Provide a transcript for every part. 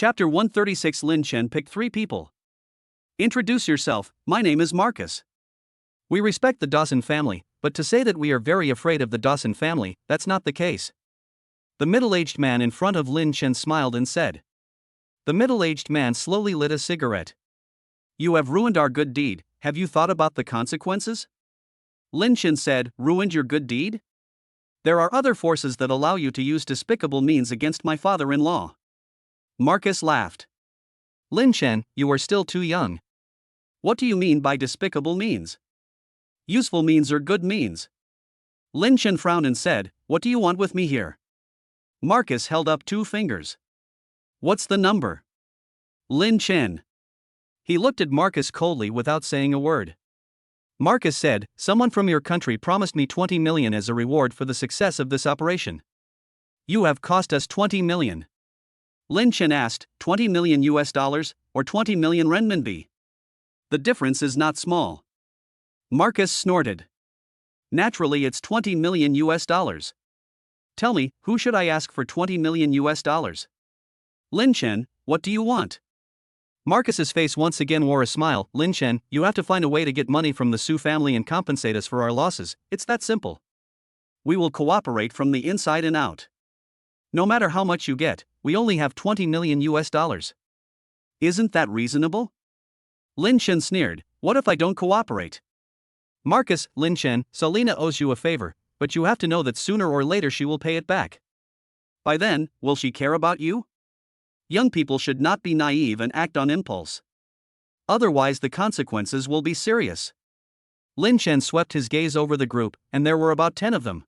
Chapter 136. Lin Chen picked 3 people. Introduce yourself. My name is Marcus. We respect the Dawson family, but to say that we are very afraid of the Dawson family, that's not the case. The middle-aged man in front of Lin Chen smiled and said. The middle-aged man slowly lit a cigarette. You have ruined our good deed. Have you thought about the consequences? Lin Chen said. Ruined your good deed? There are other forces that allow you to use despicable means against my father-in-law. Marcus laughed. Lin Chen, you are still too young. What do you mean by despicable means? Useful means or good means? Lin Chen frowned and said, What do you want with me here? Marcus held up 2 fingers. What's the number? Lin Chen. He looked at Marcus coldly without saying a word. Marcus said, Someone from your country promised me 20 million as a reward for the success of this operation. You have cost us 20 million. Lin Chen asked, 20 million US dollars, or 20 million renminbi? The difference is not small. Marcus snorted. Naturally it's 20 million US dollars. Tell me, who should I ask for 20 million US dollars? Lin Chen, what do you want? Marcus's face once again wore a smile. Lin Chen, you have to find a way to get money from the Su family and compensate us for our losses. It's that simple. We will cooperate from the inside and out. No matter how much you get, we only have 20 million US dollars. Isn't that reasonable? Lin Chen sneered. What if I don't cooperate? Marcus, Lin Chen, Selina owes you a favor, but you have to know that sooner or later she will pay it back. By then, will she care about you? Young people should not be naive and act on impulse. Otherwise the consequences will be serious. Lin Chen swept his gaze over the group, and there were about 10 of them.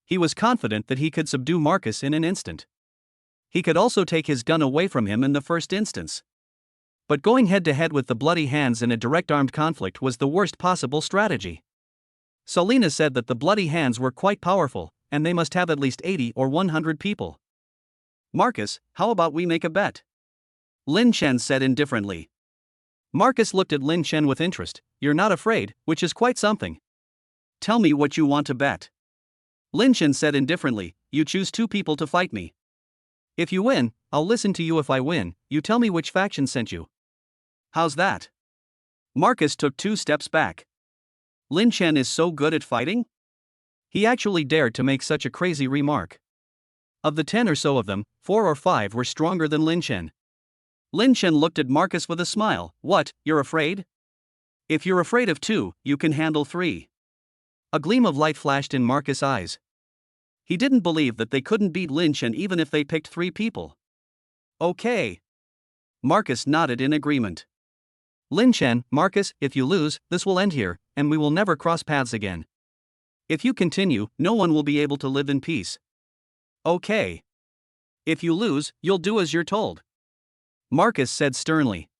He was confident that he could subdue Marcus in an instant. He could also take his gun away from him in the first instance. But going head-to-head with the bloody hands in a direct armed conflict was the worst possible strategy. Selina said that the bloody hands were quite powerful, and they must have at least 80 or 100 people. Marcus, how about we make a bet? Lin Chen said indifferently. Marcus looked at Lin Chen with interest. You're not afraid, which is quite something. Tell me what you want to bet. Lin Chen said indifferently, you choose 2 people to fight me. If you win, I'll listen to you. If I win, you tell me which faction sent you. How's that? Marcus took 2 steps back. Lin Chen is so good at fighting? He actually dared to make such a crazy remark. Of the 10 or so of them, 4 or 5 were stronger than Lin Chen. Lin Chen looked at Marcus with a smile. What, you're afraid? If you're afraid of 2, you can handle 3. A gleam of light flashed in Marcus' eyes. He didn't believe that they couldn't beat Lin Chen even if they picked 3 people. Okay. Marcus nodded in agreement. Lin Chen, Marcus, if you lose, this will end here, and we will never cross paths again. If you continue, no one will be able to live in peace. Okay. If you lose, you'll do as you're told. Marcus said sternly.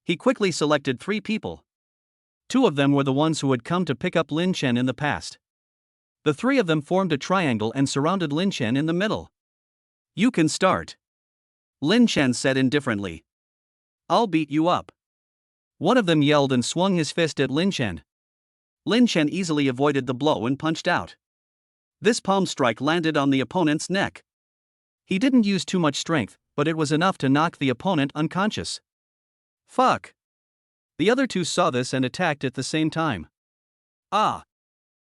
He quickly selected 3 people. 2 of them were the ones who had come to pick up Lin Chen in the past. The 3 of them formed a triangle and surrounded Lin Chen in the middle. You can start. Lin Chen said indifferently. I'll beat you up. One of them yelled and swung his fist at Lin Chen. Lin Chen easily avoided the blow and punched out. This palm strike landed on the opponent's neck. He didn't use too much strength, but it was enough to knock the opponent unconscious. Fuck. The other 2 saw this and attacked at the same time. Ah!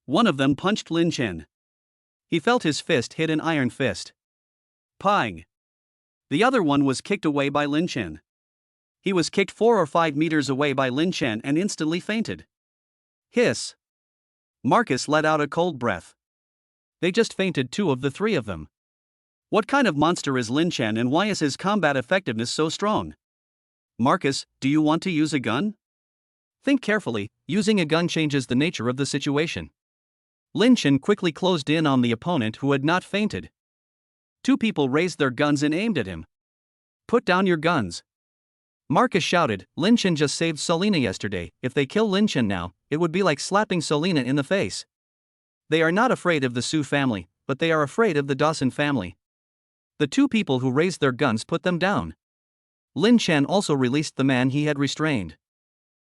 One of them punched Lin Chen. He felt his fist hit an iron fist. Pang! The other one was kicked away by Lin Chen. He was kicked 4 or 5 meters away by Lin Chen and instantly fainted. Hiss! Marcus let out a cold breath. They just fainted 2 of the 3 of them. What kind of monster is Lin Chen and why is his combat effectiveness so strong? Marcus, do you want to use a gun? Think carefully, using a gun changes the nature of the situation. Lin Chen quickly closed in on the opponent who had not fainted. 2 people raised their guns and aimed at him. Put down your guns. Marcus shouted, Lin Chen just saved Selina yesterday. If they kill Lin Chen now, it would be like slapping Selina in the face. They are not afraid of the Su family, but they are afraid of the Dawson family. The 2 people who raised their guns put them down. Lin Chen also released the man he had restrained.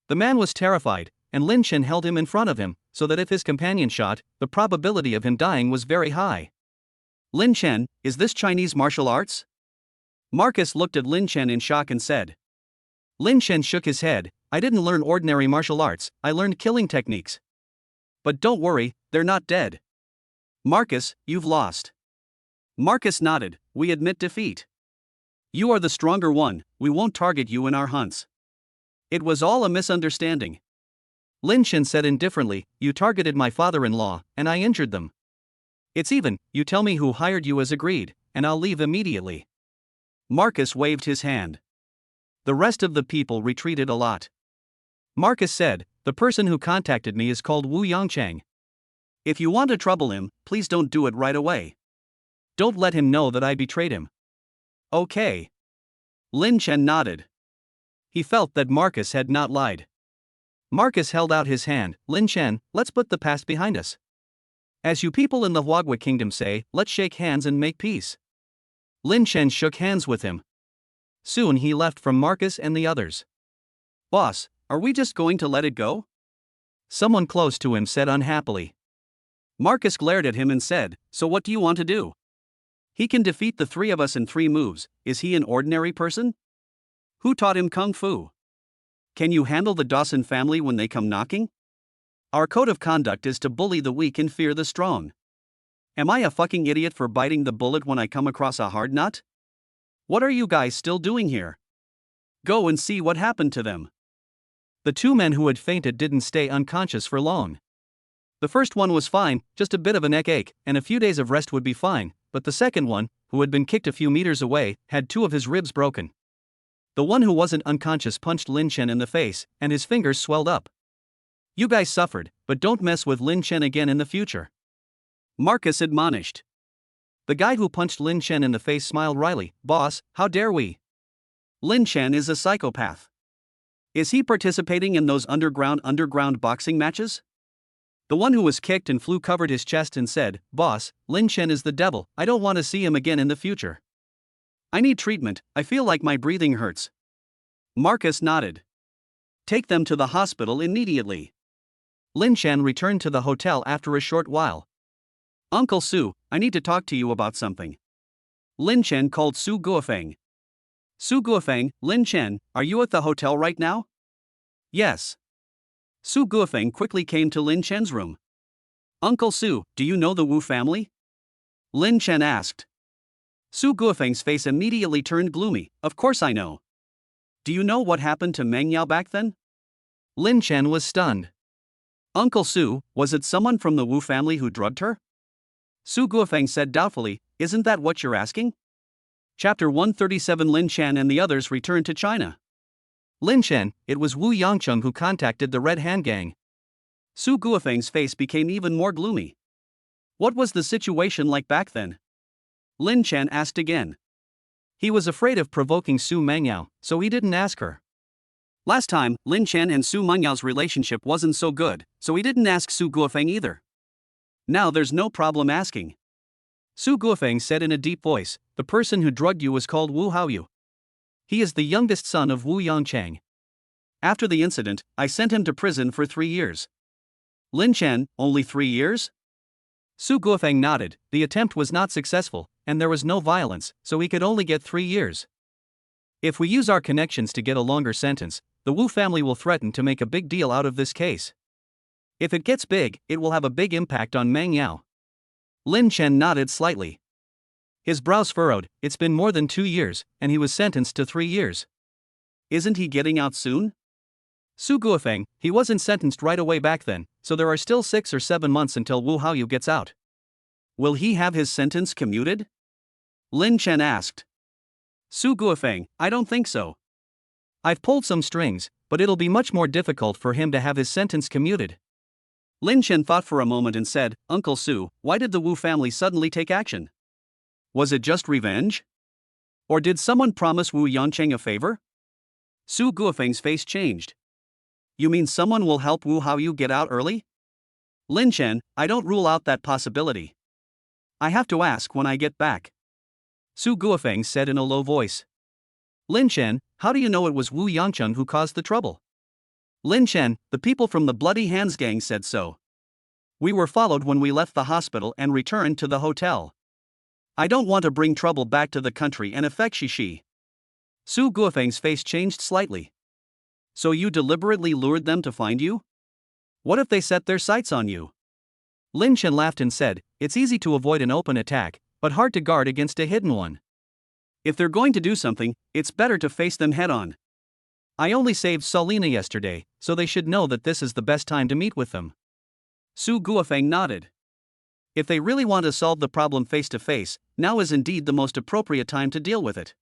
The man was terrified, and Lin Chen held him in front of him, so that if his companion shot, the probability of him dying was very high. Lin Chen, is this Chinese martial arts? Marcus looked at Lin Chen in shock and said. Lin Chen shook his head. I didn't learn ordinary martial arts, I learned killing techniques. But don't worry, they're not dead. Marcus, you've lost. Marcus nodded. We admit defeat. You are the stronger one, we won't target you in our hunts. It was all a misunderstanding. Lin Chen said indifferently, you targeted my father-in-law, and I injured them. It's even, you tell me who hired you as agreed, and I'll leave immediately. Marcus waved his hand. The rest of the people retreated a lot. Marcus said, the person who contacted me is called Wu Yangchang. If you want to trouble him, please don't do it right away. Don't let him know that I betrayed him. Okay. Lin Chen nodded. He felt that Marcus had not lied. Marcus held out his hand. Lin Chen, let's put the past behind us. As you people in the Huagua kingdom say, let's shake hands and make peace. Lin Chen shook hands with him. Soon he left from Marcus and the others. Boss, are we just going to let it go? Someone close to him said unhappily. Marcus glared at him and said, so what do you want to do? He can defeat the three of us in 3 moves, is he an ordinary person? Who taught him kung fu? Can you handle the Dawson family when they come knocking? Our code of conduct is to bully the weak and fear the strong. Am I a fucking idiot for biting the bullet when I come across a hard nut? What are you guys still doing here? Go and see what happened to them. The 2 men who had fainted didn't stay unconscious for long. The first one was fine, just a bit of a neck ache, and a few days of rest would be fine, but the second one, who had been kicked a few meters away, had 2 of his ribs broken. The one who wasn't unconscious punched Lin Chen in the face, and his fingers swelled up. You guys suffered, but don't mess with Lin Chen again in the future. Marcus admonished. The guy who punched Lin Chen in the face smiled wryly. Boss, how dare we? Lin Chen is a psychopath. Is he participating in those underground boxing matches? The one who was kicked and flew covered his chest and said, Boss, Lin Chen is the devil, I don't want to see him again in the future. I need treatment, I feel like my breathing hurts. Marcus nodded. Take them to the hospital immediately. Lin Chen returned to the hotel after a short while. Uncle Su, I need to talk to you about something. Lin Chen called Su Guofeng. Su Guofeng, Lin Chen, are you at the hotel right now? Yes. Su Guofeng quickly came to Lin Chen's room. Uncle Su, do you know the Wu family? Lin Chen asked. Su Guofeng's face immediately turned gloomy. Of course I know. Do you know what happened to Meng Yao back then? Lin Chen was stunned. Uncle Su, was it someone from the Wu family who drugged her? Su Guofeng said doubtfully, isn't that what you're asking? Chapter 137. Lin Chen and the others returned to China. Lin Chen, it was Wu Yangcheng who contacted the Red Hand Gang. Su Guofeng's face became even more gloomy. What was the situation like back then? Lin Chen asked again. He was afraid of provoking Su Mengyao, so he didn't ask her. Last time, Lin Chen and Su Mengyao's relationship wasn't so good, so he didn't ask Su Guofeng either. Now there's no problem asking. Su Guofeng said in a deep voice, the person who drugged you was called Wu Haoyu. He is the youngest son of Wu Yangchang. After the incident, I sent him to prison for 3 years. Lin Chen, only 3 years? Su Guofeng nodded. The attempt was not successful, and there was no violence, so he could only get 3 years. If we use our connections to get a longer sentence, the Wu family will threaten to make a big deal out of this case. If it gets big, it will have a big impact on Meng Yao. Lin Chen nodded slightly. His brows furrowed. It's been more than 2 years, and he was sentenced to 3 years. Isn't he getting out soon? Su Guofeng, he wasn't sentenced right away back then, so there are still 6 or 7 months until Wu Haoyu gets out. Will he have his sentence commuted? Lin Chen asked. Su Guofeng, I don't think so. I've pulled some strings, but it'll be much more difficult for him to have his sentence commuted. Lin Chen thought for a moment and said, Uncle Su, why did the Wu family suddenly take action? Was it just revenge? Or did someone promise Wu Yangcheng a favor? Su Guofeng's face changed. You mean someone will help Wu Haoyu get out early? Lin Chen, I don't rule out that possibility. I have to ask when I get back. Su Guofeng said in a low voice. Lin Chen, how do you know it was Wu Yangcheng who caused the trouble? Lin Chen, the people from the Bloody Hands gang said so. We were followed when we left the hospital and returned to the hotel. I don't want to bring trouble back to the country and affect Shishi. Su Guofeng's face changed slightly. So you deliberately lured them to find you? What if they set their sights on you? Lin Chen laughed and said, it's easy to avoid an open attack, but hard to guard against a hidden one. If they're going to do something, it's better to face them head on. I only saved Selena yesterday, so they should know that this is the best time to meet with them. Su Guofeng nodded. If they really want to solve the problem face to face, now is indeed the most appropriate time to deal with it.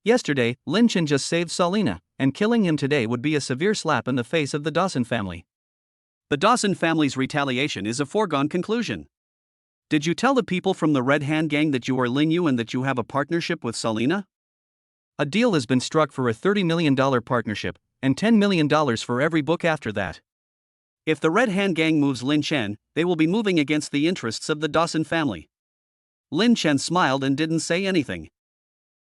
Yesterday, Lin Chen just saved Selena, and killing him today would be a severe slap in the face of the Dawson family. The Dawson family's retaliation is a foregone conclusion. Did you tell the people from the Red Hand Gang that you are Lin Yu and that you have a partnership with Selena? A deal has been struck for a $30 million partnership, and $10 million for every book after that. If the Red Hand Gang moves Lin Chen, they will be moving against the interests of the Dawson family. Lin Chen smiled and didn't say anything.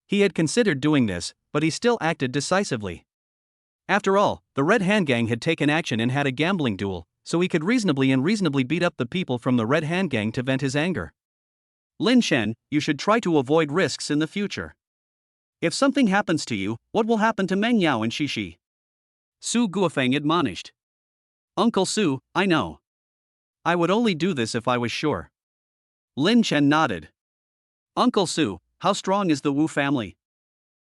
He had considered doing this, but he still acted decisively. After all, the Red Hand Gang had taken action and had a gambling duel, so he could reasonably beat up the people from the Red Hand Gang to vent his anger. Lin Chen, you should try to avoid risks in the future. If something happens to you, what will happen to Meng Yao and Shishi? Su Guofeng admonished. Uncle Su, I know. I would only do this if I was sure. Lin Chen nodded. Uncle Su, how strong is the Wu family?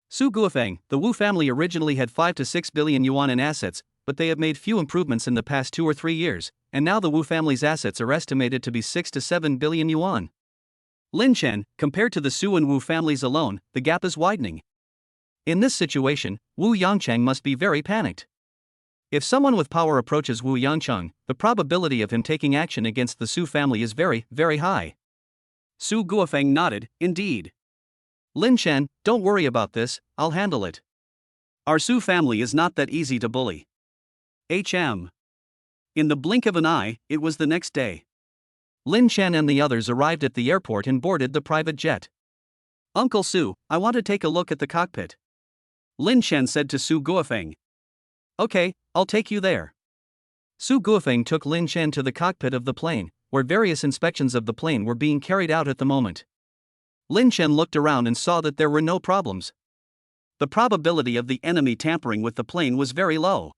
Su Guofeng, the Wu family originally had 5 to 6 billion yuan in assets, but they have made few improvements in the past 2 or 3 years, and now the Wu family's assets are estimated to be 6 to 7 billion yuan. Lin Chen, compared to the Su and Wu families alone, the gap is widening. In this situation, Wu Yangcheng must be very panicked. If someone with power approaches Wu Yangcheng, the probability of him taking action against the Su family is very, very high. Su Guofeng nodded, indeed. Lin Chen, don't worry about this, I'll handle it. Our Su family is not that easy to bully. In the blink of an eye, it was the next day. Lin Chen and the others arrived at the airport and boarded the private jet. Uncle Su, I want to take a look at the cockpit. Lin Chen said to Su Guofeng. Okay, I'll take you there. Su Guofeng took Lin Chen to the cockpit of the plane, where various inspections of the plane were being carried out at the moment. Lin Chen looked around and saw that there were no problems. The probability of the enemy tampering with the plane was very low.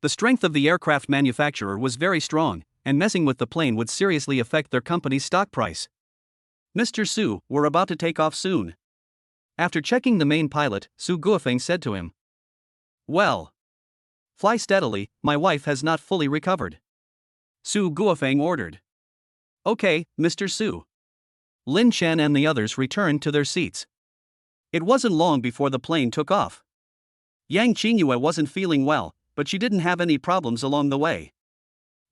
The strength of the aircraft manufacturer was very strong, and messing with the plane would seriously affect their company's stock price. Mr. Su, we're about to take off soon. After checking the main pilot, Su Guofeng said to him. Well. Fly steadily, my wife has not fully recovered. Su Guofeng ordered. Okay, Mr. Su. Lin Chen and the others returned to their seats. It wasn't long before the plane took off. Yang Qingyue wasn't feeling well, but she didn't have any problems along the way.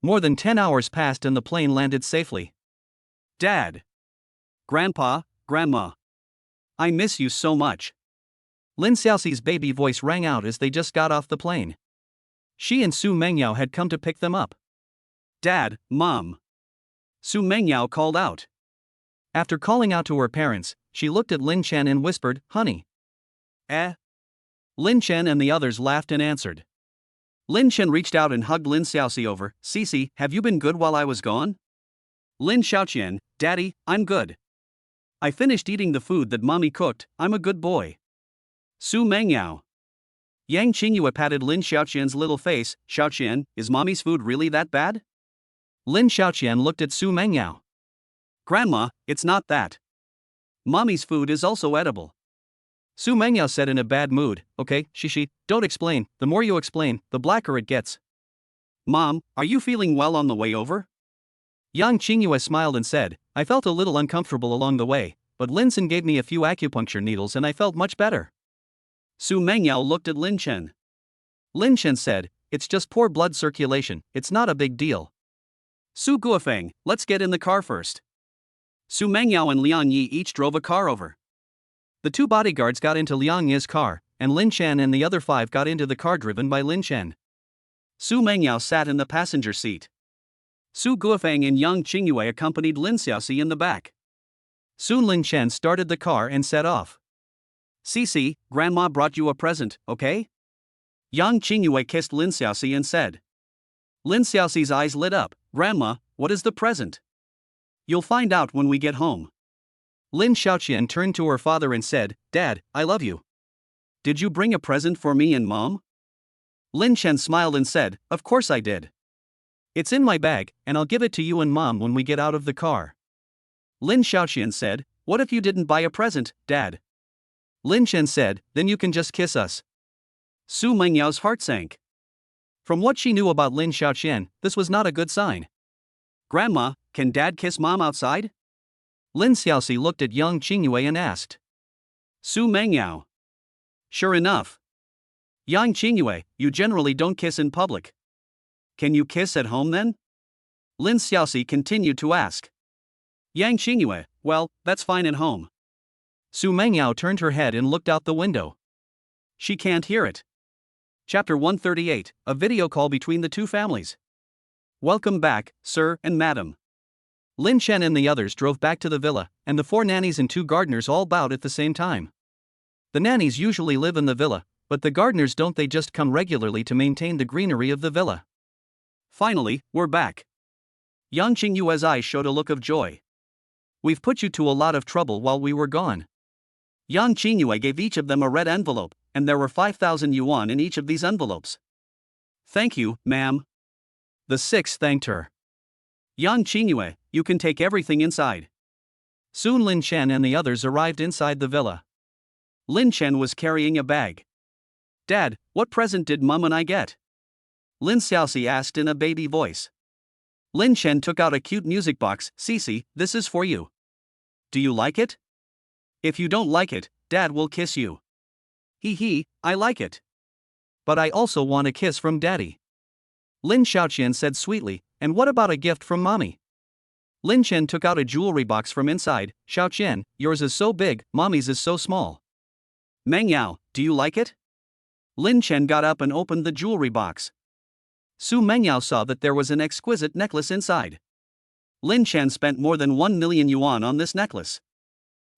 More than 10 hours passed and the plane landed safely. Dad. Grandpa, Grandma. I miss you so much. Lin Xiaoxi's baby voice rang out as they just got off the plane. She and Su Mengyao had come to pick them up. Dad, Mom. Su Mengyao called out. After calling out to her parents, she looked at Lin Chen and whispered, Honey. Lin Chen and the others laughed and answered. Lin Chen reached out and hugged Lin Xiaoxi over. Cici, have you been good while I was gone? Lin Xiaoqian, Daddy, I'm good. I finished eating the food that Mommy cooked, I'm a good boy. Su Mengyao. Yang Qingyue patted Lin Xiaoqian's little face. Xiaoqian, is Mommy's food really that bad? Lin Xiaoqian looked at Su Mengyao. Grandma, it's not that. Mommy's food is also edible. Su Mengyao said in a bad mood, Okay, Shishi, don't explain, the more you explain, the blacker it gets. Mom, are you feeling well on the way over? Yang Qingyue smiled and said, I felt a little uncomfortable along the way, but Lin Chen gave me a few acupuncture needles and I felt much better. Su Mengyao looked at Lin Chen. Lin Chen said, It's just poor blood circulation, it's not a big deal. Su Guofeng, let's get in the car first. Su Mengyao and Liang Yi each drove a car over. The 2 bodyguards got into Liang Yi's car, and Lin Chen and the other 5 got into the car driven by Lin Chen. Su Mengyao sat in the passenger seat. Su Guofeng and Yang Qingyue accompanied Lin Xiaoxi in the back. Soon Lin Chen started the car and set off. Cici, Grandma brought you a present, okay? Yang Qingyue kissed Lin Xiaoxi and said. Lin Xiaoxi's eyes lit up. Grandma, what is the present? You'll find out when we get home. Lin Xiaoqian turned to her father and said, "Dad, I love you. Did you bring a present for me and Mom?" Lin Chen smiled and said, "Of course I did. It's in my bag, and I'll give it to you and Mom when we get out of the car." Lin Xiaoqian said, "What if you didn't buy a present, Dad?" Lin Chen said, "Then you can just kiss us." Su Mengyao's heart sank. From what she knew about Lin Xiaoqian, this was not a good sign. "Grandma, can Dad kiss Mom outside?" Lin Xiaoxi looked at young Qingyue and asked. Su Mengyao. "Sure enough. Yang Qingyue, you generally don't kiss in public. Can you kiss at home then?" Lin Xiaoxi continued to ask. Yang Qingyue, "Well, that's fine at home." Su Mengyao turned her head and looked out the window. She can't hear it. Chapter 138, a video call between the two families. "Welcome back, sir and madam." Lin Chen and the others drove back to the villa, and the 4 nannies and 2 gardeners all bowed at the same time. The nannies usually live in the villa, but the gardeners don't, they just come regularly to maintain the greenery of the villa. "Finally, we're back." Yang Qingyue's eyes showed a look of joy. "We've put you to a lot of trouble while we were gone." Yang Qingyue gave each of them a red envelope, and there were 5,000 yuan in each of these envelopes. "Thank you, ma'am." The 6 thanked her. "Yang Qingyue, you can take everything inside." Soon Lin Chen and the others arrived inside the villa. Lin Chen was carrying a bag. "Dad, what present did Mum and I get?" Lin Xiaoxi asked in a baby voice. Lin Chen took out a cute music box. "Cici, this is for you. Do you like it? If you don't like it, Dad will kiss you." Hee, I like it. But I also want a kiss from Daddy." Lin Xiaoqian said sweetly, "And what about a gift from Mommy?" Lin Chen took out a jewelry box from inside. "Xiaoqian, yours is so big, Mommy's is so small." "Meng Yao, do you like it?" Lin Chen got up and opened the jewelry box. Su Mengyao saw that there was an exquisite necklace inside. Lin Chen spent more than 1 million yuan on this necklace.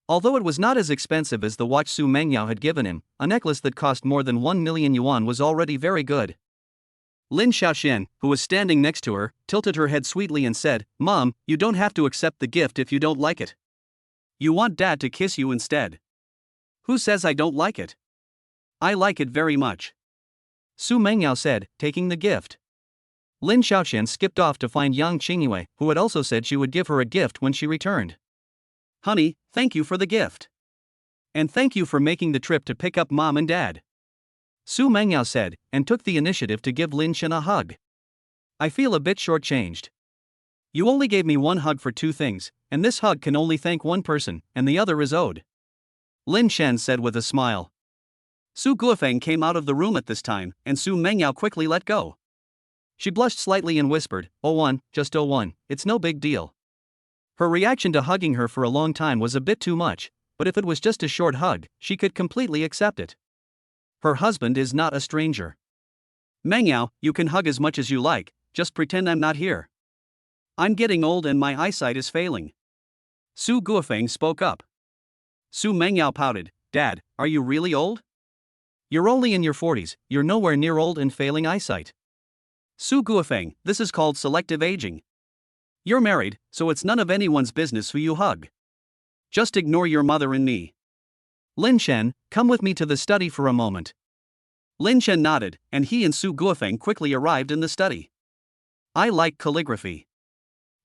Although it was not as expensive as the watch Su Mengyao had given him, a necklace that cost more than 1 million yuan was already very good. Lin Xiaoxian, who was standing next to her, tilted her head sweetly and said, "Mom, you don't have to accept the gift if you don't like it. You want Dad to kiss you instead." "Who says I don't like it? I like it very much," Su Mengyao said, taking the gift. Lin Xiaoxian skipped off to find Yang Qingyue, who had also said she would give her a gift when she returned. "Honey, thank you for the gift. And thank you for making the trip to pick up Mom and Dad," Su Mengyao said, and took the initiative to give Lin Chen a hug. "I feel a bit shortchanged. You only gave me 1 hug for 2 things, and this hug can only thank 1 person, and the other is owed," Lin Chen said with a smile. Su Guofeng came out of the room at this time, and Su Mengyao quickly let go. She blushed slightly and whispered, "Oh one, just oh one, it's no big deal." Her reaction to hugging her for a long time was a bit too much, but if it was just a short hug, she could completely accept it. Her husband is not a stranger. "Mengyao, you can hug as much as you like, just pretend I'm not here. I'm getting old and my eyesight is failing." Su Guofeng spoke up. Su Mengyao pouted, "Dad, are you really old? You're only in your 40s, you're nowhere near old and failing eyesight." Su Guofeng, this is called selective aging. You're married, so it's none of anyone's business who you hug. Just ignore your mother and me. Lin Chen, come with me to the study for a moment. Lin Chen nodded, and he and Su Guofeng quickly arrived in the study. "I like calligraphy.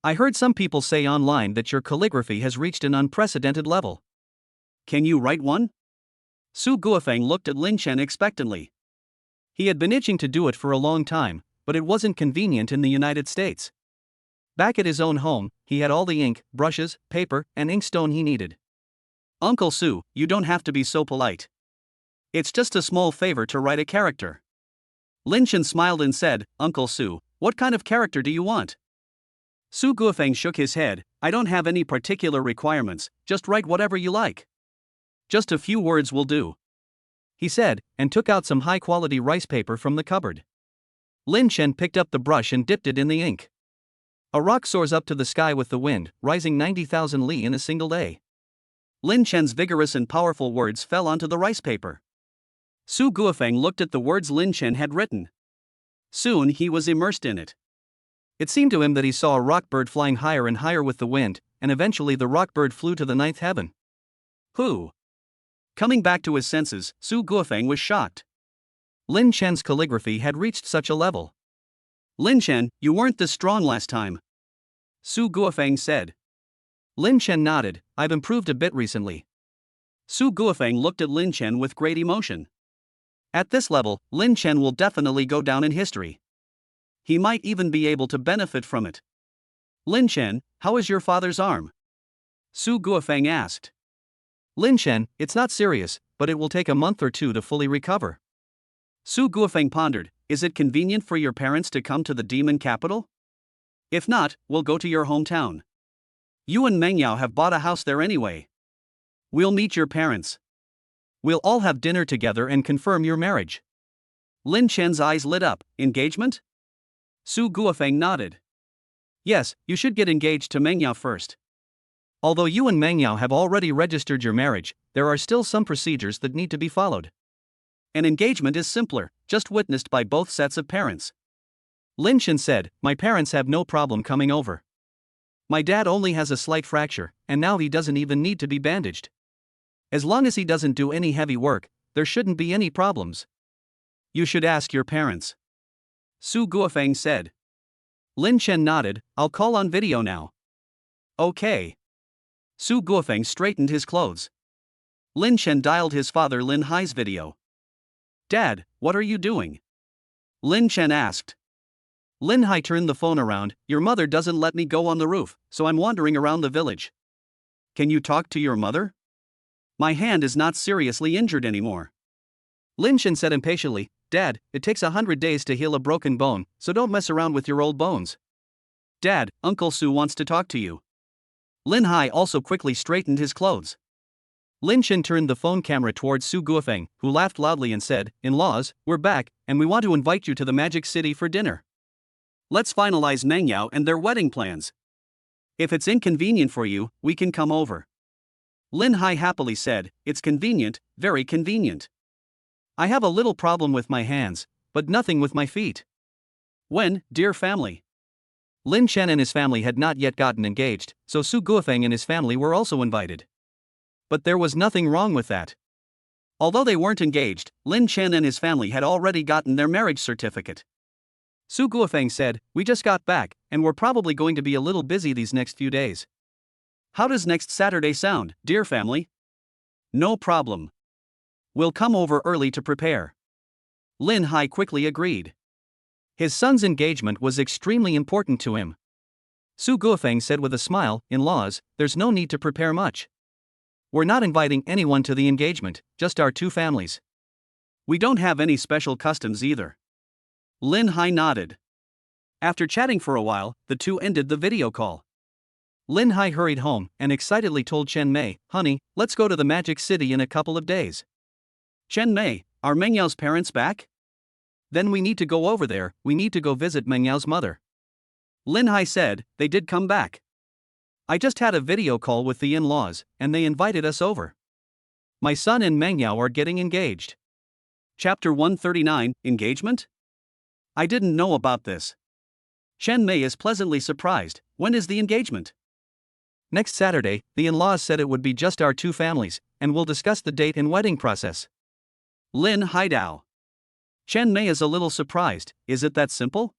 I heard some people say online that your calligraphy has reached an unprecedented level. Can you write one?" Su Guofeng looked at Lin Chen expectantly. He had been itching to do it for a long time, but it wasn't convenient in the United States. Back at his own home, he had all the ink, brushes, paper, and inkstone he needed. "Uncle Su, you don't have to be so polite. It's just a small favor to write a character." Lin Chen smiled and said, "Uncle Su, what kind of character do you want?" Su Guofeng shook his head, "I don't have any particular requirements, just write whatever you like. Just a few words will do," he said, and took out some high-quality rice paper from the cupboard. Lin Chen picked up the brush and dipped it in the ink. A rock soars up to the sky with the wind, rising 90,000 li in a single day. Lin Chen's vigorous and powerful words fell onto the rice paper. Su Guofeng looked at the words Lin Chen had written. Soon he was immersed in it. It seemed to him that he saw a rock bird flying higher and higher with the wind, and eventually the rock bird flew to the 9th heaven. Who? Coming back to his senses, Su Guofeng was shocked. Lin Chen's calligraphy had reached such a level. Lin Chen, you weren't this strong last time. Su Guofeng said. Lin Chen nodded, I've improved a bit recently. Su Guofeng looked at Lin Chen with great emotion. At this level, Lin Chen will definitely go down in history. He might even be able to benefit from it. Lin Chen, how is your father's arm? Su Guofeng asked. Lin Chen, it's not serious, but it will take a month or two to fully recover. Su Guofeng pondered, is it convenient for your parents to come to the demon capital? If not, we'll go to your hometown. You and Meng Yao have bought a house there anyway. We'll meet your parents. We'll all have dinner together and confirm your marriage. Lin Chen's eyes lit up. Engagement? Su Guofeng nodded. Yes, you should get engaged to Meng Yao first. Although you and Meng Yao have already registered your marriage, there are still some procedures that need to be followed. An engagement is simpler, just witnessed by both sets of parents. Lin Chen said, my parents have no problem coming over. My dad only has a slight fracture, and now he doesn't even need to be bandaged. As long as he doesn't do any heavy work, there shouldn't be any problems. You should ask your parents. Su Guofeng said. Lin Chen nodded, I'll call on video now. Okay. Su Guofeng straightened his clothes. Lin Chen dialed his father Lin Hai's video. Dad, what are you doing? Lin Chen asked. Lin Hai turned the phone around, your mother doesn't let me go on the roof, so I'm wandering around the village. Can you talk to your mother? My hand is not seriously injured anymore. Lin Chen said impatiently, Dad, it takes 100 days to heal a broken bone, so don't mess around with your old bones. Dad, Uncle Su wants to talk to you. Lin Hai also quickly straightened his clothes. Lin Chen turned the phone camera towards Su Guofeng, who laughed loudly and said, In-laws, we're back, and we want to invite you to the Magic City for dinner. Let's finalize Meng Yao and their wedding plans. If it's inconvenient for you, we can come over. Lin Hai happily said, it's convenient, very convenient. I have a little problem with my hands, but nothing with my feet. When, dear family? Lin Chen and his family had not yet gotten engaged, so Su Guofeng and his family were also invited. But there was nothing wrong with that. Although they weren't engaged, Lin Chen and his family had already gotten their marriage certificate. Su Guofeng said, we just got back, and we're probably going to be a little busy these next few days. How does next Saturday sound, dear family? No problem. We'll come over early to prepare. Lin Hai quickly agreed. His son's engagement was extremely important to him. Su Guofeng said with a smile, In-laws, there's no need to prepare much. We're not inviting anyone to the engagement, just our two families. We don't have any special customs either. Lin Hai nodded. After chatting for a while, the two ended the video call. Lin Hai hurried home and excitedly told Chen Mei, honey, let's go to the Magic City in a couple of days. Chen Mei, are Meng Yao's parents back? Then we need to go over there, we need to go visit Meng Yao's mother. Lin Hai said, they did come back. I just had a video call with the in-laws, and they invited us over. My son and Meng Yao are getting engaged. Chapter 139, Engagement? I didn't know about this. Chen Mei is pleasantly surprised. When is the engagement? Next Saturday, the in-laws said it would be just our two families, and we'll discuss the date and wedding process. Lin Haidao. Chen Mei is a little surprised. Is it that simple?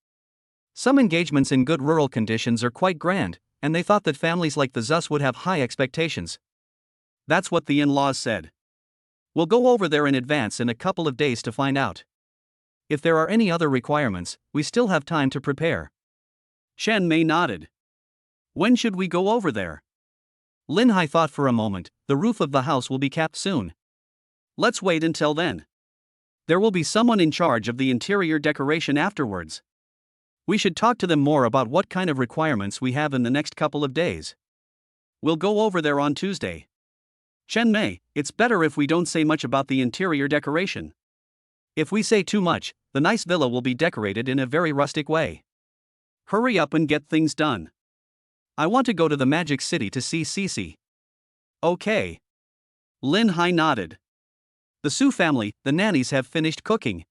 Some engagements in good rural conditions are quite grand, and they thought that families like the Zus would have high expectations. That's what the in-laws said. We'll go over there in advance in a couple of days to find out. If there are any other requirements, we still have time to prepare. Chen Mei nodded. When should we go over there? Lin Hai thought for a moment. The roof of the house will be capped soon. Let's wait until then. There will be someone in charge of the interior decoration afterwards. We should talk to them more about what kind of requirements we have in the next couple of days. We'll go over there on Tuesday. Chen Mei, it's better if we don't say much about the interior decoration. If we say too much, the nice villa will be decorated in a very rustic way. Hurry up and get things done. I want to go to the Magic City to see Cici. Okay. Lin Hai nodded. The Su family, the nannies have finished cooking.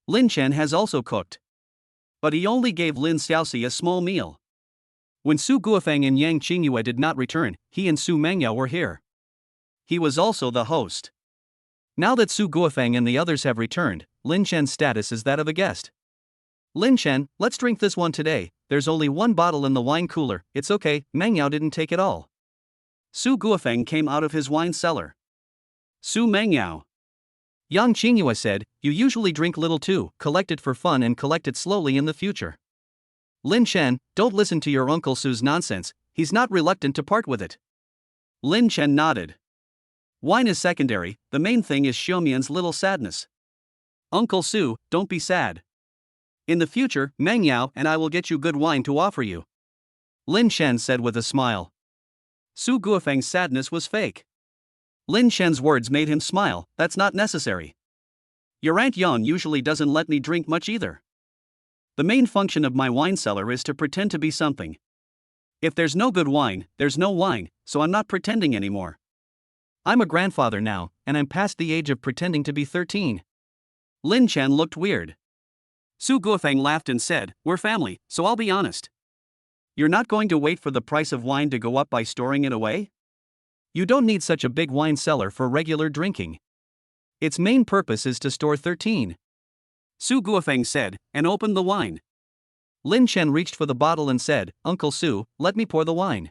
Lin Chen has also cooked. But he only gave Lin Xiaoxi a small meal. When Su Guofeng and Yang Qingyue did not return, he and Su Mengyao were here. He was also the host. Now that Su Guofeng and the others have returned, Lin Chen's status is that of a guest. Lin Chen, let's drink this one today, there's only one bottle in the wine cooler, it's okay, Meng Yao didn't take it all. Su Guofeng came out of his wine cellar. Su Meng Yao. Yang Qingyue said, you usually drink little too, collect it for fun and collect it slowly in the future. Lin Chen, don't listen to your Uncle Su's nonsense, he's not reluctant to part with it. Lin Chen nodded. Wine is secondary, the main thing is Xiumian's little sadness. Uncle Su, don't be sad. In the future, Meng Yao and I will get you good wine to offer you. Lin Chen said with a smile. Su Guofeng's sadness was fake. Lin Chen's words made him smile, that's not necessary. Your Aunt Yang usually doesn't let me drink much either. The main function of my wine cellar is to pretend to be something. If there's no good wine, there's no wine, so I'm not pretending anymore. I'm a grandfather now, and I'm past the age of pretending to be 13. Lin Chen looked weird. Su Guofeng laughed and said, we're family, so I'll be honest. You're not going to wait for the price of wine to go up by storing it away? You don't need such a big wine cellar for regular drinking. Its main purpose is to store 13. Su Guofeng said, and opened the wine. Lin Chen reached for the bottle and said, Uncle Su, let me pour the wine.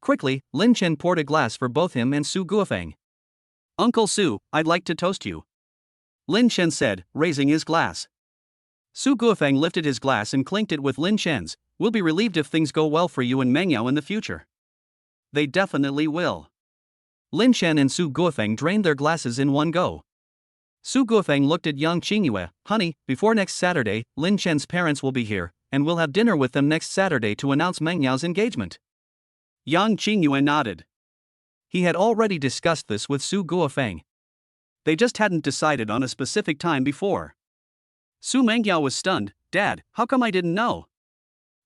Quickly, Lin Chen poured a glass for both him and Su Guofeng. Uncle Su, I'd like to toast you. Lin Chen said, raising his glass. Su Guofeng lifted his glass and clinked it with Lin Chen's. We'll be relieved if things go well for you and Meng Yao in the future. They definitely will. Lin Chen and Su Guofeng drained their glasses in one go. Su Guofeng looked at Yang Qingyue, honey, before next Saturday, Lin Chen's parents will be here, and we'll have dinner with them next Saturday to announce Meng Yao's engagement. Yang Qingyue nodded. He had already discussed this with Su Guofeng. They just hadn't decided on a specific time before. Su Mengyao was stunned. Dad, how come I didn't know?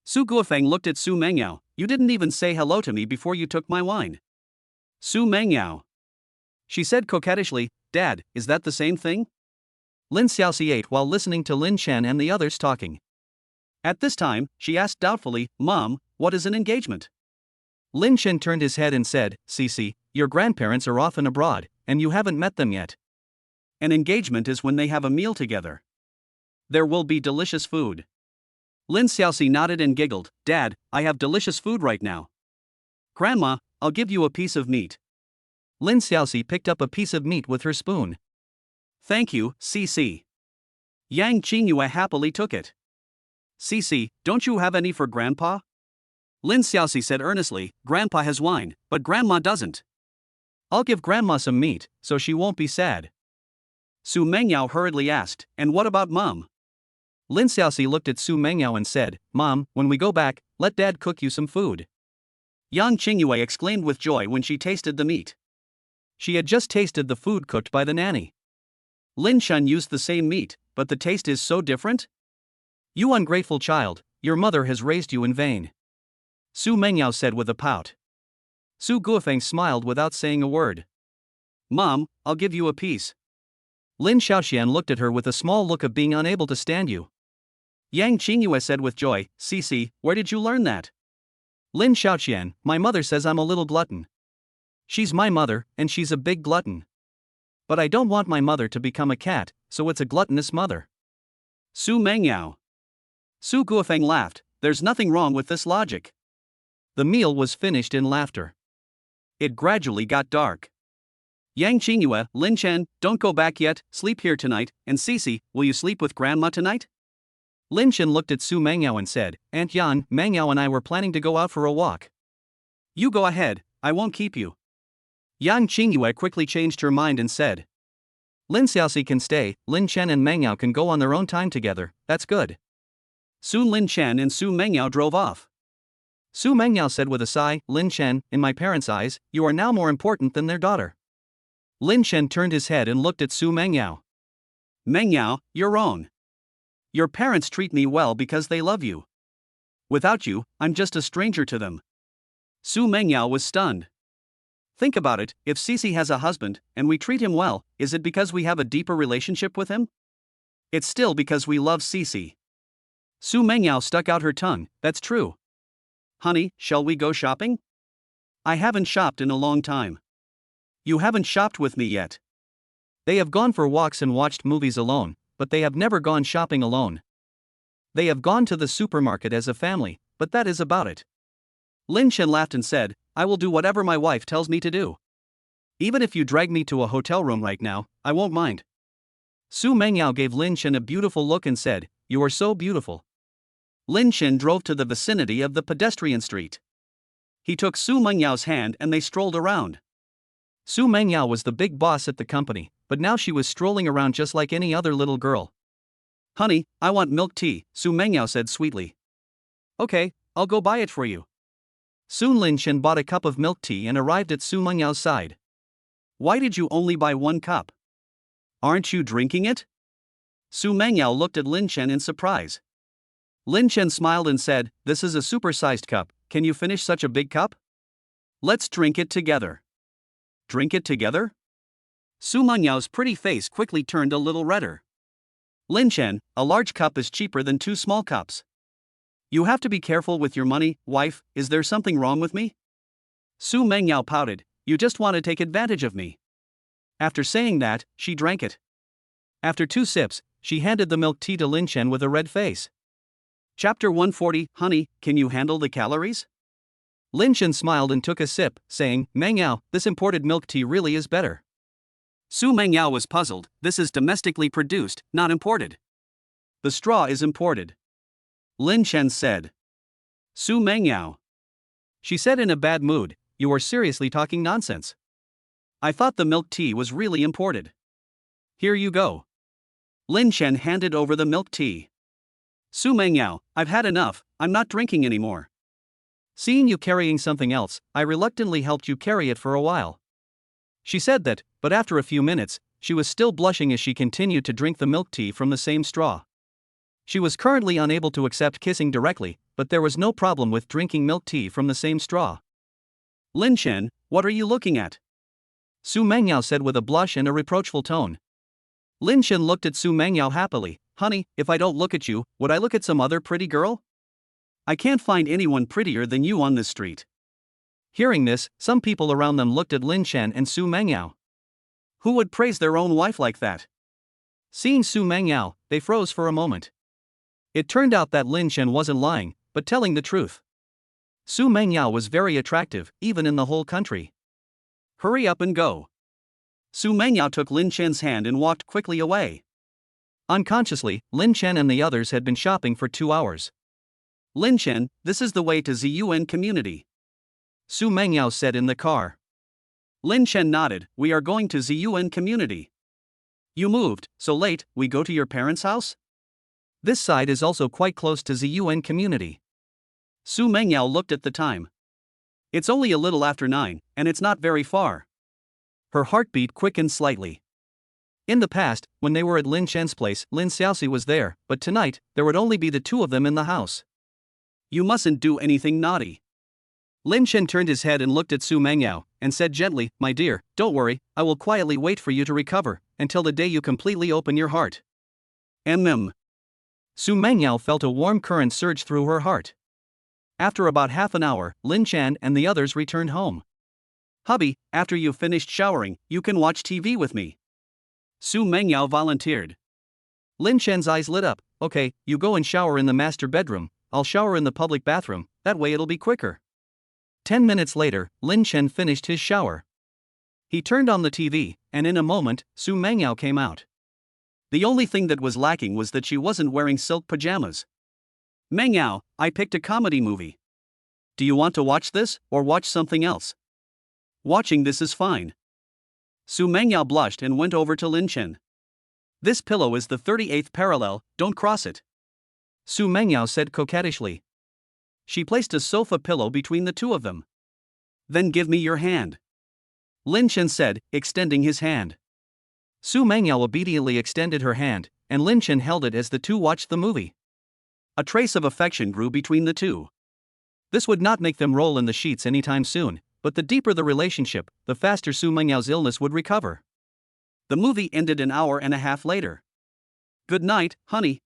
Su Guofeng looked at Su Mengyao. You didn't even say hello to me before you took my wine. Su Mengyao. She said coquettishly, Dad, is that the same thing? Lin Xiaoxi ate while listening to Lin Chen and the others talking. At this time, she asked doubtfully, Mom, what is an engagement? Lin Chen turned his head and said, Cici, your grandparents are often abroad, and you haven't met them yet. An engagement is when they have a meal together. There will be delicious food. Lin Xiaoxi nodded and giggled, Dad, I have delicious food right now. Grandma, I'll give you a piece of meat. Lin Xiaoxi picked up a piece of meat with her spoon. Thank you, Cici. Yang Qingyue happily took it. Cici, don't you have any for Grandpa? Lin Xiaoxi said earnestly, Grandpa has wine, but Grandma doesn't. I'll give Grandma some meat, so she won't be sad. Su Mengyao hurriedly asked, and what about Mom? Lin Xiaoxi looked at Su Mengyao and said, Mom, when we go back, let Dad cook you some food. Yang Qingyue exclaimed with joy when she tasted the meat. She had just tasted the food cooked by the nanny. Lin Shen used the same meat, but the taste is so different? You ungrateful child, your mother has raised you in vain. Su Mengyao said with a pout. Su Guofeng smiled without saying a word. Mom, I'll give you a piece. Lin Xiaoxian looked at her with a small look of being unable to stand you. Yang Qingyue said with joy, Cici, where did you learn that? Lin Xiaoxian, my mother says I'm a little glutton. She's my mother, and she's a big glutton. But I don't want my mother to become a cat, so it's a gluttonous mother. Su Mengyao. Su Guofeng laughed, there's nothing wrong with this logic. The meal was finished in laughter. It gradually got dark. Yang Qingyue, Lin Chen, don't go back yet, sleep here tonight, and Cici, will you sleep with Grandma tonight? Lin Chen looked at Su Mengyao and said, Aunt Yan, Mengyao and I were planning to go out for a walk. You go ahead, I won't keep you. Yang Qingyue quickly changed her mind and said, Lin Xiaoxi can stay, Lin Chen and Mengyao can go on their own time together, that's good. Soon Lin Chen and Su Mengyao drove off. Su Mengyao said with a sigh, Lin Chen, in my parents' eyes, you are now more important than their daughter. Lin Chen turned his head and looked at Su Mengyao. Mengyao, you're wrong. Your parents treat me well because they love you. Without you, I'm just a stranger to them. Su Mengyao was stunned. Think about it, if Cici has a husband, and we treat him well, is it because we have a deeper relationship with him? It's still because we love Cici. Su Mengyao stuck out her tongue, that's true. Honey, shall we go shopping? I haven't shopped in a long time. You haven't shopped with me yet. They have gone for walks and watched movies alone, but they have never gone shopping alone. They have gone to the supermarket as a family, but that is about it. Lin Chen laughed and said, I will do whatever my wife tells me to do. Even if you drag me to a hotel room right now, I won't mind. Su Mengyao gave Lin Chen a beautiful look and said, You are so beautiful. Lin Chen drove to the vicinity of the pedestrian street. He took Su Mengyao's hand and they strolled around. Su Mengyao was the big boss at the company, but now she was strolling around just like any other little girl. Honey, I want milk tea, Su Mengyao said sweetly. Okay, I'll go buy it for you. Soon Lin Chen bought a cup of milk tea and arrived at Su Mengyao's side. Why did you only buy one cup? Aren't you drinking it? Su Mengyao looked at Lin Chen in surprise. Lin Chen smiled and said, This is a supersized cup, can you finish such a big cup? Let's drink it together. Drink it together? Su Mengyao's pretty face quickly turned a little redder. Lin Chen, a large cup is cheaper than 2 small cups. You have to be careful with your money, wife, is there something wrong with me? Su Mengyao pouted, You just want to take advantage of me. After saying that, she drank it. After 2 sips, she handed the milk tea to Lin Chen with a red face. Chapter 140, Honey, can you handle the calories? Lin Chen smiled and took a sip, saying, Mengyao, this imported milk tea really is better. Su Mengyao was puzzled, this is domestically produced, not imported. The straw is imported. Lin Chen said. Su Mengyao. She said in a bad mood, You are seriously talking nonsense. I thought the milk tea was really imported. Here you go. Lin Chen handed over the milk tea. Su Mengyao, I've had enough, I'm not drinking anymore. Seeing you carrying something else, I reluctantly helped you carry it for a while. She said that, but after a few minutes, she was still blushing as she continued to drink the milk tea from the same straw. She was currently unable to accept kissing directly, but there was no problem with drinking milk tea from the same straw. Lin Chen, what are you looking at? Su Mengyao said with a blush and a reproachful tone. Lin Chen looked at Su Mengyao happily. Honey, if I don't look at you, would I look at some other pretty girl? I can't find anyone prettier than you on this street. Hearing this, some people around them looked at Lin Chen and Su Mengyao. Who would praise their own wife like that? Seeing Su Mengyao, they froze for a moment. It turned out that Lin Chen wasn't lying, but telling the truth. Su Mengyao was very attractive, even in the whole country. Hurry up and go. Su Mengyao took Lin Chen's hand and walked quickly away. Unconsciously, Lin Chen and the others had been shopping for 2 hours. Lin Chen, this is the way to Ziyuan community. Su Mengyao said in the car. Lin Chen nodded, We are going to Ziyuan community. You moved, so late, we go to your parents' house? This side is also quite close to Ziyuan community. Su Mengyao looked at the time. It's only a little after 9, and it's not very far. Her heartbeat quickened slightly. In the past, when they were at Lin Chen's place, Lin Xiaoxi was there, but tonight, there would only be the 2 of them in the house. You mustn't do anything naughty. Lin Chen turned his head and looked at Su Mengyao, and said gently, My dear, don't worry, I will quietly wait for you to recover, until the day you completely open your heart. Su Mengyao felt a warm current surge through her heart. After about half an hour, Lin Chen and the others returned home. Hubby, after you've finished showering, you can watch TV with me. Su Mengyao volunteered. Lin Chen's eyes lit up. Okay, you go and shower in the master bedroom, I'll shower in the public bathroom, that way it'll be quicker. 10 minutes later, Lin Chen finished his shower. He turned on the TV, and in a moment, Su Mengyao came out. The only thing that was lacking was that she wasn't wearing silk pajamas. Mengyao, I picked a comedy movie. Do you want to watch this, or watch something else? Watching this is fine. Su Mengyao blushed and went over to Lin Chen. This pillow is the 38th parallel, don't cross it. Su Mengyao said coquettishly. She placed a sofa pillow between the 2 of them. Then give me your hand. Lin Chen said, extending his hand. Su Mengyao obediently extended her hand, and Lin Chen held it as the 2 watched the movie. A trace of affection grew between the 2. This would not make them roll in the sheets anytime soon, but the deeper the relationship, the faster Su Mengyao's illness would recover. The movie ended an hour and a half later. Good night, honey.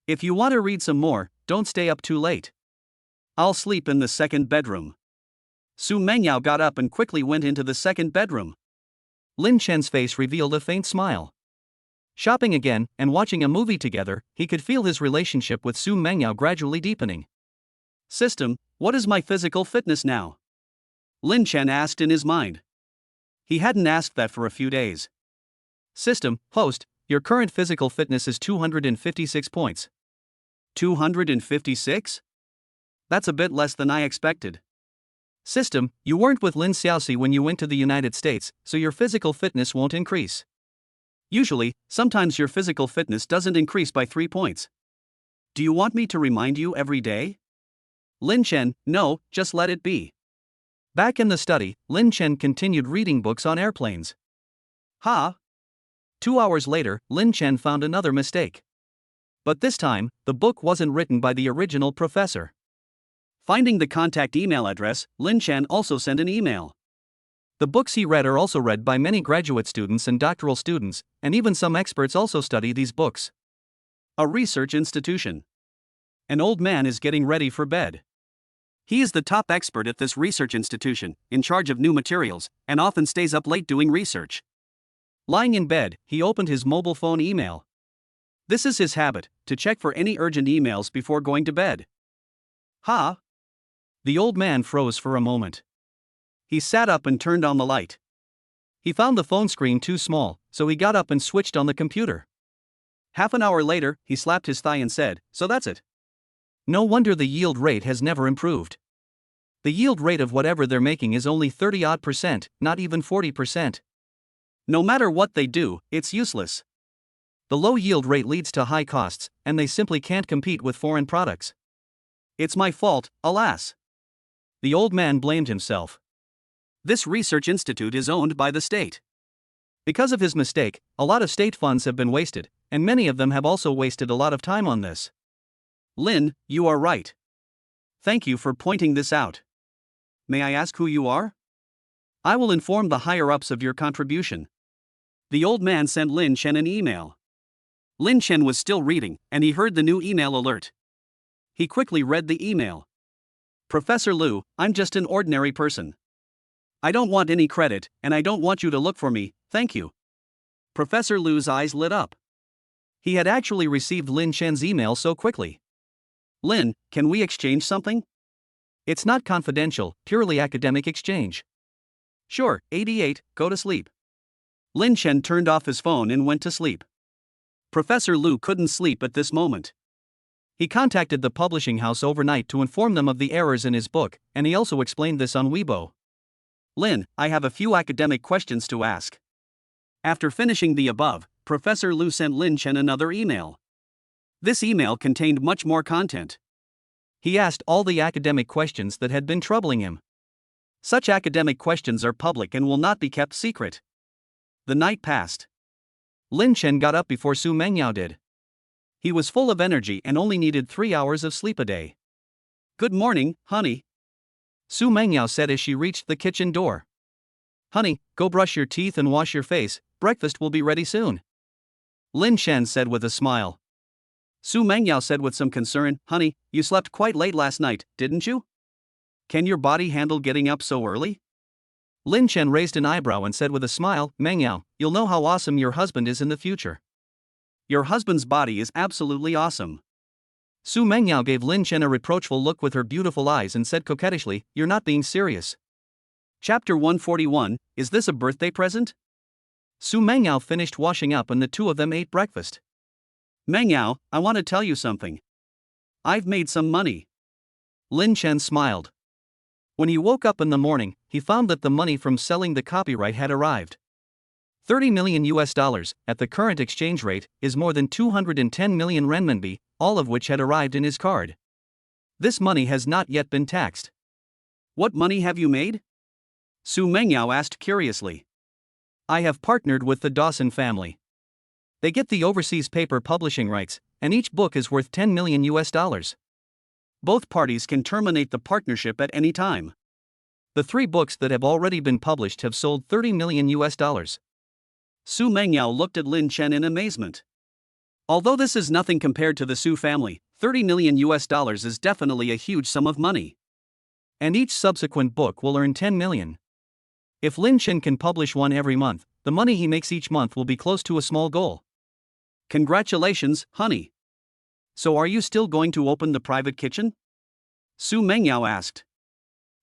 If you want to read some more, don't stay up too late. I'll sleep in the second bedroom. Su Mengyao got up and quickly went into the second bedroom. Lin Chen's face revealed a faint smile. Shopping again and watching a movie together, he could feel his relationship with Su Mengyao gradually deepening. System, what is my physical fitness now? Lin Chen asked in his mind. He hadn't asked that for a few days. System, host, your current physical fitness is 256 points. 256? That's a bit less than I expected. System, you weren't with Lin Xiaoxi when you went to the United States, so your physical fitness won't increase. Usually, sometimes your physical fitness doesn't increase by 3 points. Do you want me to remind you every day? Lin Chen, no, just let it be. Back in the study, Lin Chen continued reading books on airplanes. 2 hours later, Lin Chen found another mistake. But this time, the book wasn't written by the original professor. Finding the contact email address, Lin Chen also sent an email. The books he read are also read by many graduate students and doctoral students, and even some experts also study these books. A research institution. An old man is getting ready for bed. He is the top expert at this research institution, in charge of new materials, and often stays up late doing research. Lying in bed, he opened his mobile phone email. This is his habit, to check for any urgent emails before going to bed. The old man froze for a moment. He sat up and turned on the light. He found the phone screen too small, so he got up and switched on the computer. Half an hour later, he slapped his thigh and said, "So that's it. No wonder the yield rate has never improved. The yield rate of whatever they're making is only 30-odd%, not even 40%. No matter what they do, it's useless. The low yield rate leads to high costs, and they simply can't compete with foreign products. It's my fault, alas." The old man blamed himself. This research institute is owned by the state. Because of his mistake, a lot of state funds have been wasted, and many of them have also wasted a lot of time on this. Lin, you are right. Thank you for pointing this out. May I ask who you are? I will inform the higher-ups of your contribution. The old man sent Lin Chen an email. Lin Chen was still reading, and he heard the new email alert. He quickly read the email. Professor Lu, I'm just an ordinary person. I don't want any credit, and I don't want you to look for me, thank you. Professor Lu's eyes lit up. He had actually received Lin Chen's email so quickly. Lin, can we exchange something? It's not confidential, purely academic exchange. Sure, 88, go to sleep. Lin Chen turned off his phone and went to sleep. Professor Lu couldn't sleep at this moment. He contacted the publishing house overnight to inform them of the errors in his book, and he also explained this on Weibo. Lin, I have a few academic questions to ask. After finishing the above, Professor Lu sent Lin Chen another email. This email contained much more content. He asked all the academic questions that had been troubling him. Such academic questions are public and will not be kept secret. The night passed. Lin Chen got up before Su Mengyao did. He was full of energy and only needed 3 hours of sleep a day. Good morning, honey. Su Mengyao said as she reached the kitchen door. Honey, go brush your teeth and wash your face, breakfast will be ready soon. Lin Chen said with a smile. Su Mengyao said with some concern, Honey, you slept quite late last night, didn't you? Can your body handle getting up so early? Lin Chen raised an eyebrow and said with a smile, Mengyao, you'll know how awesome your husband is in the future. Your husband's body is absolutely awesome. Su Mengyao gave Lin Chen a reproachful look with her beautiful eyes and said coquettishly, You're not being serious. Chapter 141, Is this a birthday present? Su Mengyao finished washing up and the two of them ate breakfast. Mengyao, I want to tell you something. I've made some money. Lin Chen smiled. When he woke up in the morning, he found that the money from selling the copyright had arrived. 30 million US dollars, at the current exchange rate, is more than 210 million renminbi, all of which had arrived in his card. This money has not yet been taxed. What money have you made? Su Mengyao asked curiously. I have partnered with the Dawson family. They get the overseas paper publishing rights, and each book is worth 10 million US dollars. Both parties can terminate the partnership at any time. The 3 books that have already been published have sold 30 million US dollars. Su Mengyao looked at Lin Chen in amazement. Although this is nothing compared to the Su family, 30 million US dollars is definitely a huge sum of money. And each subsequent book will earn 10 million. If Lin Chen can publish one every month, the money he makes each month will be close to a small goal. Congratulations, honey. So are you still going to open the private kitchen? Su Mengyao asked.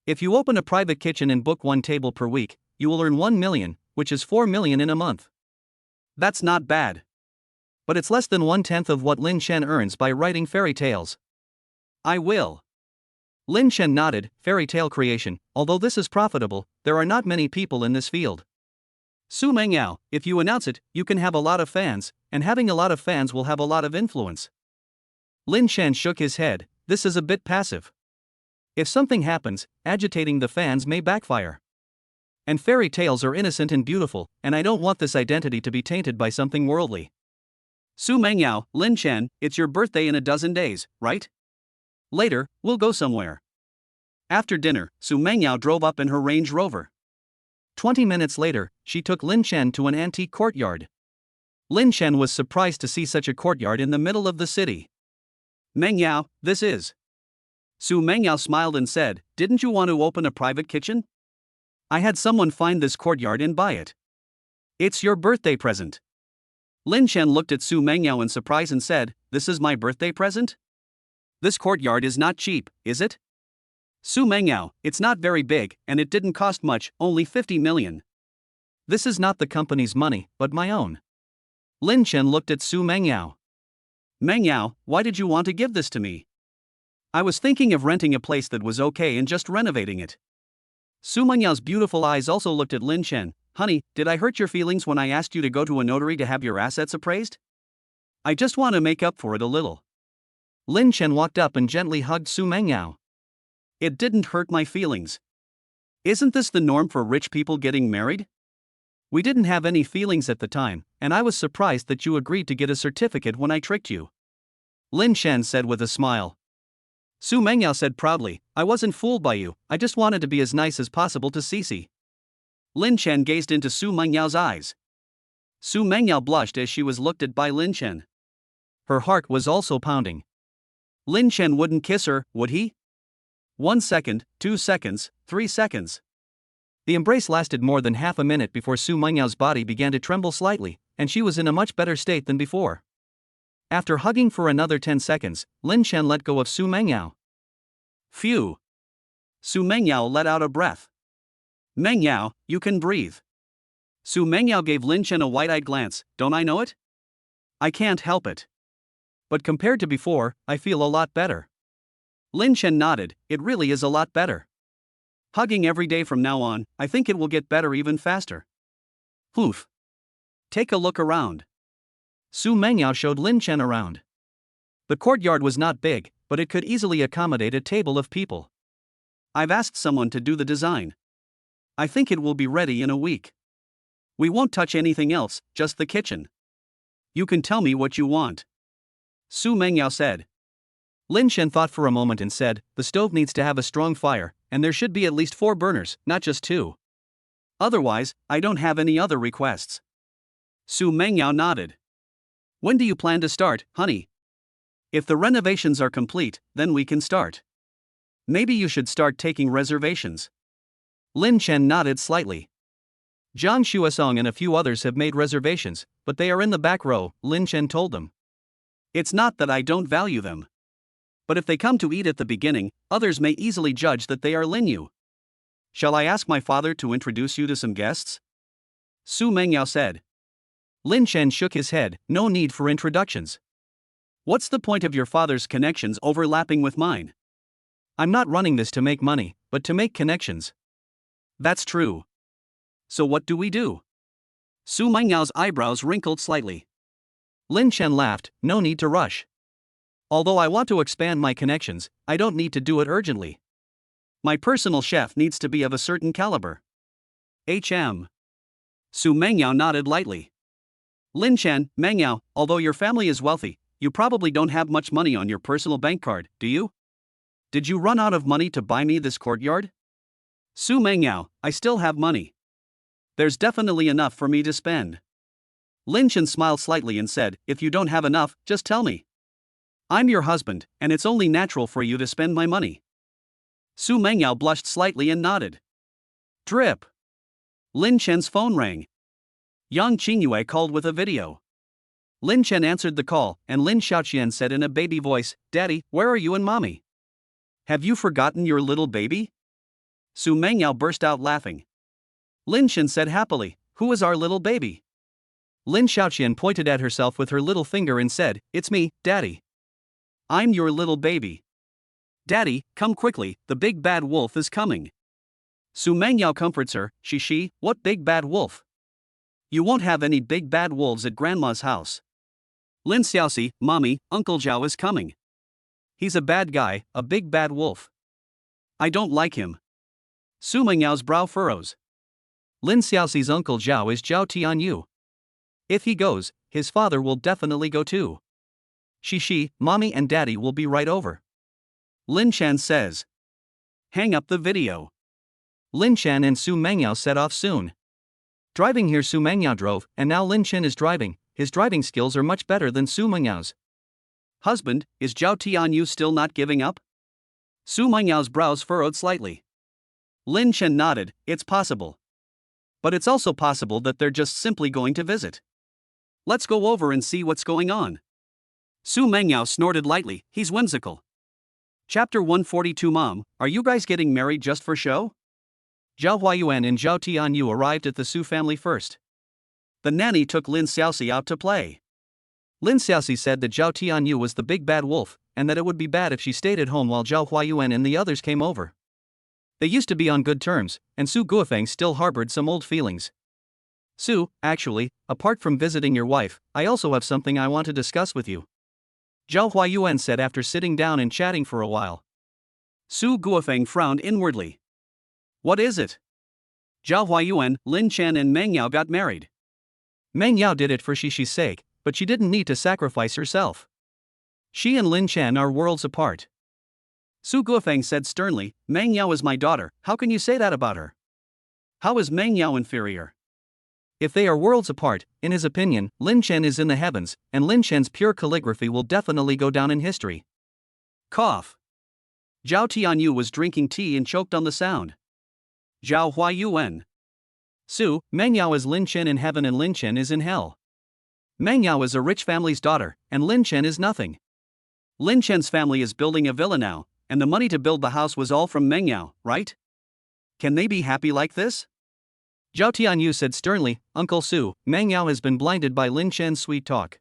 If you open a private kitchen and book one table per week, you will earn 1 million, which is 4 million in a month. That's not bad. But it's less than 1/10 of what Lin Shen earns by writing fairy tales. I will. Lin Shen nodded. Fairy tale creation, although this is profitable, there are not many people in this field. Su Mengyao, if you announce it, you can have a lot of fans, and having a lot of fans will have a lot of influence. Lin Shen shook his head. This is a bit passive. If something happens, agitating the fans may backfire. And fairy tales are innocent and beautiful, and I don't want this identity to be tainted by something worldly. Su Mengyao, Lin Shen, it's your birthday in a dozen days, right? Later, we'll go somewhere. After dinner, Su Mengyao drove up in her Range Rover. 20 minutes later, she took Lin Shen to an antique courtyard. Lin Shen was surprised to see such a courtyard in the middle of the city. Mengyao, this is. Su Mengyao smiled and said, didn't you want to open a private kitchen? I had someone find this courtyard and buy it. It's your birthday present. Lin Shen looked at Su Mengyao in surprise and said, this is my birthday present? This courtyard is not cheap, is it? Su Mengyao, it's not very big, and it didn't cost much, only 50 million. This is not the company's money, but my own. Lin Shen looked at Su Mengyao. Mengyao, why did you want to give this to me? I was thinking of renting a place that was okay and just renovating it. Su Mengyao's beautiful eyes also looked at Lin Shen. Honey, did I hurt your feelings when I asked you to go to a notary to have your assets appraised? I just want to make up for it a little. Lin Shen walked up and gently hugged Su Mengyao. It didn't hurt my feelings. Isn't this the norm for rich people getting married? We didn't have any feelings at the time, and I was surprised that you agreed to get a certificate when I tricked you. Lin Shen said with a smile. Su Mengyao said proudly, I wasn't fooled by you, I just wanted to be as nice as possible to Cici. Lin Shen gazed into Su Mengyao's eyes. Su Mengyao blushed as she was looked at by Lin Shen. Her heart was also pounding. Lin Shen wouldn't kiss her, would he? 1 second, 2 seconds, 3 seconds. The embrace lasted more than half a minute before Su Mengyao's body began to tremble slightly, and she was in a much better state than before. After hugging for another 10 seconds, Lin Shen let go of Su Mengyao. Phew! Su Mengyao let out a breath. Mengyao, you can breathe. Su Mengyao gave Lin Shen a wide-eyed glance. Don't I know it? I can't help it. But compared to before, I feel a lot better. Lin Shen nodded. It really is a lot better. Hugging every day from now on, I think it will get better even faster. Poof. Take a look around. Su Mengyao showed Lin Shen around. The courtyard was not big, but it could easily accommodate a table of people. I've asked someone to do the design. I think it will be ready in a week. We won't touch anything else, just the kitchen. You can tell me what you want. Su Mengyao said. Lin Shen thought for a moment and said, the stove needs to have a strong fire, and there should be at least 4 burners, not just 2. Otherwise, I don't have any other requests. Su Mengyao nodded. When do you plan to start, honey? If the renovations are complete, then we can start. Maybe you should start taking reservations. Lin Shen nodded slightly. Zhang Xuesong and a few others have made reservations, but they are in the back row, Lin Shen told them. It's not that I don't value them. But if they come to eat at the beginning, others may easily judge that they are Lin Yu. Shall I ask my father to introduce you to some guests? Su Mengyao said. Lin Shen shook his head. No need for introductions. What's the point of your father's connections overlapping with mine? I'm not running this to make money, but to make connections. That's true. So what do we do? Su Mengyao's eyebrows wrinkled slightly. Lin Shen laughed. No need to rush. Although I want to expand my connections, I don't need to do it urgently. My personal chef needs to be of a certain caliber. Su Mengyao nodded lightly. Lin Shen, Mengyao, although your family is wealthy, you probably don't have much money on your personal bank card, do you? Did you run out of money to buy me this courtyard? Su Mengyao, I still have money. There's definitely enough for me to spend. Lin Shen smiled slightly and said, if you don't have enough, just tell me. I'm your husband, and it's only natural for you to spend my money. Su Mengyao blushed slightly and nodded. Drip. Lin Shen's phone rang. Yang Qingyue called with a video. Lin Chen answered the call, and Lin Xiaoqian said in a baby voice, "Daddy, where are you and mommy? Have you forgotten your little baby?" Su Mengyao burst out laughing. Lin Chen said happily, "Who is our little baby?" Lin Xiaoqian pointed at herself with her little finger and said, "It's me, Daddy. I'm your little baby. Daddy, come quickly, the big bad wolf is coming." Su Mengyao comforts her, "Shishi, what big bad wolf? You won't have any big bad wolves at Grandma's house. Lin Xiaoxi, Mommy, Uncle Zhao is coming. He's a bad guy, a big bad wolf. I don't like him." Su Mengyao's brow furrows. Lin Xiaoxi's Uncle Zhao is Zhao Tianyu. If he goes, his father will definitely go too. Shishi, Mommy and Daddy will be right over. Lin Chen says. Hang up the video. Lin Chen and Su Mengyao set off soon. Driving here, Su Mengyao drove, and now Lin Chen is driving. His driving skills are much better than Su Mengyao's. Husband, is Zhao Tianyu still not giving up? Su Mengyao's brows furrowed slightly. Lin Chen nodded, it's possible. But it's also possible that they're just simply going to visit. Let's go over and see what's going on. Su Mengyao snorted lightly, he's whimsical. Chapter 142. Mom, are you guys getting married just for show? Zhao Huayuan and Zhao Tianyu arrived at the Su family first. The nanny took Lin Xiaoxi out to play. Lin Xiaoxi said that Zhao Tianyu was the big bad wolf, and that it would be bad if she stayed at home while Zhao Huayuan and the others came over. They used to be on good terms, and Su Guofeng still harbored some old feelings. Su, actually, apart from visiting your wife, I also have something I want to discuss with you. Zhao Huayuan said after sitting down and chatting for a while. Su Guofeng frowned inwardly. What is it? Zhao Huayuan, Lin Chen and Meng Yao got married. Meng Yao did it for Shishi's sake, but she didn't need to sacrifice herself. She and Lin Chen are worlds apart. Su Guofeng said sternly, Meng Yao is my daughter, how can you say that about her? How is Meng Yao inferior? If they are worlds apart, in his opinion, Lin Chen is in the heavens, and Lin Chen's pure calligraphy will definitely go down in history. Cough. Zhao Tianyu was drinking tea and choked on the sound. Zhao Huayuan. Su, Meng Yao is Lin Chen in heaven and Lin Chen is in hell. Meng Yao is a rich family's daughter, and Lin Chen is nothing. Lin Chen's family is building a villa now, and the money to build the house was all from Meng Yao, right? Can they be happy like this? Zhao Tianyu said sternly, Uncle Su, Meng Yao has been blinded by Lin Chen's sweet talk.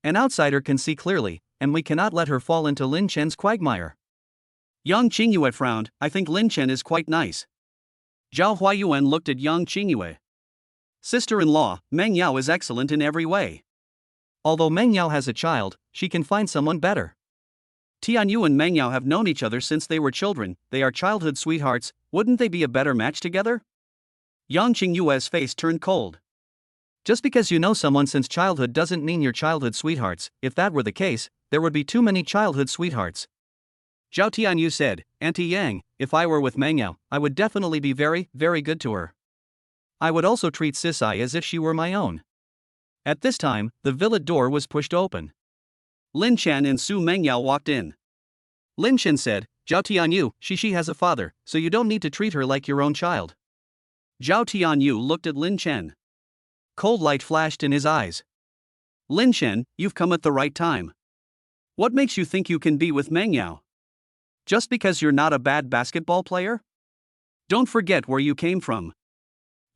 An outsider can see clearly, and we cannot let her fall into Lin Chen's quagmire. Yang Qingyue frowned, I think Lin Chen is quite nice. Zhao Huayuan looked at Yang Qingyue. Sister-in-law, Meng Yao is excellent in every way. Although Meng Yao has a child, she can find someone better. Tianyu and Meng Yao have known each other since they were children, they are childhood sweethearts, wouldn't they be a better match together? Yang Qingyue's face turned cold. Just because you know someone since childhood doesn't mean you're childhood sweethearts. If that were the case, there would be too many childhood sweethearts. Zhao Tianyu said, Auntie Yang, if I were with Meng Yao, I would definitely be very, very good to her. I would also treat Sisai as if she were my own. At this time, the villa door was pushed open. Lin Chen and Su Mengyao walked in. Lin Chen said, Zhao Tianyu, she has a father, so you don't need to treat her like your own child. Zhao Tianyu looked at Lin Chen. Cold light flashed in his eyes. Lin Chen, you've come at the right time. What makes you think you can be with Meng Yao? Just because you're not a bad basketball player? Don't forget where you came from.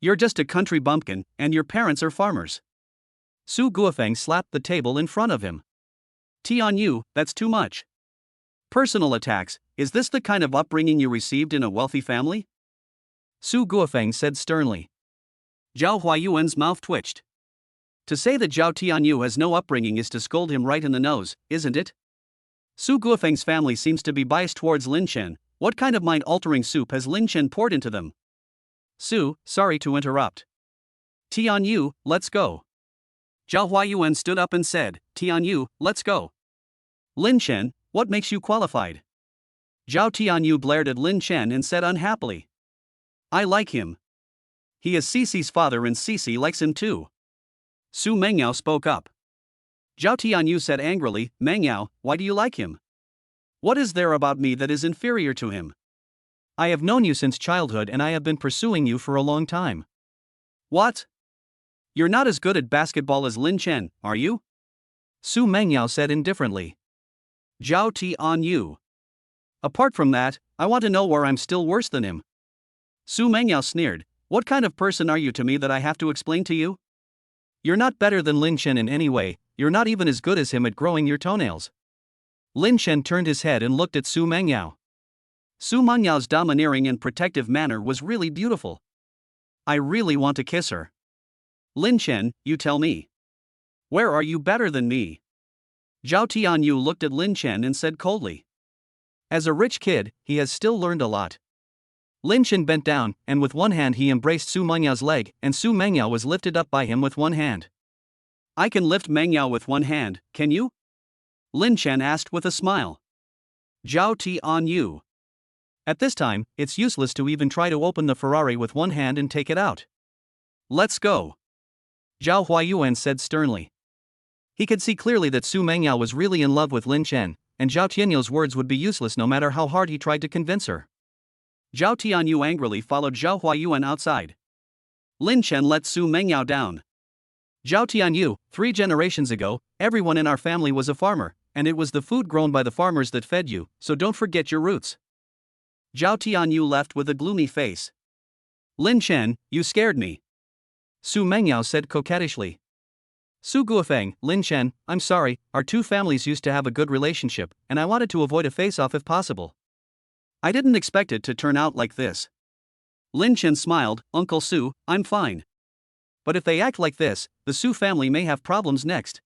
You're just a country bumpkin, and your parents are farmers. Su Guofeng slapped the table in front of him. Tianyu, that's too much. Personal attacks, is this the kind of upbringing you received in a wealthy family? Su Guofeng said sternly. Zhao Huayuan's mouth twitched. To say that Zhao Tianyu has no upbringing is to scold him right in the nose, isn't it? Su Guofeng's family seems to be biased towards Lin Chen. What kind of mind-altering soup has Lin Chen poured into them? Su, sorry to interrupt. Tianyu, let's go. Zhao Huayuan stood up and said, Tianyu, let's go. Lin Chen, what makes you qualified? Zhao Tianyu blared at Lin Chen and said unhappily. I like him. He is Cici's father and Cici likes him too. Su Mengyao spoke up. Zhao Tianyu said angrily, Meng Yao, why do you like him? What is there about me that is inferior to him? I have known you since childhood and I have been pursuing you for a long time. What? You're not as good at basketball as Lin Chen, are you? Su Mengyao said indifferently. Zhao Ti on you. Apart from that, I want to know where I'm still worse than him. Su Mengyao sneered. What kind of person are you to me that I have to explain to you? You're not better than Lin Chen in any way, you're not even as good as him at growing your toenails. Lin Chen turned his head and looked at Su Mengyao. Su Mengyao's domineering and protective manner was really beautiful. I really want to kiss her. Lin Chen, you tell me. Where are you better than me? Zhao Tianyu looked at Lin Chen and said coldly. As a rich kid, he has still learned a lot. Lin Chen bent down, and with one hand he embraced Su Mengyao's leg, and Su Mengyao was lifted up by him with one hand. I can lift Mengyao with one hand, can you? Lin Chen asked with a smile. Zhao Tianyu. At this time, it's useless to even try to open the Ferrari with one hand and take it out. Let's go. Zhao Huayuan said sternly. He could see clearly that Su Mengyao was really in love with Lin Chen, and Zhao Tianyu's words would be useless no matter how hard he tried to convince her. Zhao Tianyu angrily followed Zhao Huayuan outside. Lin Chen let Su Mengyao down. Zhao Tianyu, 3 generations ago, everyone in our family was a farmer, and it was the food grown by the farmers that fed you, so don't forget your roots. Zhao Tianyu left with a gloomy face. Lin Chen, you scared me. Su Mengyao said coquettishly. Su Guofeng, Lin Chen, I'm sorry, our 2 families used to have a good relationship, and I wanted to avoid a face-off if possible. I didn't expect it to turn out like this. Lin Chen smiled, Uncle Su, I'm fine. But if they act like this, the Su family may have problems next.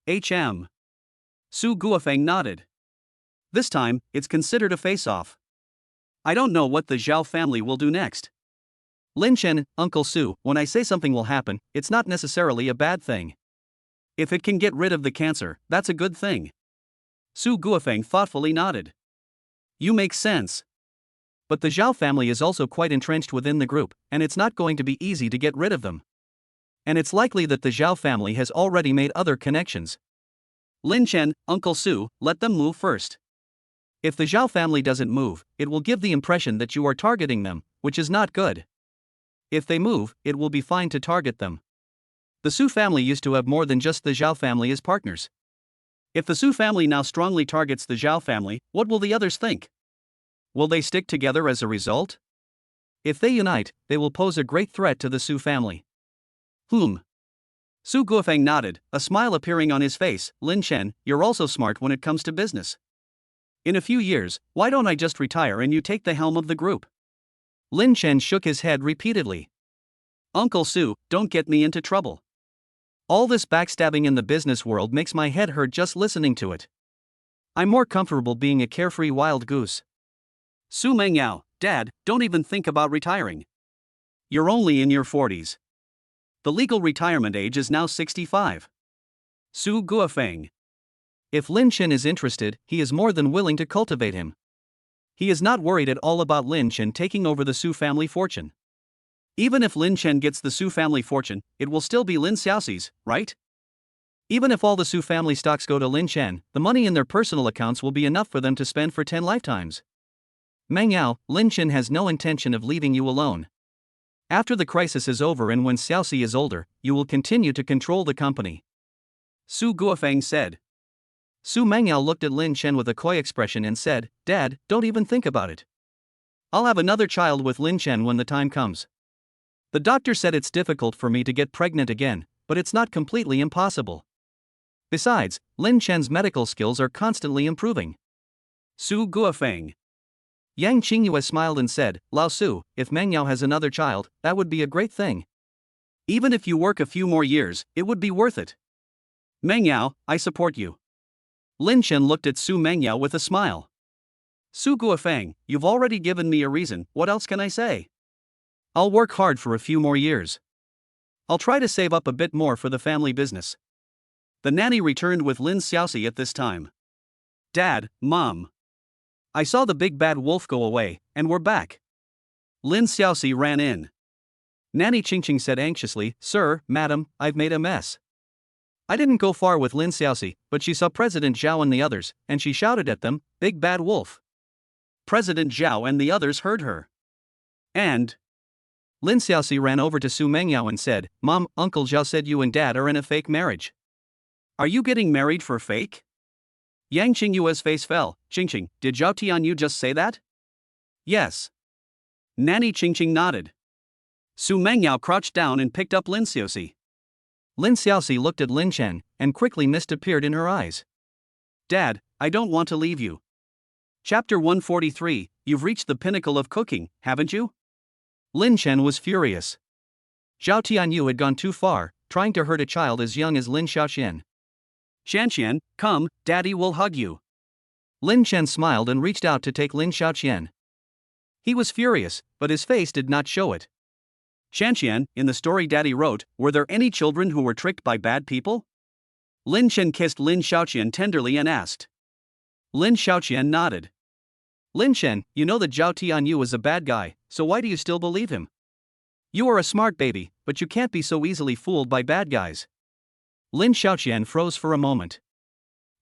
Su Guofeng nodded. This time, it's considered a face-off. I don't know what the Zhao family will do next. Lin Chen, Uncle Su, when I say something will happen, it's not necessarily a bad thing. If it can get rid of the cancer, that's a good thing. Su Guofeng thoughtfully nodded. You make sense. But the Zhao family is also quite entrenched within the group, and it's not going to be easy to get rid of them. And it's likely that the Zhao family has already made other connections. Lin Chen, Uncle Su, let them move first. If the Zhao family doesn't move, it will give the impression that you are targeting them, which is not good. If they move, it will be fine to target them. The Su family used to have more than just the Zhao family as partners. If the Su family now strongly targets the Zhao family, what will the others think? Will they stick together as a result? If they unite, they will pose a great threat to the Su family. Su Guofeng nodded, a smile appearing on his face. Lin Chen, you're also smart when it comes to business. In a few years, why don't I just retire and you take the helm of the group? Lin Chen shook his head repeatedly. Uncle Su, don't get me into trouble. All this backstabbing in the business world makes my head hurt just listening to it. I'm more comfortable being a carefree wild goose. Su Mengyao, Dad, don't even think about retiring. You're only in your 40s. The legal retirement age is now 65. Su Guofeng. If Lin Chen is interested, he is more than willing to cultivate him. He is not worried at all about Lin Chen taking over the Su family fortune. Even if Lin Chen gets the Su family fortune, it will still be Lin Xiaoxi's, right? Even if all the Su family stocks go to Lin Chen, the money in their personal accounts will be enough for them to spend for 10 lifetimes. Mengyao, Lin Chen has no intention of leaving you alone. After the crisis is over and when Xiaoxi is older, you will continue to control the company. Su Guofeng said. Su Mengyao looked at Lin Chen with a coy expression and said, Dad, don't even think about it. I'll have another child with Lin Chen when the time comes. The doctor said it's difficult for me to get pregnant again, but it's not completely impossible. Besides, Lin Chen's medical skills are constantly improving. Su Guofeng. Yang Qingyue smiled and said, Lao Su, if Mengyao has another child, that would be a great thing. Even if you work a few more years, it would be worth it. Mengyao, I support you. Lin Chen looked at Su Mengyao with a smile. Su Guofeng, you've already given me a reason, what else can I say? I'll work hard for a few more years. I'll try to save up a bit more for the family business. The nanny returned with Lin Xiaoxi at this time. Dad, Mom. I saw the big bad wolf go away, and we're back. Lin Xiaoxi ran in. Nanny Qingqing said anxiously, Sir, Madam, I've made a mess. I didn't go far with Lin Xiaoxi, but she saw President Zhao and the others, and she shouted at them, Big bad wolf. President Zhao and the others heard her. And Lin Xiaoxi ran over to Su Mengyao and said, Mom, Uncle Zhao said you and Dad are in a fake marriage. Are you getting married for fake? Yang Qingyue's face fell. Qingqing, did Zhao Tianyu just say that? Yes. Nanny Qingqing nodded. Su Mengyao crouched down and picked up Lin Xiaoxi. Lin Xiaoxi looked at Lin Chen, and quickly mist appeared in her eyes. Dad, I don't want to leave you. Chapter 143, You've reached the pinnacle of cooking, haven't you? Lin Chen was furious. Zhao Tianyu had gone too far, trying to hurt a child as young as Lin Xiaoxian. Xianxian, come, Daddy will hug you. Lin Chen smiled and reached out to take Lin Xiaoxian. He was furious, but his face did not show it. Xianxian, in the story Daddy wrote, were there any children who were tricked by bad people? Lin Chen kissed Lin Xiaoxian tenderly and asked. Lin Xiaoxian nodded. Lin Chen, you know that Zhao Tianyu is a bad guy, so why do you still believe him? You are a smart baby, but you can't be so easily fooled by bad guys. Lin Xiaoxian froze for a moment.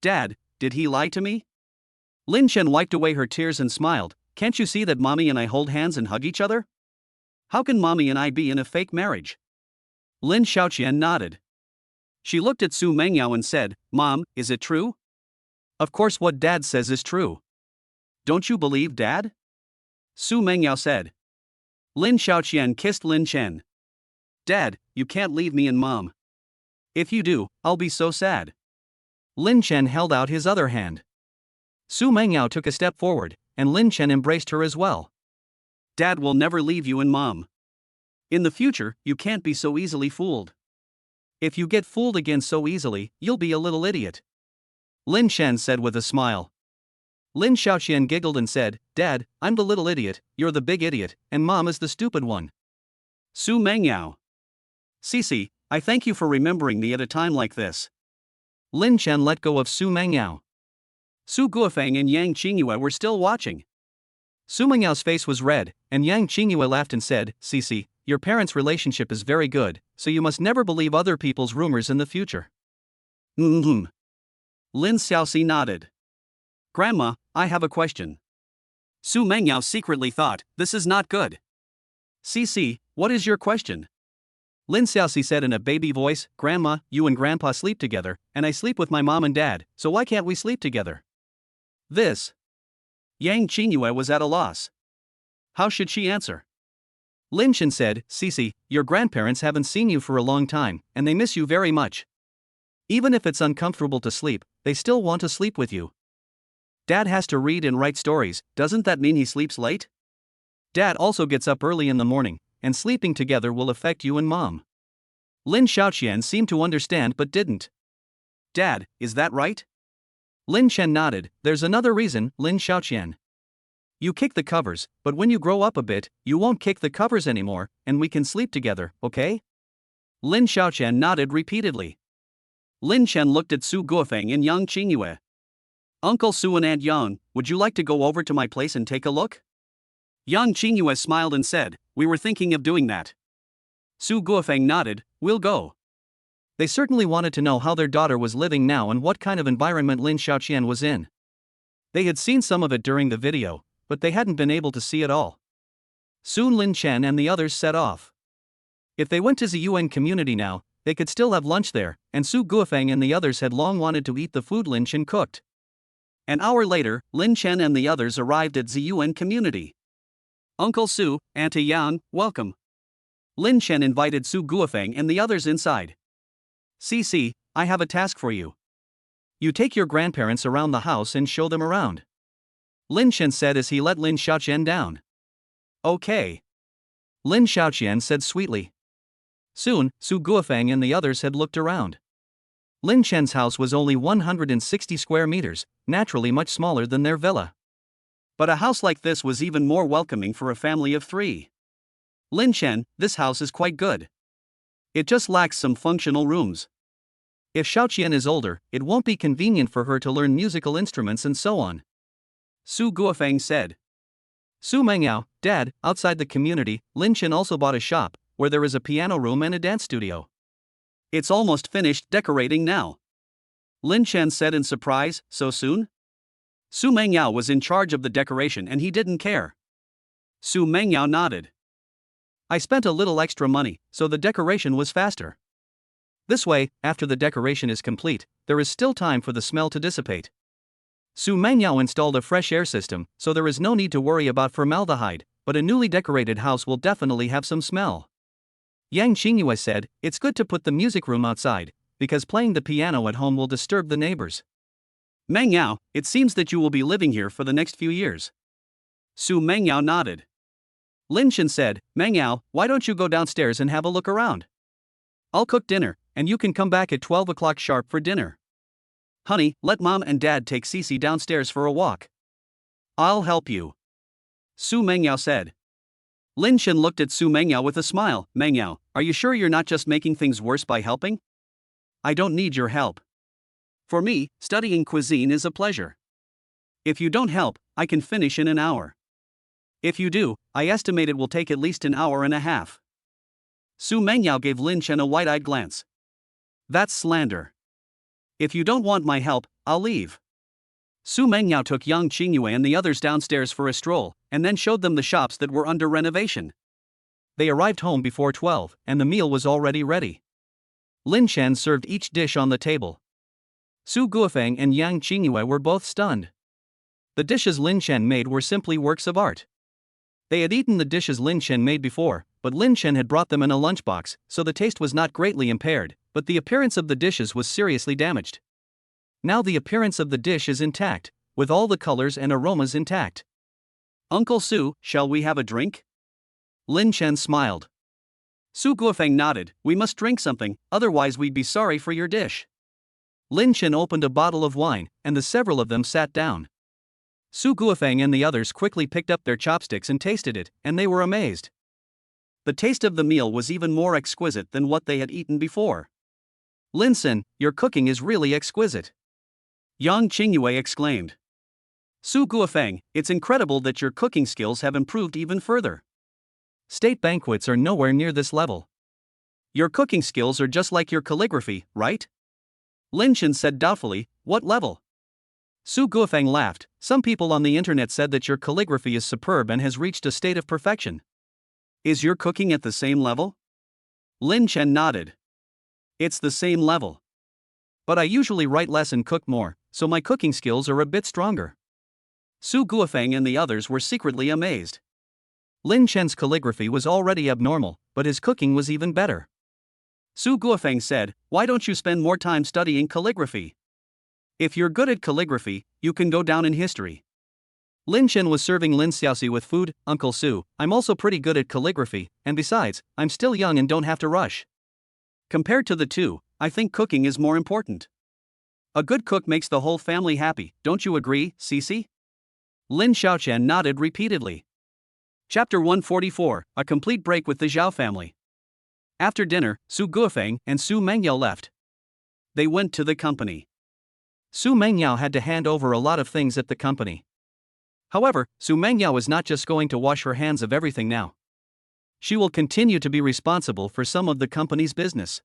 Dad, did he lie to me? Lin Chen wiped away her tears and smiled. Can't you see that Mommy and I hold hands and hug each other? How can Mommy and I be in a fake marriage? Lin Xiaoxian nodded. She looked at Su Mengyao and said, Mom, is it true? Of course what Dad says is true. Don't you believe Dad? Su Mengyao said. Lin Xiaoxian kissed Lin Chen. Dad, you can't leave me and Mom. If you do, I'll be so sad. Lin Chen held out his other hand. Su Mengyao took a step forward, and Lin Chen embraced her as well. Dad will never leave you and Mom. In the future, you can't be so easily fooled. If you get fooled again so easily, you'll be a little idiot. Lin Chen said with a smile. Lin Xiaoxian giggled and said, Dad, I'm the little idiot, you're the big idiot, and Mom is the stupid one. Su Mengyao. Cici, I thank you for remembering me at a time like this. Lin Chen let go of Su Mengyao. Su Guofeng and Yang Qingyue were still watching. Su Mengyao's face was red, and Yang Qingyue laughed and said, Cici, your parents' relationship is very good, so you must never believe other people's rumors in the future. Lin Xiaoxi nodded. Grandma, I have a question. Su Mengyao secretly thought, this is not good. Cici, what is your question? Lin Xiaoxi said in a baby voice, Grandma, you and Grandpa sleep together, and I sleep with my mom and dad, so why can't we sleep together? This. Yang Qingyue was at a loss. How should she answer? Lin Chen said, Cici, your grandparents haven't seen you for a long time, and they miss you very much. Even if it's uncomfortable to sleep, they still want to sleep with you. Dad has to read and write stories, doesn't that mean he sleeps late? Dad also gets up early in the morning, and sleeping together will affect you and Mom. Lin Xiaoxian seemed to understand but didn't. Dad, is that right? Lin Chen nodded. There's another reason, Lin Xiaoxian. You kick the covers, but when you grow up a bit, you won't kick the covers anymore, and we can sleep together, okay? Lin Xiaoxian nodded repeatedly. Lin Chen looked at Su Guofeng and Yang Qingyue. Uncle Su and Aunt Yang, would you like to go over to my place and take a look? Yang Qingyue smiled and said, we were thinking of doing that. Su Guofeng nodded, we'll go. They certainly wanted to know how their daughter was living now and what kind of environment Lin Xiaoxian was in. They had seen some of it during the video, but they hadn't been able to see it all. Soon Lin Chen and the others set off. If they went to the UN community now, they could still have lunch there, and Su Guofeng and the others had long wanted to eat the food Lin Chen cooked. An hour later, Lin Chen and the others arrived at the UN community. Uncle Su, Auntie Yang, welcome. Lin Chen invited Su Guofeng and the others inside. Cici, I have a task for you. You take your grandparents around the house and show them around. Lin Chen said as he let Lin Xiaoxian down. Okay. Lin Xiaoxian said sweetly. Soon, Su Guofeng and the others had looked around. Lin Chen's house was only 160 square meters, naturally much smaller than their villa. But a house like this was even more welcoming for a family of 3. Lin Chen, this house is quite good. It just lacks some functional rooms. If Xiaoqian is older, it won't be convenient for her to learn musical instruments and so on. Su Guofeng said. Su Mengyao, Dad, outside the community, Lin Chen also bought a shop, where there is a piano room and a dance studio. It's almost finished decorating now. Lin Chen said in surprise, so soon? Su Mengyao was in charge of the decoration and he didn't care. Su Mengyao nodded. I spent a little extra money, so the decoration was faster. This way, after the decoration is complete, there is still time for the smell to dissipate. Su Mengyao installed a fresh air system, so there is no need to worry about formaldehyde, but a newly decorated house will definitely have some smell. Yang Qingyue said, it's good to put the music room outside, because playing the piano at home will disturb the neighbors. Mengyao, it seems that you will be living here for the next few years. Su Mengyao nodded. Lin Chen said, Mengyao, why don't you go downstairs and have a look around? I'll cook dinner, and you can come back at 12 o'clock sharp for dinner. Honey, let mom and dad take Cece downstairs for a walk. I'll help you. Su Mengyao said. Lin Chen looked at Su Mengyao with a smile. Mengyao, are you sure you're not just making things worse by helping? I don't need your help. For me, studying cuisine is a pleasure. If you don't help, I can finish in an hour. If you do, I estimate it will take at least an hour and a half. Su Mengyao gave Lin Chen a wide-eyed glance. That's slander. If you don't want my help, I'll leave. Su Mengyao took Yang Qingyue and the others downstairs for a stroll, and then showed them the shops that were under renovation. They arrived home before 12, and the meal was already ready. Lin Chen served each dish on the table. Su Guofeng and Yang Qingyue were both stunned. The dishes Lin Chen made were simply works of art. They had eaten the dishes Lin Chen made before, but Lin Chen had brought them in a lunchbox, so the taste was not greatly impaired, but the appearance of the dishes was seriously damaged. Now the appearance of the dish is intact, with all the colors and aromas intact. Uncle Su, shall we have a drink? Lin Chen smiled. Su Guofeng nodded, we must drink something, otherwise we'd be sorry for your dish. Lin Chen opened a bottle of wine, and the several of them sat down. Su Guofeng and the others quickly picked up their chopsticks and tasted it, and they were amazed. The taste of the meal was even more exquisite than what they had eaten before. Lin Chen, your cooking is really exquisite. Yang Qingyue exclaimed. Su Guofeng, it's incredible that your cooking skills have improved even further. State banquets are nowhere near this level. Your cooking skills are just like your calligraphy, right? Lin Chen said doubtfully, what level? Su Guofeng laughed, some people on the internet said that your calligraphy is superb and has reached a state of perfection. Is your cooking at the same level? Lin Chen nodded. It's the same level. But I usually write less and cook more, so my cooking skills are a bit stronger. Su Guofeng and the others were secretly amazed. Lin Chen's calligraphy was already abnormal, but his cooking was even better. Su Guofeng said, why don't you spend more time studying calligraphy? If you're good at calligraphy, you can go down in history. Lin Chen was serving Lin Xiaoxi with food. Uncle Su, I'm also pretty good at calligraphy, and besides, I'm still young and don't have to rush. Compared to the two, I think cooking is more important. A good cook makes the whole family happy, don't you agree, Cece? Lin Xiaoqian nodded repeatedly. Chapter 144, A Complete Break with the Xiao Family. After dinner, Su Guofeng and Su Mengyao left. They went to the company. Su Mengyao had to hand over a lot of things at the company. However, Su Mengyao is not just going to wash her hands of everything now. She will continue to be responsible for some of the company's business.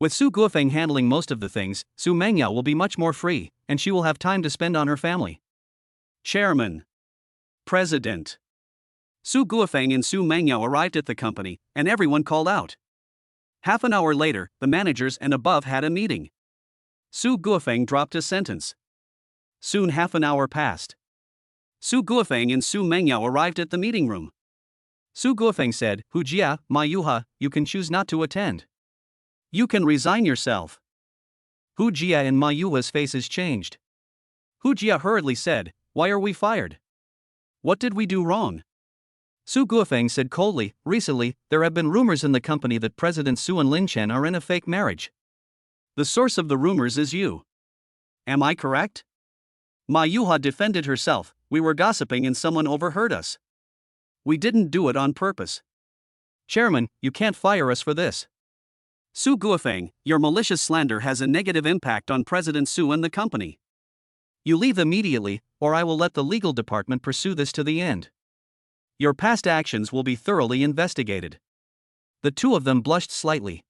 With Su Guofeng handling most of the things, Su Mengyao will be much more free, and she will have time to spend on her family. Chairman. President. Su Guofeng and Su Mengyao arrived at the company, and everyone called out. Half an hour later, the managers and above had a meeting. Su Guofeng dropped a sentence. Soon half an hour passed. Su Guofeng and Su Mengyao arrived at the meeting room. Su Guofeng said, Hu Jia, Ma Yuha, you can choose not to attend. You can resign yourself. Hu Jia and Ma Yuha's faces changed. Hu Jia hurriedly said, why are we fired? What did we do wrong? Su Guofeng said coldly, recently, there have been rumors in the company that President Su and Lin Chen are in a fake marriage. The source of the rumors is you. Am I correct? Ma Yuha defended herself, we were gossiping and someone overheard us. We didn't do it on purpose. Chairman, you can't fire us for this. Su Guofeng, your malicious slander has a negative impact on President Su and the company. You leave immediately, or I will let the legal department pursue this to the end. Your past actions will be thoroughly investigated. The two of them blushed slightly.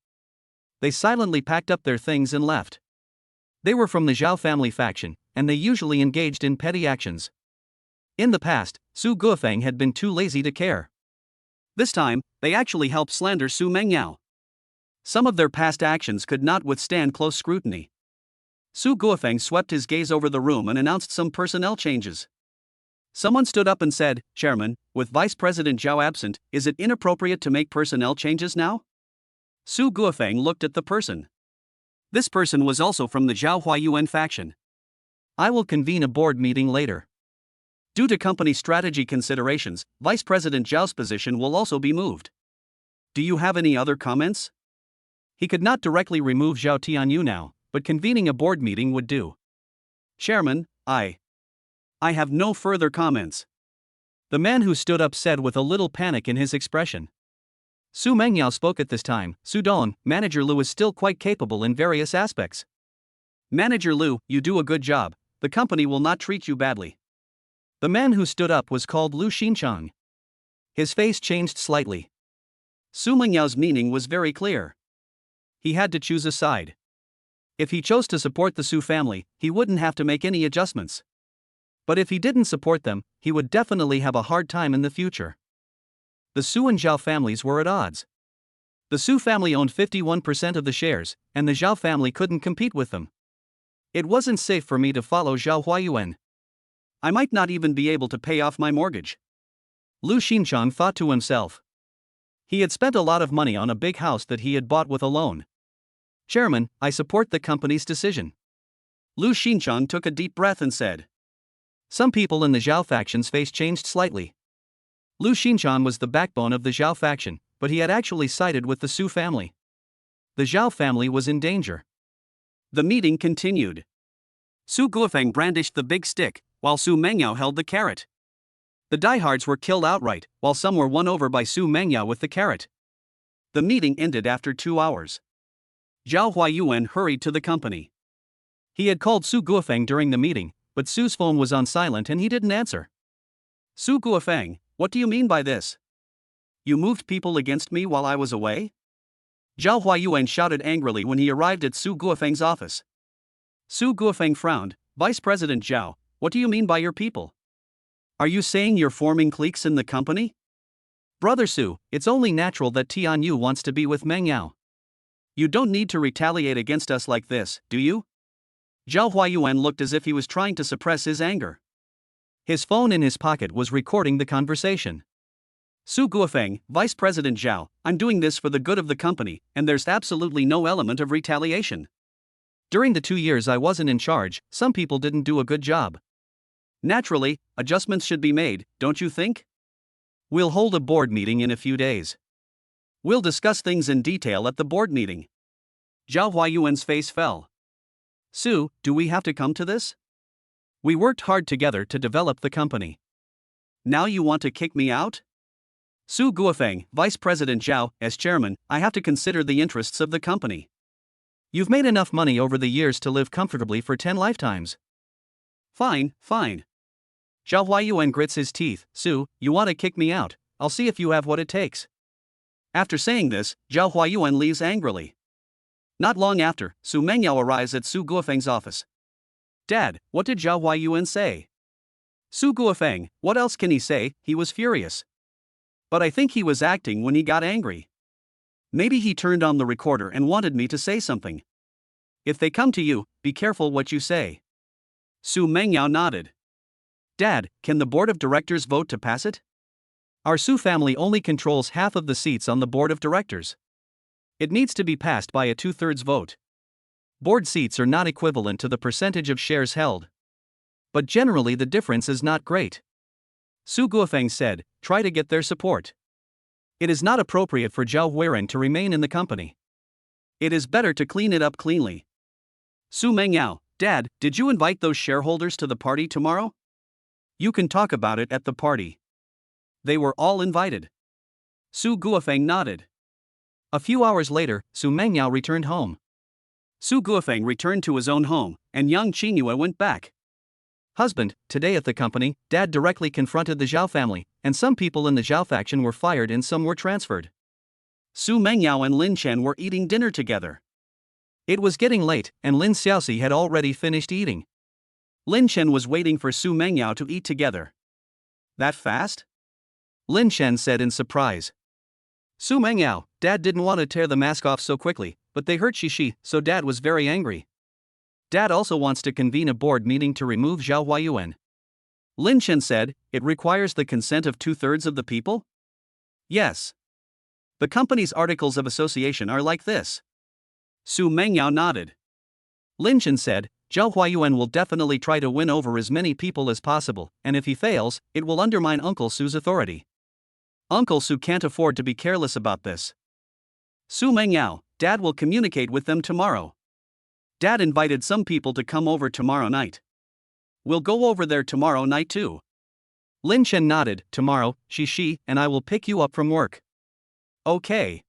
They silently packed up their things and left. They were from the Zhao family faction, and they usually engaged in petty actions. In the past, Su Guofeng had been too lazy to care. This time, they actually helped slander Su Mengyao. Some of their past actions could not withstand close scrutiny. Su Guofeng swept his gaze over the room and announced some personnel changes. Someone stood up and said, "Chairman, with Vice President Zhao absent, is it inappropriate to make personnel changes now?" Su Guofeng looked at the person. This person was also from the Zhao Huayuan faction. "I will convene a board meeting later. Due to company strategy considerations, Vice President Zhao's position will also be moved. Do you have any other comments?" He could not directly remove Zhao Tianyu now, but convening a board meeting would do. "Chairman, I have no further comments," the man who stood up said with a little panic in his expression. Su Mengyao spoke at this time. "Su Don, Manager Liu is still quite capable in various aspects. Manager Liu, you do a good job, the company will not treat you badly." The man who stood up was called Lu Xinchang. His face changed slightly. Su Mengyao's meaning was very clear. He had to choose a side. If he chose to support the Su family, he wouldn't have to make any adjustments. But if he didn't support them, he would definitely have a hard time in the future. The Su and Zhao families were at odds. The Su family owned 51% of the shares, and the Zhao family couldn't compete with them. It wasn't safe for me to follow Zhao Huayuan. I might not even be able to pay off my mortgage. Lu Xinchang thought to himself. He had spent a lot of money on a big house that he had bought with a loan. "Chairman, I support the company's decision." Lu Xinchang took a deep breath and said. Some people in the Zhao faction's face changed slightly. Lu Xinchang was the backbone of the Zhao faction, but he had actually sided with the Su family. The Zhao family was in danger. The meeting continued. Su Guofeng brandished the big stick, while Su Mengyao held the carrot. The diehards were killed outright, while some were won over by Su Mengyao with the carrot. The meeting ended after 2 hours. Zhao Huayuan hurried to the company. He had called Su Guofeng during the meeting, but Su's phone was on silent and he didn't answer. "Su Guofeng, what do you mean by this? You moved people against me while I was away?" Zhao Huayuan shouted angrily when he arrived at Su Guofeng's office. Su Guofeng frowned. "Vice President Zhao, what do you mean by your people? Are you saying you're forming cliques in the company?" "Brother Su, it's only natural that Tianyu wants to be with Mengyao. You don't need to retaliate against us like this, do you?" Zhao Huayuan looked as if he was trying to suppress his anger. His phone in his pocket was recording the conversation. "Su Guofeng, Vice President Zhao, I'm doing this for the good of the company, and there's absolutely no element of retaliation. During the 2 years I wasn't in charge, some people didn't do a good job. Naturally, adjustments should be made, don't you think? We'll hold a board meeting in a few days. We'll discuss things in detail at the board meeting." Zhao Huayuan's face fell. "Su, do we have to come to this? We worked hard together to develop the company. Now you want to kick me out?" "Su Guofeng, Vice President Zhao, as chairman, I have to consider the interests of the company. You've made enough money over the years to live comfortably for 10 lifetimes. Fine. Zhao Huayuan grits his teeth. "Su, you want to kick me out? I'll see if you have what it takes." After saying this, Zhao Huayuan leaves angrily. Not long after, Su Mengyao arrives at Su Guofeng's office. "Dad, what did Zhao Huayuan say?" "Su Guofeng, what else can he say? He was furious. But I think he was acting when he got angry. Maybe he turned on the recorder and wanted me to say something. If they come to you, be careful what you say." Su Mengyao nodded. "Dad, can the board of directors vote to pass it? Our Su family only controls half of the seats on the board of directors. It needs to be passed by a 2/3 vote. Board seats are not equivalent to the percentage of shares held. But generally the difference is not great." Su Guofeng said, "Try to get their support. It is not appropriate for Zhao Huiren to remain in the company. It is better to clean it up cleanly." Su Mengyao, "Dad, did you invite those shareholders to the party tomorrow?" "You can talk about it at the party." They were all invited. Su Guofeng nodded. A few hours later, Su Mengyao returned home. Su Guofeng returned to his own home, and Yang Qingyue went back. "Husband, today at the company, Dad directly confronted the Zhao family, and some people in the Zhao faction were fired and some were transferred." Su Mengyao and Lin Chen were eating dinner together. It was getting late, and Lin Xiaoxi had already finished eating. Lin Chen was waiting for Su Mengyao to eat together. "That fast?" Lin Chen said in surprise. Su Mengyao, Dad didn't want to tear the mask off so quickly, but they hurt Shishi, so Dad was very angry. Dad also wants to convene a board meeting to remove Zhao Huayuan. Lin Chen said, it requires the consent of 2/3 of the people? Yes. The company's articles of association are like this. Su Mengyao nodded. Lin Chen said, Zhao Huayuan will definitely try to win over as many people as possible, and if he fails, it will undermine Uncle Su's authority. Uncle Su can't afford to be careless about this. Su Mengyao, Dad will communicate with them tomorrow. Dad invited some people to come over tomorrow night. We'll go over there tomorrow night too. Lin Chen nodded. Tomorrow, Shishi and I will pick you up from work. Okay.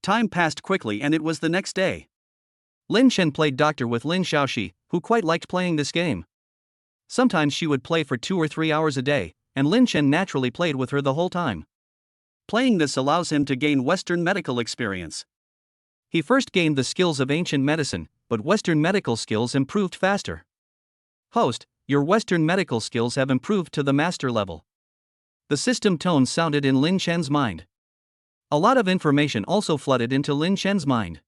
Time passed quickly and it was the next day. Lin Chen played doctor with Lin Xiaoxi, who quite liked playing this game. Sometimes she would play for 2 or 3 hours a day, and Lin Chen naturally played with her the whole time. Playing this allows him to gain Western medical experience. He first gained the skills of ancient medicine, but Western medical skills improved faster. Host, your Western medical skills have improved to the master level. The system tone sounded in Lin Chen's mind. A lot of information also flooded into Lin Chen's mind.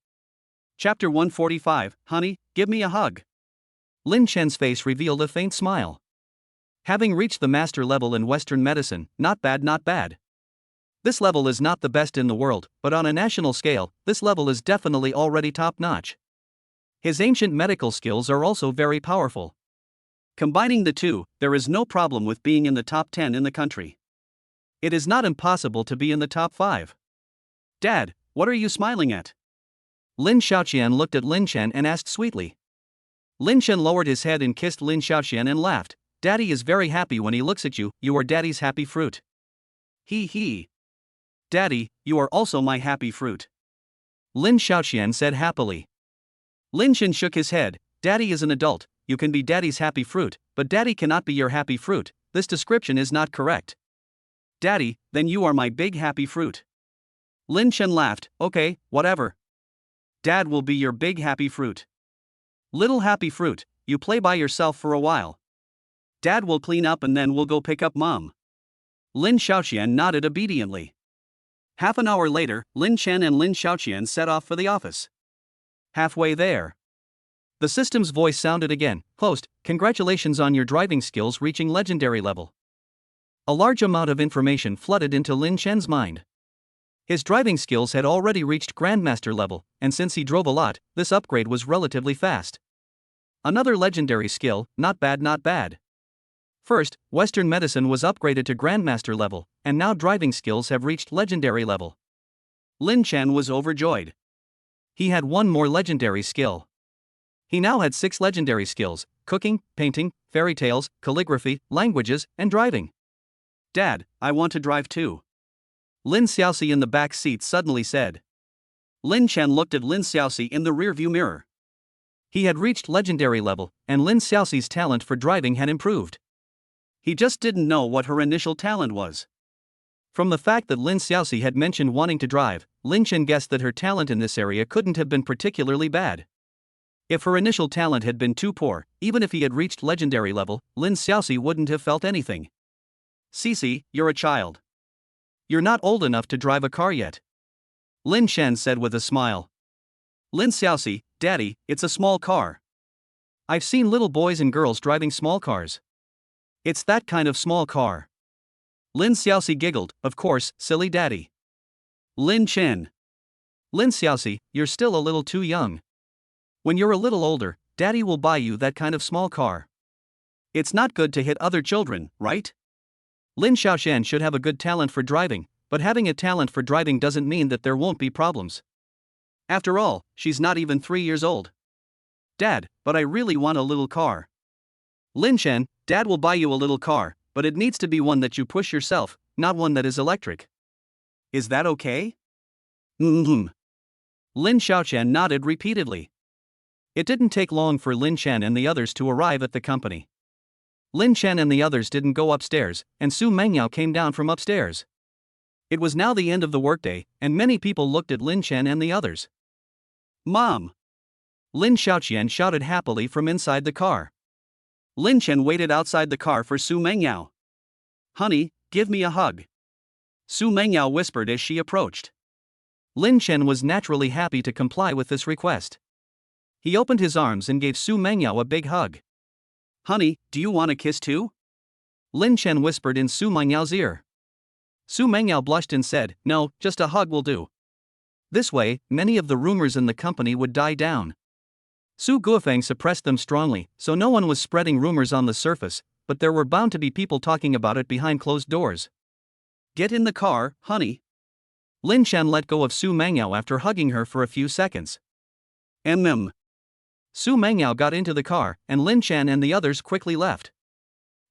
Chapter 145, Honey, give me a hug. Lin Chen's face revealed a faint smile. Having reached the master level in Western medicine, not bad, not bad. This level is not the best in the world, but on a national scale, this level is definitely already top-notch. His ancient medical skills are also very powerful. Combining the two, there is no problem with being in the top 10 in the country. It is not impossible to be in the top 5. Dad, what are you smiling at? Lin Xiaoqian looked at Lin Chen and asked sweetly. Lin Chen lowered his head and kissed Lin Xiaoqian and laughed. Daddy is very happy when he looks at you, you are Daddy's happy fruit. He. Daddy, you are also my happy fruit. Lin Xiaoqian said happily. Lin Chen shook his head. Daddy is an adult, you can be Daddy's happy fruit, but Daddy cannot be your happy fruit, this description is not correct. Daddy, then you are my big happy fruit. Lin Chen laughed, okay, whatever. Dad will be your big happy fruit. Little happy fruit, you play by yourself for a while. Dad will clean up and then we'll go pick up Mom. Lin Xiaoqian nodded obediently. Half an hour later, Lin Chen and Lin Xiaoqian set off for the office. Halfway there, the system's voice sounded again. Host, congratulations on your driving skills reaching legendary level. A large amount of information flooded into Lin Chen's mind. His driving skills had already reached Grandmaster level, and since he drove a lot, this upgrade was relatively fast. Another legendary skill, not bad, not bad. First, Western medicine was upgraded to Grandmaster level, and now driving skills have reached legendary level. Lin Chen was overjoyed. He had one more legendary skill. He now had 6 legendary skills: cooking, painting, fairy tales, calligraphy, languages, and driving. Dad, I want to drive too. Lin Xiaoxi in the back seat suddenly said. Lin Chen looked at Lin Xiaoxi in the rearview mirror. He had reached legendary level, and Lin Xiaoxi's talent for driving had improved. He just didn't know what her initial talent was. From the fact that Lin Xiaoxi had mentioned wanting to drive, Lin Chen guessed that her talent in this area couldn't have been particularly bad. If her initial talent had been too poor, even if he had reached legendary level, Lin Xiaoxi wouldn't have felt anything. Cici, you're a child. You're not old enough to drive a car yet. Lin Chen said with a smile. Lin Xiaoxi, Daddy, it's a small car. I've seen little boys and girls driving small cars. It's that kind of small car. Lin Xiaoxi giggled, of course, silly Daddy. Lin Chen. Lin Xiaoxi, you're still a little too young. When you're a little older, Daddy will buy you that kind of small car. It's not good to hit other children, right? Lin Xiaoxian should have a good talent for driving, but having a talent for driving doesn't mean that there won't be problems. After all, she's not even 3 years old. Dad, but I really want a little car. Lin Chen, Dad will buy you a little car, but it needs to be one that you push yourself, not one that is electric. Is that okay? Lin Xiaoqian nodded repeatedly. It didn't take long for Lin Chen and the others to arrive at the company. Lin Chen and the others didn't go upstairs, and Su Mengyao came down from upstairs. It was now the end of the workday, and many people looked at Lin Chen and the others. Mom! Lin Xiaoqian shouted happily from inside the car. Lin Chen waited outside the car for Su Mengyao. Honey, give me a hug. Su Mengyao whispered as she approached. Lin Chen was naturally happy to comply with this request. He opened his arms and gave Su Mengyao a big hug. Honey, do you want a kiss too? Lin Chen whispered in Su Mengyao's ear. Su Mengyao blushed and said, no, just a hug will do. This way, many of the rumors in the company would die down. Su Guofeng suppressed them strongly, so no one was spreading rumors on the surface, but there were bound to be people talking about it behind closed doors. Get in the car, honey. Lin Chen let go of Su Mengyao after hugging her for a few seconds. Su Mengyao got into the car, and Lin Chen and the others quickly left.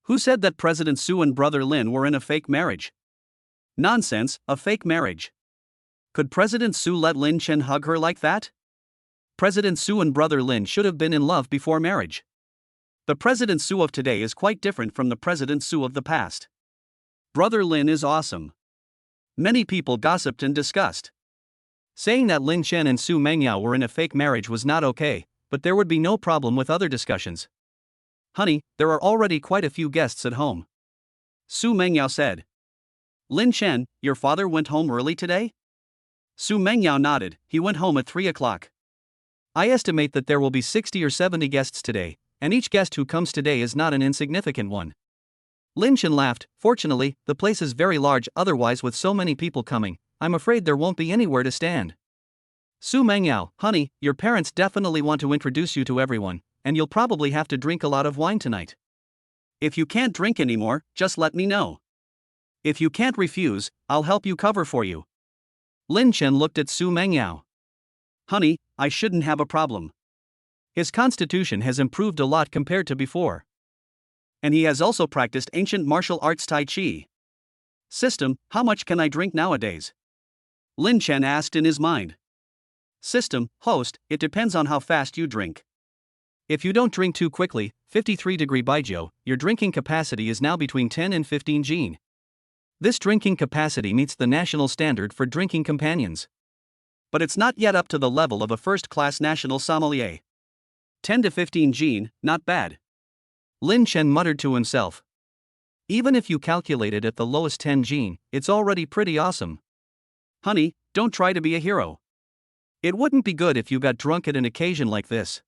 Who said that President Su and brother Lin were in a fake marriage? Nonsense, a fake marriage. Could President Su let Lin Chen hug her like that? President Su and brother Lin should have been in love before marriage. The President Su of today is quite different from the President Su of the past. Brother Lin is awesome. Many people gossiped and discussed. Saying that Lin Chen and Su Mengyao were in a fake marriage was not okay, but there would be no problem with other discussions. Honey, there are already quite a few guests at home. Su Mengyao said. Lin Chen, your father went home early today? Su Mengyao nodded, he went home at 3 o'clock. I estimate that there will be 60 or 70 guests today, and each guest who comes today is not an insignificant one. Lin Chen laughed, fortunately, the place is very large, otherwise with so many people coming, I'm afraid there won't be anywhere to stand. Su Mengyao, honey, your parents definitely want to introduce you to everyone, and you'll probably have to drink a lot of wine tonight. If you can't drink anymore, just let me know. If you can't refuse, I'll help you cover for you. Lin Chen looked at Su Mengyao. Honey, I shouldn't have a problem. His constitution has improved a lot compared to before. And he has also practiced ancient martial arts Tai Chi. System, how much can I drink nowadays? Lin Chen asked in his mind. System, host, it depends on how fast you drink. If you don't drink too quickly, 53° Baijiu, your drinking capacity is now between 10 and 15 jin. This drinking capacity meets the national standard for drinking companions. But it's not yet up to the level of a first-class national sommelier. 10 to 15 jin, not bad. Lin Chen muttered to himself. Even if you calculate it at the lowest 10 jin, it's already pretty awesome. Honey, don't try to be a hero. It wouldn't be good if you got drunk at an occasion like this.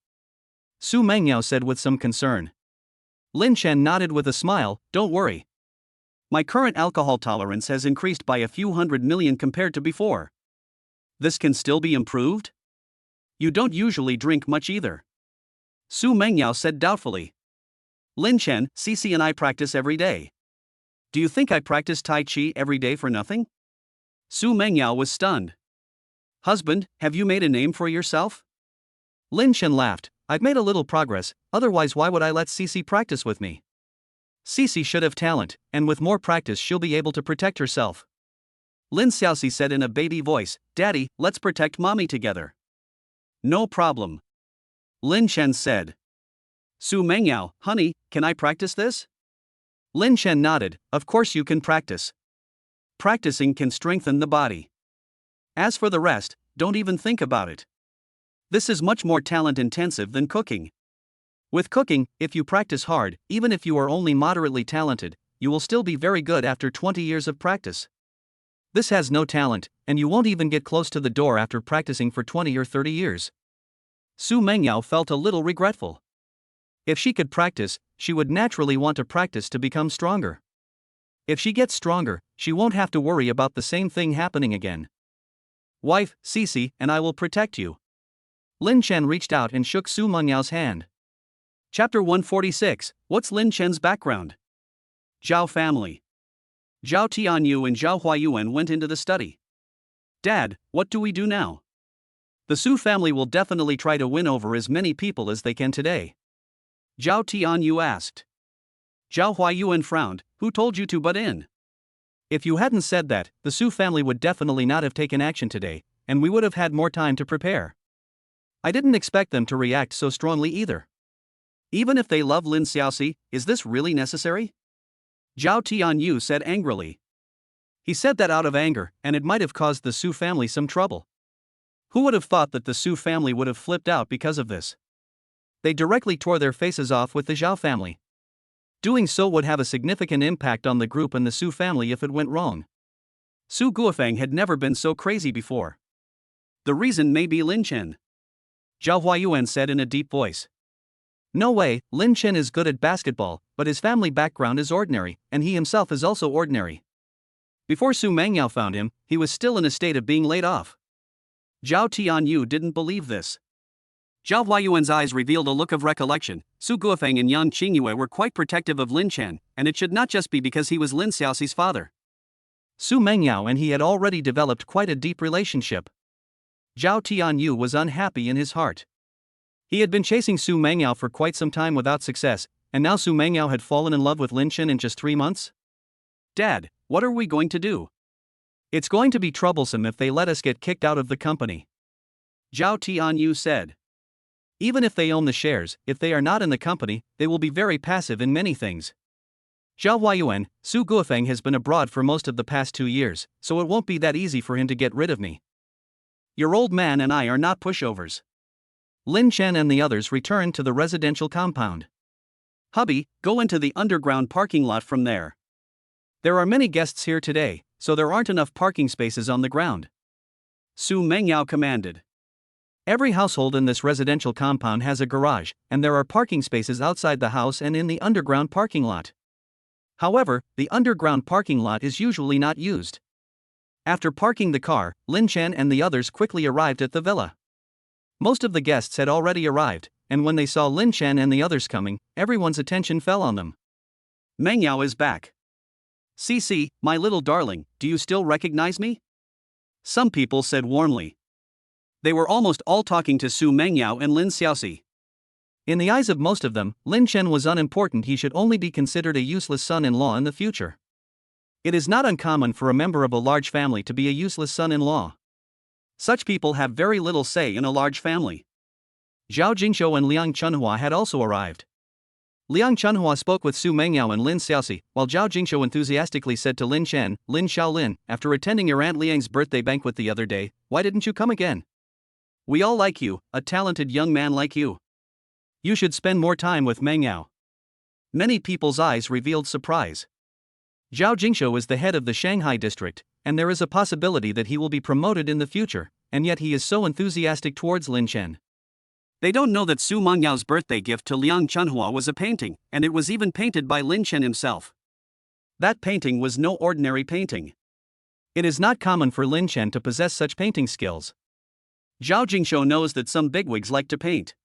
Su Mengyao said with some concern. Lin Chen nodded with a smile, don't worry. My current alcohol tolerance has increased by a few 100 million compared to before. This can still be improved? You don't usually drink much either. Su Mengyao said doubtfully. Lin Chen, Cici and I practice every day. Do you think I practice Tai Chi every day for nothing? Su Mengyao was stunned. Husband, have you made a name for yourself? Lin Chen laughed. I've made a little progress, otherwise why would I let Cici practice with me? Cici should have talent, and with more practice she'll be able to protect herself. Lin Xiaoxi said in a baby voice, Daddy, let's protect mommy together. No problem. Lin Chen said. Su Mengyao, honey, can I practice this? Lin Chen nodded, of course you can practice. Practicing can strengthen the body. As for the rest, don't even think about it. This is much more talent intensive than cooking. With cooking, if you practice hard, even if you are only moderately talented, you will still be very good after 20 years of practice. This has no talent, and you won't even get close to the door after practicing for 20 or 30 years. Su Mengyao felt a little regretful. If she could practice, she would naturally want to practice to become stronger. If she gets stronger, she won't have to worry about the same thing happening again. Wife, Cici, and I will protect you. Lin Chen reached out and shook Su Mengyao's hand. Chapter 146, What's Lin Chen's background? Zhao family. Zhao Tianyu and Zhao Huayuan went into the study. Dad, what do we do now? The Su family will definitely try to win over as many people as they can today. Zhao Tianyu asked. Zhao Huayuan frowned, who told you to butt in? If you hadn't said that, the Su family would definitely not have taken action today, and we would have had more time to prepare. I didn't expect them to react so strongly either. Even if they love Lin Xiaoxi, is this really necessary? Zhao Tianyu said angrily. He said that out of anger, and it might have caused the Su family some trouble. Who would have thought that the Su family would have flipped out because of this? They directly tore their faces off with the Zhao family. Doing so would have a significant impact on the group and the Su family if it went wrong. Su Guofeng had never been so crazy before. The reason may be Lin Chen. Zhao Huayuan said in a deep voice. No way, Lin Chen is good at basketball, but his family background is ordinary, and he himself is also ordinary. Before Su Mangyao found him, he was still in a state of being laid off. Zhao Tianyu didn't believe this. Zhao Huayuan's eyes revealed a look of recollection. Su Guofeng and Yang Qingyue were quite protective of Lin Chen, and it should not just be because he was Lin Xiaoxi's father. Su Mangyao and he had already developed quite a deep relationship. Zhao Tianyu was unhappy in his heart. He had been chasing Su Mangyao for quite some time without success, and now Su Mangyao had fallen in love with Lin Chen in just 3 months? Dad, what are we going to do? It's going to be troublesome if they let us get kicked out of the company. Zhao Tianyu said. Even if they own the shares, if they are not in the company, they will be very passive in many things. Zhao Huayuan, Su Guofeng has been abroad for most of the past 2 years, so it won't be that easy for him to get rid of me. Your old man and I are not pushovers. Lin Chen and the others returned to the residential compound. Hubby, go into the underground parking lot from there. There are many guests here today, so there aren't enough parking spaces on the ground. Su Mengyao commanded. Every household in this residential compound has a garage, and there are parking spaces outside the house and in the underground parking lot. However, the underground parking lot is usually not used. After parking the car, Lin Chen and the others quickly arrived at the villa. Most of the guests had already arrived, and when they saw Lin Chen and the others coming, everyone's attention fell on them. Mengyao is back. Cici, my little darling, do you still recognize me? Some people said warmly. They were almost all talking to Su Mengyao and Lin Xiaoxi. In the eyes of most of them, Lin Chen was unimportant. He should only be considered a useless son-in-law in the future. It is not uncommon for a member of a large family to be a useless son-in-law. Such people have very little say in a large family. Zhao Jingshou and Liang Chunhua had also arrived. Liang Chunhua spoke with Su Mengyao and Lin Xiaoxi, while Zhao Jingshou enthusiastically said to Lin Chen, Lin Xiaolin, after attending your Aunt Liang's birthday banquet the other day, why didn't you come again? We all like you, a talented young man like you. You should spend more time with Mengyao. Many people's eyes revealed surprise. Zhao Jingshou is the head of the Shanghai district, and there is a possibility that he will be promoted in the future, and yet he is so enthusiastic towards Lin Chen. They don't know that Su Mengyao's birthday gift to Liang Chunhua was a painting, and it was even painted by Lin Chen himself. That painting was no ordinary painting. It is not common for Lin Chen to possess such painting skills. Zhao Jingshou knows that some bigwigs like to paint.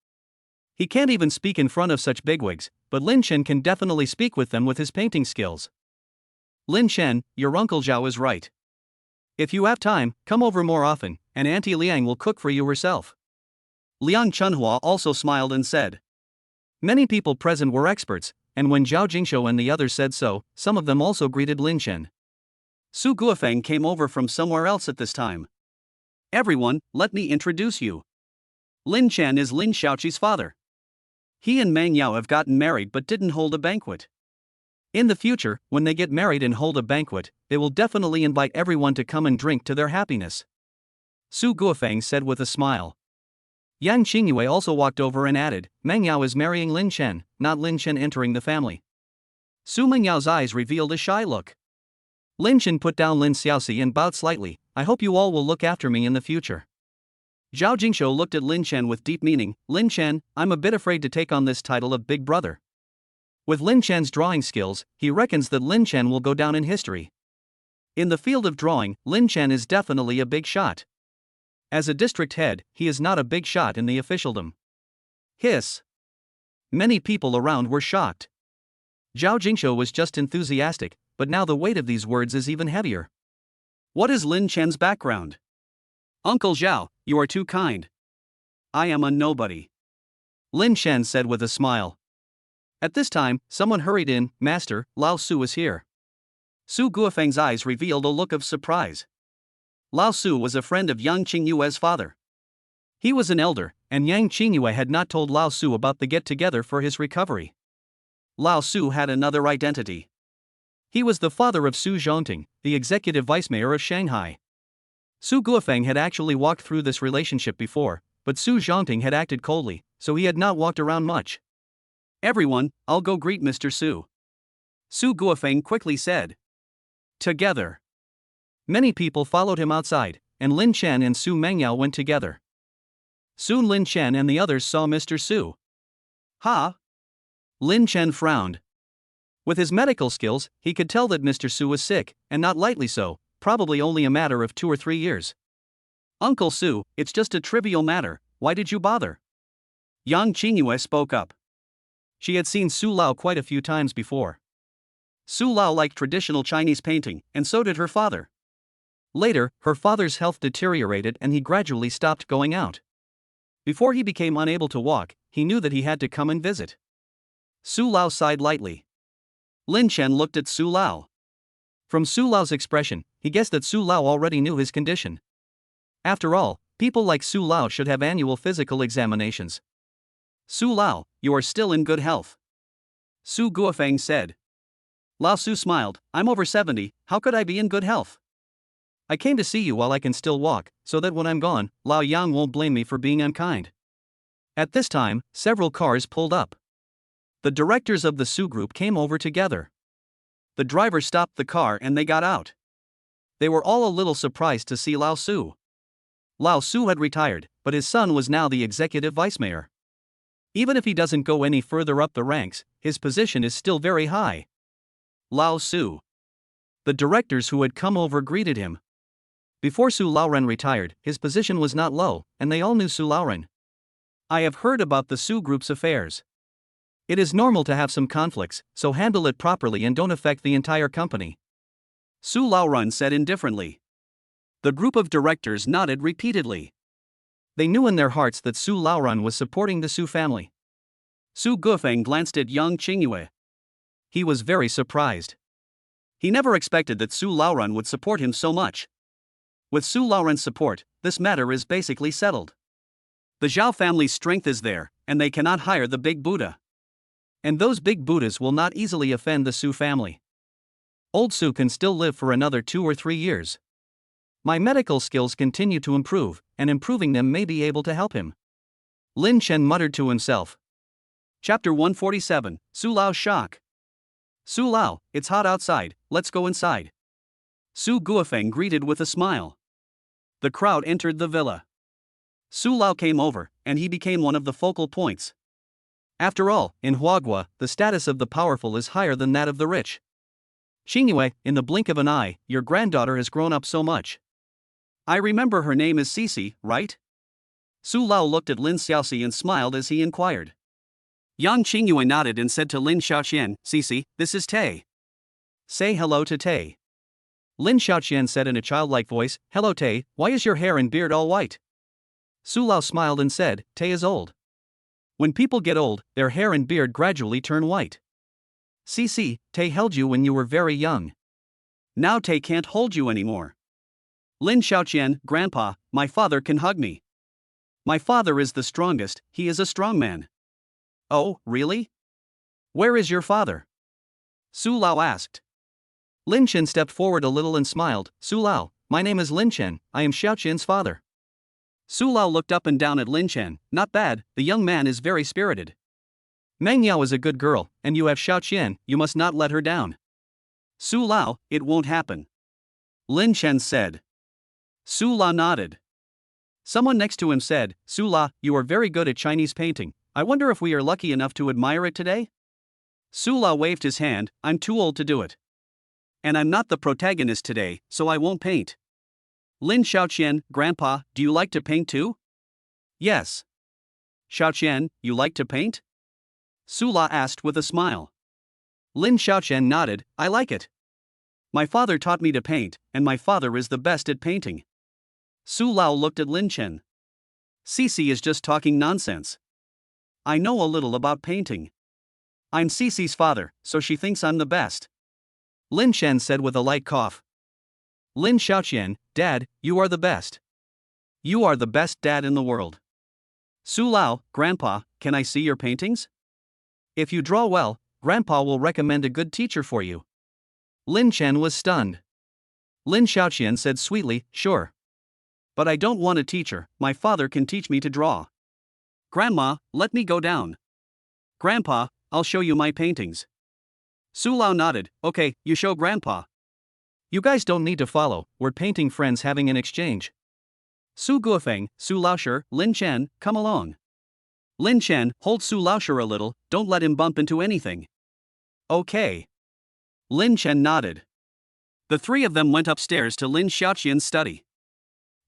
He can't even speak in front of such bigwigs, but Lin Chen can definitely speak with them with his painting skills. Lin Chen, your uncle Zhao is right. If you have time, come over more often, and Auntie Liang will cook for you herself. Liang Chunhua also smiled and said. Many people present were experts, and when Zhao Jingshou and the others said so, some of them also greeted Lin Chen. Su Guofeng came over from somewhere else at this time. Everyone, let me introduce you. Lin Chen is Lin Xiaoqi's father. He and Mengyao have gotten married but didn't hold a banquet. In the future, when they get married and hold a banquet, they will definitely invite everyone to come and drink to their happiness. Su Guofeng said with a smile. Yang Qingyue also walked over and added, Mengyao is marrying Lin Chen, not Lin Chen entering the family. Su Mengyao's eyes revealed a shy look. Lin Chen put down Lin Xiaoxi and bowed slightly. I hope you all will look after me in the future. Zhao Jingshou looked at Lin Chen with deep meaning. Lin Chen, I'm a bit afraid to take on this title of Big Brother. With Lin Chen's drawing skills, he reckons that Lin Chen will go down in history. In the field of drawing, Lin Chen is definitely a big shot. As a district head, he is not a big shot in the officialdom. Hiss. Many people around were shocked. Zhao Jingshou was just enthusiastic, but now the weight of these words is even heavier. What is Lin Chen's background? Uncle Zhao, you are too kind. I am a nobody. Lin Chen said with a smile. At this time, someone hurried in. Master, Lao Su is here. Su Guofeng's eyes revealed a look of surprise. Lao Su was a friend of Yang Qingyue's father. He was an elder, and Yang Qingyue had not told Lao Su about the get-together for his recovery. Lao Su had another identity. He was the father of Su Zhongting, the executive vice-mayor of Shanghai. Su Guofeng had actually walked through this relationship before, but Su Zhongting had acted coldly, so he had not walked around much. Everyone, I'll go greet Mr. Su. Su Guofeng quickly said. Together. Many people followed him outside, and Lin Chen and Su Mengyao went together. Soon Lin Chen and the others saw Mr. Su. Ha! Lin Chen frowned. With his medical skills, he could tell that Mr. Su was sick, and not lightly so, probably only a matter of 2 or 3 years. Uncle Su, it's just a trivial matter, why did you bother? Yang Qingyue spoke up. She had seen Su Lao quite a few times before. Su Lao liked traditional Chinese painting, and so did her father. Later, her father's health deteriorated and he gradually stopped going out. Before he became unable to walk, he knew that he had to come and visit. Su Lao sighed lightly. Lin Chen looked at Su Lao. From Su Lao's expression, he guessed that Su Lao already knew his condition. After all, people like Su Lao should have annual physical examinations. Su Lao, you are still in good health. Su Guofeng said. Lao Su smiled, I'm over 70, how could I be in good health? I came to see you while I can still walk, so that when I'm gone, Lao Yang won't blame me for being unkind. At this time, several cars pulled up. The directors of the Su group came over together. The driver stopped the car and they got out. They were all a little surprised to see Lao Su. Lao Su had retired, but his son was now the executive vice mayor. Even if he doesn't go any further up the ranks, his position is still very high. Lao Su. The directors who had come over greeted him. Before Su Laoren retired, his position was not low, and they all knew Su Laoren. I have heard about the Su group's affairs. It is normal to have some conflicts, so handle it properly and don't affect the entire company. Su Laoren said indifferently. The group of directors nodded repeatedly. They knew in their hearts that Su Laoren was supporting the Su family. Su Guofeng glanced at Yang Qingyue. He was very surprised. He never expected that Su Laoren would support him so much. With Su Laoren's support, this matter is basically settled. The Xiao family's strength is there, and they cannot hire the big Buddha. And those big Buddhas will not easily offend the Su family. Old Su can still live for another 2 or 3 years. My medical skills continue to improve, and improving them may be able to help him. Lin Chen muttered to himself. Chapter 147, Su Lao's shock. Su Lao, it's hot outside, let's go inside. Su Guofeng greeted with a smile. The crowd entered the villa. Su Lao came over, and he became one of the focal points. After all, in Huagua, the status of the powerful is higher than that of the rich. Qingyue, in the blink of an eye, your granddaughter has grown up so much. I remember her name is Cici, right? Su Lao looked at Lin Xiaoxi and smiled as he inquired. Yang Qingyue nodded and said to Lin Xiaoxian, Cici, this is Tay. Say hello to Tay. Lin Xiaoxian said in a childlike voice, hello Tay, why is your hair and beard all white? Su Lao smiled and said, Tay is old. When people get old, their hair and beard gradually turn white. Cici, Tay held you when you were very young. Now Tay can't hold you anymore. Lin Xiaoqian, Grandpa, my father can hug me. My father is the strongest, he is a strong man. Oh, really? Where is your father? Su Lao asked. Lin Chen stepped forward a little and smiled, Su Lao, my name is Lin Chen, I am Xiaoqian's father. Su Lao looked up and down at Lin Chen, not bad, the young man is very spirited. Meng Yao is a good girl, and you have Xiaoqian, you must not let her down. Su Lao, it won't happen. Lin Chen said. Su Lao nodded. Someone next to him said, Su Lao, you are very good at Chinese painting, I wonder if we are lucky enough to admire it today? Su Lao waved his hand, I'm too old to do it. And I'm not the protagonist today, so I won't paint. Lin Xiaoqian, Grandpa, do you like to paint too? Yes. Xiaoqian, you like to paint? Su Lao asked with a smile. Lin Xiaoqian nodded, I like it. My father taught me to paint, and my father is the best at painting. Su Lao looked at Lin Chen. Cici is just talking nonsense. I know a little about painting. I'm Cici's father, so she thinks I'm the best. Lin Chen said with a light cough. Lin Xiaoqian, Dad, you are the best. You are the best dad in the world. Su Lao, Grandpa, can I see your paintings? If you draw well, Grandpa will recommend a good teacher for you. Lin Chen was stunned. Lin Xiaoqian said sweetly, sure. But I don't want a teacher, my father can teach me to draw. Grandma, let me go down. Grandpa, I'll show you my paintings. Su Lao nodded, okay, you show Grandpa. You guys don't need to follow, we're painting friends having an exchange. Su Guofeng, Su Laoshi, Lin Chen, come along. Lin Chen, hold Su Laoshi a little, don't let him bump into anything. Okay. Lin Chen nodded. The three of them went upstairs to Lin Xiaoqian's study.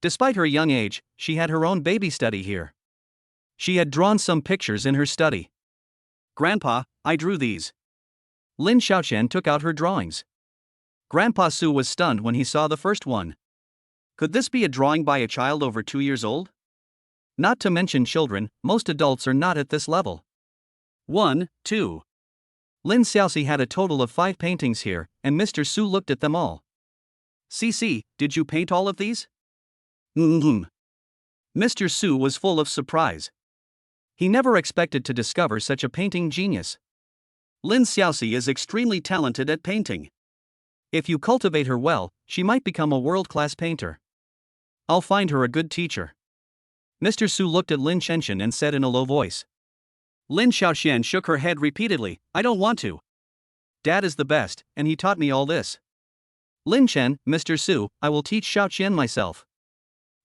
Despite her young age, she had her own baby study here. She had drawn some pictures in her study. Grandpa, I drew these. Lin Xiaoqian took out her drawings. Grandpa Su was stunned when he saw the first one. Could this be a drawing by a child over 2 years old? Not to mention children, most adults are not at this level. 1, 2. Lin Xiaoxi had a total of 5 paintings here, and Mr. Su looked at them all. CC, did you paint all of these? Mr. Su was full of surprise. He never expected to discover such a painting genius. Lin Xiaoxi is extremely talented at painting. If you cultivate her well, she might become a world-class painter. I'll find her a good teacher. Mr. Su looked at Lin Shenshen and said in a low voice. Lin Xiaoxian shook her head repeatedly, I don't want to. Dad is the best, and he taught me all this. Lin Chen, Mr. Su, I will teach Xiaoqian myself.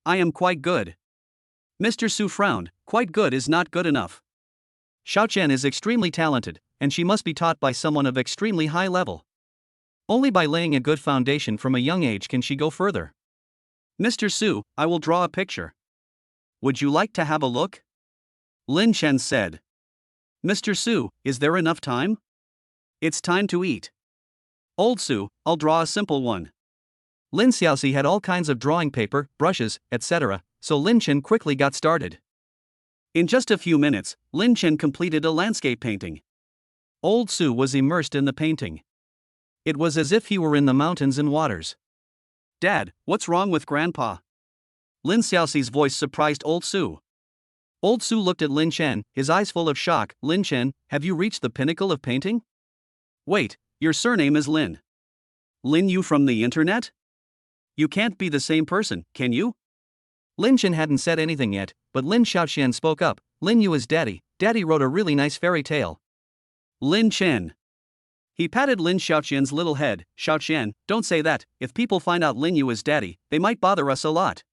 I am quite good. Mr. Su frowned, quite good is not good enough. Xiaoqian is extremely talented, and she must be taught by someone of extremely high level. Only by laying a good foundation from a young age can she go further. Mr. Su, I will draw a picture. Would you like to have a look? Lin Chen said. Mr. Su, is there enough time? It's time to eat. Old Su, I'll draw a simple one. Lin Xiaoxi had all kinds of drawing paper, brushes, etc., so Lin Chen quickly got started. In just a few minutes, Lin Chen completed a landscape painting. Old Su was immersed in the painting. It was as if he were in the mountains and waters. Dad, what's wrong with Grandpa? Lin Xiaoxi's voice surprised Old Su. Old Su looked at Lin Chen, his eyes full of shock. Lin Chen, have you reached the pinnacle of painting? Wait, your surname is Lin. Lin Yu from the internet? You can't be the same person, can you? Lin Chen hadn't said anything yet, but Lin Xiaoqian spoke up. Lin Yu is Daddy. Daddy wrote a really nice fairy tale. Lin Chen. He patted Lin Xiaoqian's little head. Xiaoqian, don't say that, if people find out Lin Yu is Daddy, they might bother us a lot.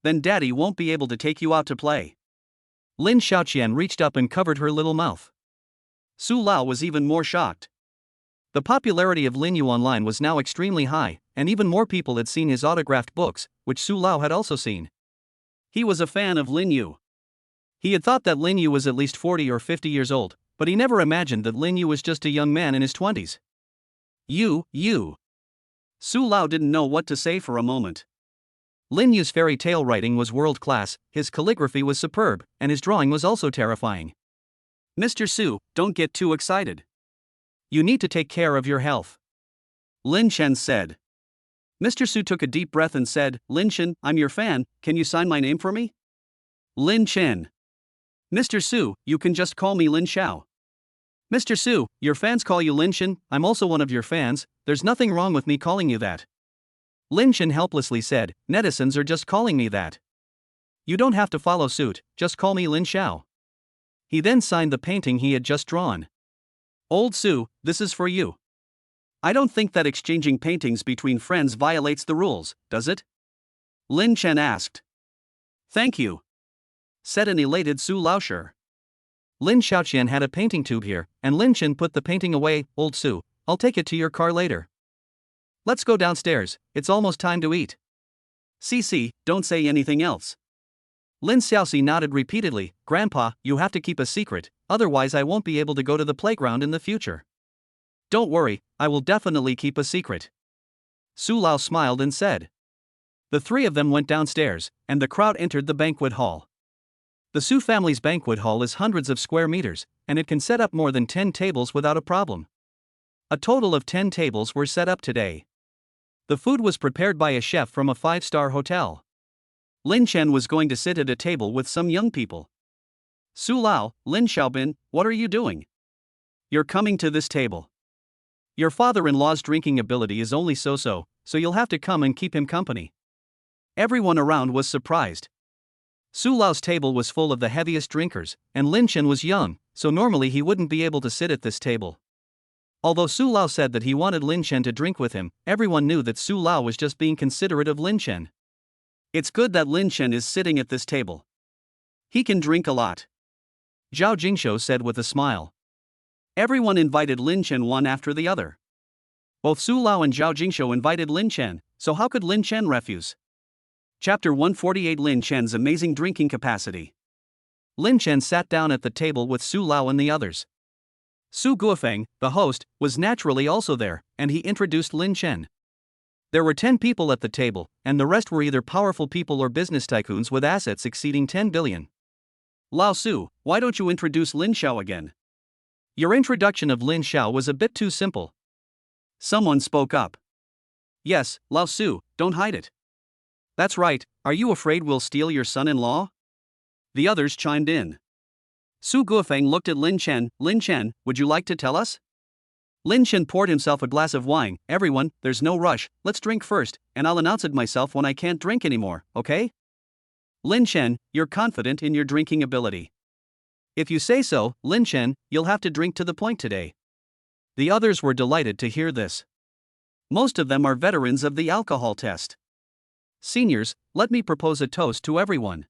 Then Daddy won't be able to take you out to play. Lin Xiaoqian reached up and covered her little mouth. Su Lao was even more shocked. The popularity of Lin Yu online was now extremely high, and even more people had seen his autographed books, which Su Lao had also seen. He was a fan of Lin Yu. He had thought that Lin Yu was at least 40 or 50 years old, but he never imagined that Lin Yu was just a young man in his 20s. You. Su Lao didn't know what to say for a moment. Lin Yu's fairy tale writing was world-class, his calligraphy was superb, and his drawing was also terrifying. Mr. Su, don't get too excited. You need to take care of your health. Lin Chen said. Mr. Su took a deep breath and said, Lin Chen, I'm your fan, can you sign my name for me? Lin Chen. Mr. Su, you can just call me Lin Xiao. Mr. Su, your fans call you Lin Chen, I'm also one of your fans, there's nothing wrong with me calling you that. Lin Chen helplessly said, netizens are just calling me that. You don't have to follow suit, just call me Lin Xiao. He then signed the painting he had just drawn. Old Su, this is for you. I don't think that exchanging paintings between friends violates the rules, does it? Lin Chen asked. Thank you, said an elated Su Laoshi. Lin Xiaoqian had a painting tube here, and Lin Chen put the painting away. Old Su, I'll take it to your car later. Let's go downstairs, it's almost time to eat. CC, don't say anything else. Lin Xiaoxi nodded repeatedly. Grandpa, you have to keep a secret, otherwise I won't be able to go to the playground in the future. Don't worry, I will definitely keep a secret. Su Lao smiled and said. The three of them went downstairs, and the crowd entered the banquet hall. The Su family's banquet hall is hundreds of square meters, and it can set up more than 10 tables without a problem. A total of 10 tables were set up today. The food was prepared by a chef from a 5-star hotel. Lin Chen was going to sit at a table with some young people. Su Lao, Lin Xiaobin, what are you doing? You're coming to this table. Your father-in-law's drinking ability is only so-so, so you'll have to come and keep him company. Everyone around was surprised. Su Lao's table was full of the heaviest drinkers, and Lin Chen was young, so normally he wouldn't be able to sit at this table. Although Su Lao said that he wanted Lin Chen to drink with him, everyone knew that Su Lao was just being considerate of Lin Chen. It's good that Lin Chen is sitting at this table. He can drink a lot, Zhao Jingshou said with a smile. Everyone invited Lin Chen one after the other. Both Su Lao and Zhao Jingshou invited Lin Chen, so how could Lin Chen refuse? Chapter 148 Lin Chen's amazing drinking capacity. Lin Chen sat down at the table with Su Lao and the others. Su Guofeng, the host, was naturally also there, and he introduced Lin Chen. There were 10 people at the table, and the rest were either powerful people or business tycoons with assets exceeding 10 billion. Lao Su, why don't you introduce Lin Xiao again? Your introduction of Lin Xiao was a bit too simple. Someone spoke up. Yes, Lao Su, don't hide it. That's right, are you afraid we'll steal your son-in-law? The others chimed in. Su Guofeng looked at Lin Chen. Lin Chen, would you like to tell us? Lin Chen poured himself a glass of wine. Everyone, there's no rush, let's drink first, and I'll announce it myself when I can't drink anymore, okay? Lin Chen, you're confident in your drinking ability. If you say so, Lin Chen, you'll have to drink to the point today. The others were delighted to hear this. Most of them are veterans of the alcohol test. Seniors, let me propose a toast to everyone.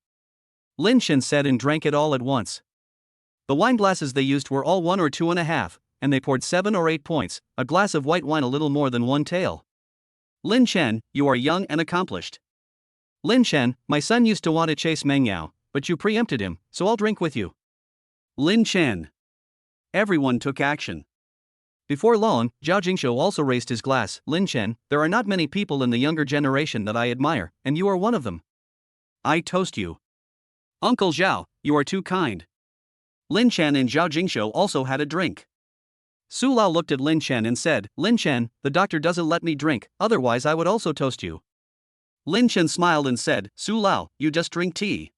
Lin Chen said and drank it all at once. The wine glasses they used were all 1 or 2.5, and they poured 7 or 8 points, a glass of white wine a little more than one tael. Lin Chen, you are young and accomplished. Lin Chen, my son used to want to chase Meng Yao, but you preempted him, so I'll drink with you. Lin Chen. Everyone took action. Before long, Zhao Jingshou also raised his glass. Lin Chen, there are not many people in the younger generation that I admire, and you are one of them. I toast you. Uncle Zhao, you are too kind. Lin Chen and Zhao Jingshou also had a drink. Su Lao looked at Lin Chen and said, Lin Chen, the doctor doesn't let me drink, otherwise I would also toast you. Lin Chen smiled and said, Su Lao, you just drink tea.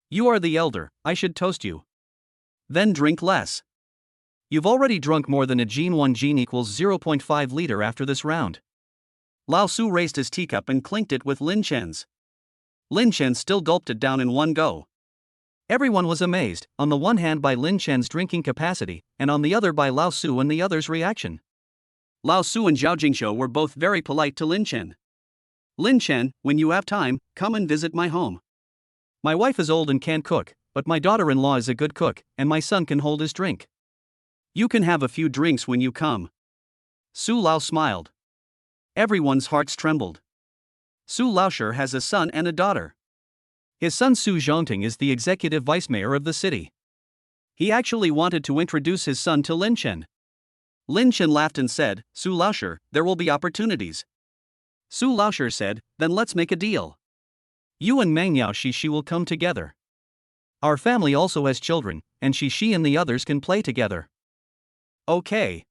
You are the elder, I should toast you. Then drink less. You've already drunk more than a gene. 1 gene equals 0.5 liter after this round. Lao Su raised his teacup and clinked it with Lin Chen's. Lin Chen still gulped it down in one go. Everyone was amazed, on the one hand by Lin Chen's drinking capacity, and on the other by Lao Su and the others' reaction. Lao Su and Zhao Jingshou were both very polite to Lin Chen. Lin Chen, when you have time, come and visit my home. My wife is old and can't cook, but my daughter-in-law is a good cook, and my son can hold his drink. You can have a few drinks when you come. Su Lao smiled. Everyone's hearts trembled. Su Laoshi has a son and a daughter. His son Su Zhongting is the executive vice mayor of the city. He actually wanted to introduce his son to Lin Chen. Lin Chen laughed and said, Su Laoshi, there will be opportunities. Su Laoshi said, then let's make a deal. You and Meng Yao Shishi will come together. Our family also has children, and Shishi and the others can play together. Okay.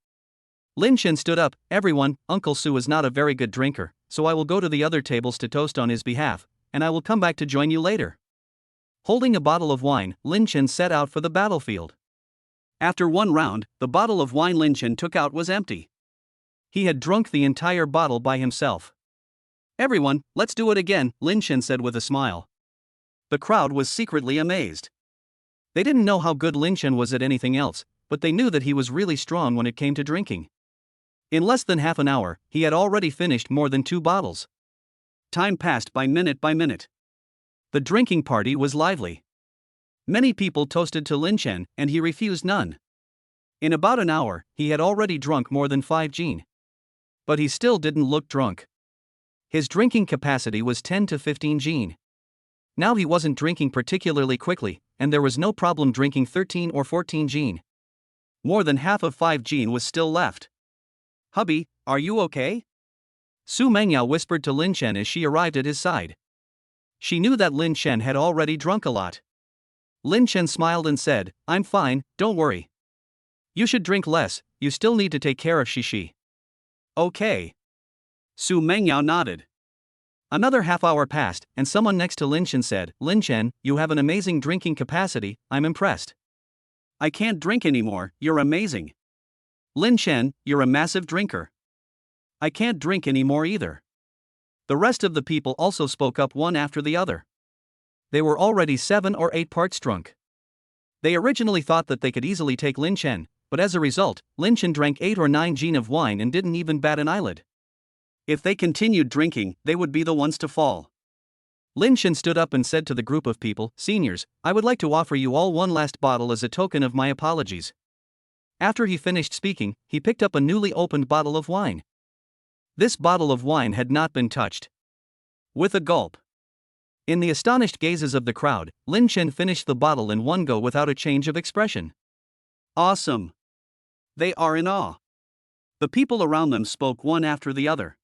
Lin Chen stood up. Everyone, Uncle Su is not a very good drinker, so I will go to the other tables to toast on his behalf, and I will come back to join you later. Holding a bottle of wine, Lin Chen set out for the battlefield. After one round, the bottle of wine Lin Chen took out was empty. He had drunk the entire bottle by himself. Everyone, let's do it again, Lin Chen said with a smile. The crowd was secretly amazed. They didn't know how good Lin Chen was at anything else, but they knew that he was really strong when it came to drinking. In less than half an hour, he had already finished more than 2 bottles. Time passed by minute by minute. The drinking party was lively. Many people toasted to Lin Chen, and he refused none. In about an hour, he had already drunk more than 5 gin. But he still didn't look drunk. His drinking capacity was 10 to 15 gin. Now he wasn't drinking particularly quickly, and there was no problem drinking 13 or 14 gin. More than half of 5 gin was still left. Hubby, are you okay? Su Mengyao whispered to Lin Chen as she arrived at his side. She knew that Lin Chen had already drunk a lot. Lin Chen smiled and said, I'm fine, don't worry. You should drink less, you still need to take care of Shishi. Okay. Su Mengyao nodded. Another half hour passed, and someone next to Lin Chen said, Lin Chen, you have an amazing drinking capacity, I'm impressed. I can't drink anymore, you're amazing. Lin Chen, you're a massive drinker. I can't drink anymore either. The rest of the people also spoke up one after the other. They were already 7 or 8 parts drunk. They originally thought that they could easily take Lin Chen, but as a result, Lin Chen drank 8 or 9 jin of wine and didn't even bat an eyelid. If they continued drinking, they would be the ones to fall. Lin Chen stood up and said to the group of people, "Seniors, I would like to offer you all one last bottle as a token of my apologies." After he finished speaking, he picked up a newly opened bottle of wine. This bottle of wine had not been touched. With a gulp. In the astonished gazes of the crowd, Lin Chen finished the bottle in one go without a change of expression. Awesome! They are in awe. The people around them spoke one after the other.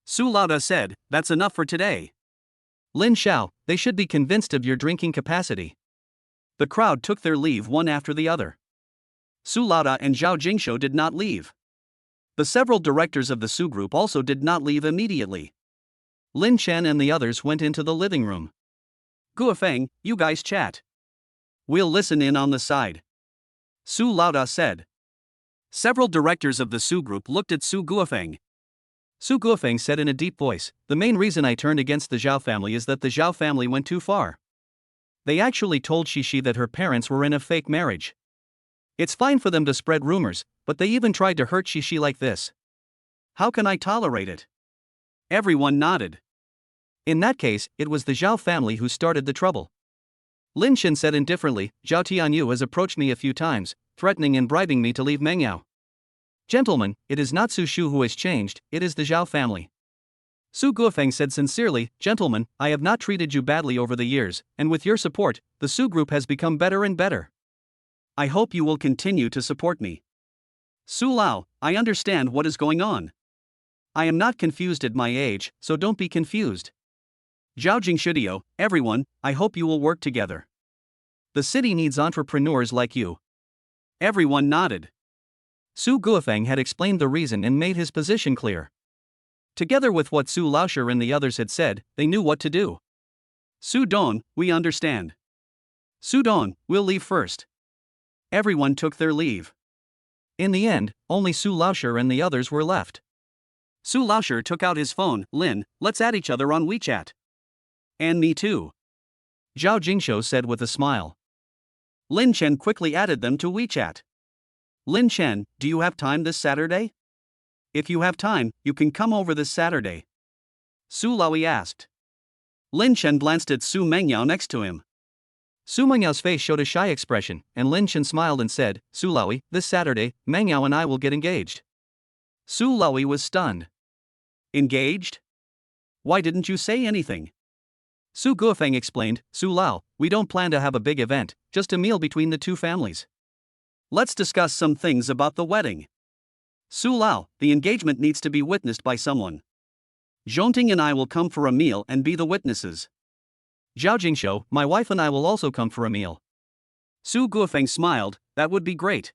Su Lauda said, "That's enough for today." Lin Xiao, they should be convinced of your drinking capacity. The crowd took their leave one after the other. Su Lauda and Zhao Jingshou did not leave. The several directors of the Su group also did not leave immediately. Lin Chen and the others went into the living room. "Guofeng, you guys chat. We'll listen in on the side," Su Lauda said. Several directors of the Su group looked at Su Guofeng. Su Guofeng said in a deep voice, "The main reason I turned against the Zhao family is that the Zhao family went too far. They actually told Shishi that her parents were in a fake marriage. It's fine for them to spread rumors, but they even tried to hurt Shishi like this. How can I tolerate it?" Everyone nodded. In that case, it was the Zhao family who started the trouble. Lin Chen said indifferently, "Zhao Tianyu has approached me a few times, threatening and bribing me to leave Mengyao. Gentlemen, it is not Su Shu who has changed, it is the Zhao family." Su Guofeng said sincerely, "Gentlemen, I have not treated you badly over the years, and with your support, the Su group has become better and better. I hope you will continue to support me." Su Lao, I understand what is going on. I am not confused at my age, so don't be confused. Zhao Jingshudio, everyone, I hope you will work together. The city needs entrepreneurs like you. Everyone nodded. Su Guofeng had explained the reason and made his position clear. Together with what Su Laosher and the others had said, they knew what to do. "Su Don, we understand. Su Don, we'll leave first." Everyone took their leave. In the end, only Su Laosher and the others were left. Su Laosher took out his phone. "Lin, let's add each other on WeChat." "And me too," Zhao Jingshou said with a smile. Lin Chen quickly added them to WeChat. "Lin Chen, do you have time this Saturday? If you have time, you can come over this Saturday," Su Laoi asked. Lin Chen glanced at Su Mengyao next to him. Su Mengyao's face showed a shy expression, and Lin Chen smiled and said, "Su Laoi, this Saturday, Mengyao and I will get engaged." Su Laoi was stunned. "Engaged? Why didn't you say anything?" Su Guofeng explained, "Su Lao, we don't plan to have a big event, just a meal between the two families. Let's discuss some things about the wedding. Su Lao, the engagement needs to be witnessed by someone. Zhongting and I will come for a meal and be the witnesses. Zhao Jingshou, my wife and I will also come for a meal." Su Guofeng smiled, "That would be great."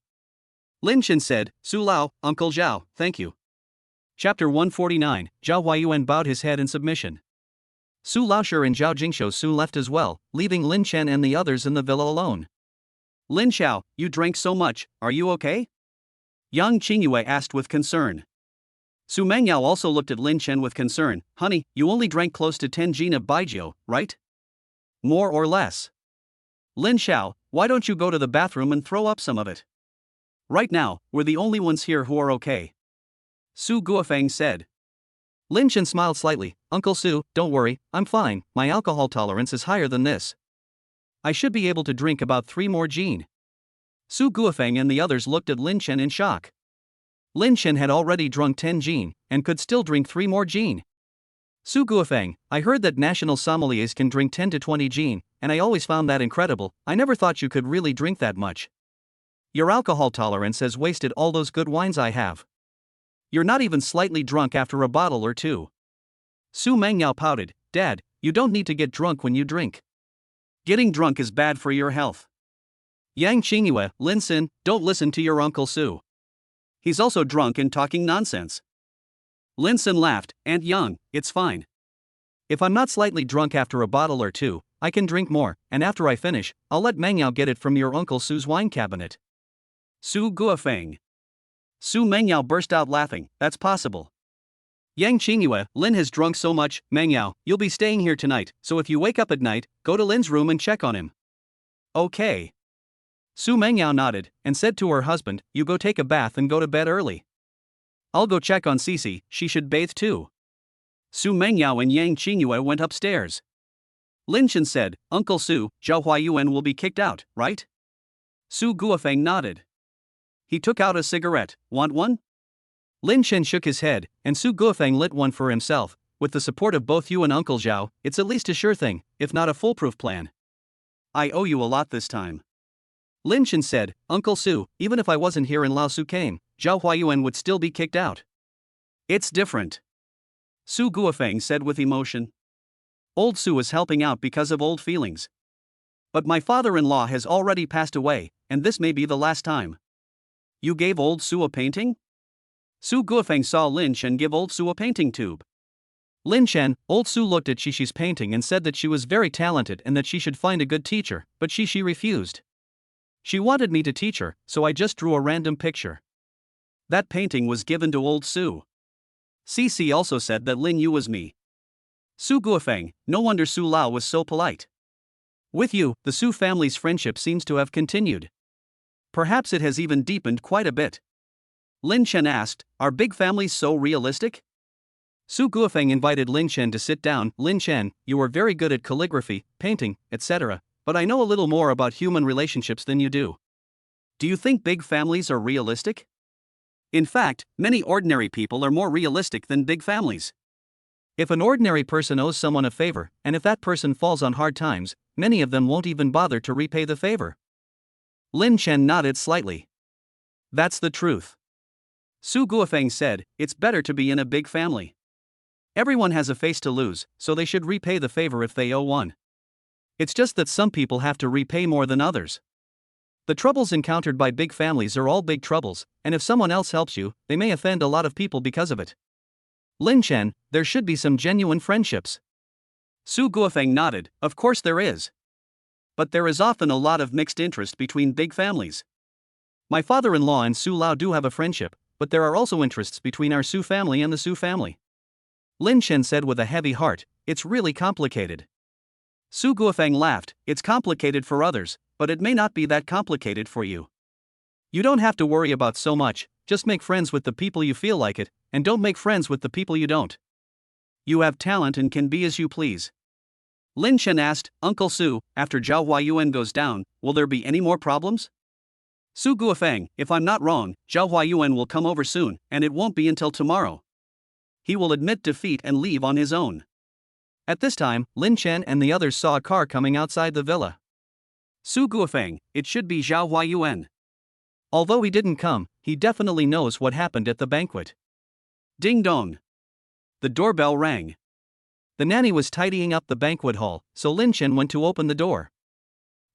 Lin Chen said, "Su Lao, Uncle Zhao, thank you." Chapter 149, Zhao Huayuan bowed his head in submission. Su Laosher and Zhao Jingshou soon left as well, leaving Lin Chen and the others in the villa alone. "Lin Xiao, you drank so much, are you okay?" Yang Qingyue asked with concern. Su Mengyao also looked at Lin Chen with concern. "Honey, you only drank close to 10 jin of baijiu, right? More or less. Lin Xiao, why don't you go to the bathroom and throw up some of it? Right now, we're the only ones here who are okay," Su Guofeng said. Lin Chen smiled slightly. "Uncle Su, don't worry, I'm fine, my alcohol tolerance is higher than this. I should be able to drink about 3 more jin." Su Guofeng and the others looked at Lin Chen in shock. Lin Chen had already drunk 10 jin, and could still drink 3 more jin. "Su Guofeng, I heard that national sommeliers can drink 10 to 20 jin, and I always found that incredible. I never thought you could really drink that much. Your alcohol tolerance has wasted all those good wines I have. You're not even slightly drunk after a bottle or two." Su Mengyao pouted, "Dad, you don't need to get drunk when you drink. Getting drunk is bad for your health." Yang Qingyue, "Lin Xin, don't listen to your Uncle Su. He's also drunk and talking nonsense." Lin Xin laughed, "Aunt Yang, it's fine. If I'm not slightly drunk after a bottle or two, I can drink more, and after I finish, I'll let Mengyao get it from your Uncle Su's wine cabinet." Su Guofeng. Su Mengyao burst out laughing, "That's possible." Yang Qingyue, "Lin has drunk so much, Mengyao, you'll be staying here tonight, so if you wake up at night, go to Lin's room and check on him." "Okay." Su Mengyao nodded and said to her husband, "You go take a bath and go to bed early. I'll go check on Cici, she should bathe too." Su Mengyao and Yang Qingyue went upstairs. Lin Chen said, "Uncle Su, Zhao Huayuan will be kicked out, right?" Su Guofeng nodded. He took out a cigarette. "Want one?" Lin Chen shook his head, and Su Guofeng lit one for himself. "With the support of both you and Uncle Zhao, it's at least a sure thing, if not a foolproof plan. I owe you a lot this time." Lin Chen said, "Uncle Su, even if I wasn't here and Lao Su came, Zhao Huayuan would still be kicked out." "It's different," Su Guofeng said with emotion. "Old Su is helping out because of old feelings. But my father-in-law has already passed away, and this may be the last time." "You gave old Su a painting?" Su Guofeng saw Lin Chen give old Su a painting tube. Lin Chen, old Su looked at Shishi's painting and said that she was very talented and that she should find a good teacher, but Shishi refused. "She wanted me to teach her, so I just drew a random picture." That painting was given to old Su. Cici also said that Lin Yu was me. Su Guofeng, no wonder Su Lao was so polite. With you, the Su family's friendship seems to have continued. Perhaps it has even deepened quite a bit. Lin Chen asked, "Are big families so realistic?" Su Guofeng invited Lin Chen to sit down. "Lin Chen, you are very good at calligraphy, painting, etc., but I know a little more about human relationships than you do. Do you think big families are realistic? In fact, many ordinary people are more realistic than big families. If an ordinary person owes someone a favor, and if that person falls on hard times, many of them won't even bother to repay the favor." Lin Chen nodded slightly. "That's the truth." Su Guofeng said, "It's better to be in a big family. Everyone has a face to lose, so they should repay the favor if they owe one. It's just that some people have to repay more than others. The troubles encountered by big families are all big troubles, and if someone else helps you, they may offend a lot of people because of it. Lin Chen, there should be some genuine friendships." Su Guofeng nodded, "Of course there is. But there is often a lot of mixed interest between big families. My father-in-law and Su Lao do have a friendship, but there are also interests between our Su family and the Su family." Lin Chen said with a heavy heart, "It's really complicated." Su Guofeng laughed, "It's complicated for others, but it may not be that complicated for you. You don't have to worry about so much, just make friends with the people you feel like it, and don't make friends with the people you don't. You have talent and can be as you please." Lin Chen asked, "Uncle Su, after Zhao Huayuan goes down, will there be any more problems?" Su Guofeng, "If I'm not wrong, Zhao Huayuan will come over soon, and it won't be until tomorrow. He will admit defeat and leave on his own." At this time, Lin Chen and the others saw a car coming outside the villa. Su Guofeng, "It should be Zhao Huayuan. Although he didn't come, he definitely knows what happened at the banquet." Ding dong. The doorbell rang. The nanny was tidying up the banquet hall, so Lin Chen went to open the door.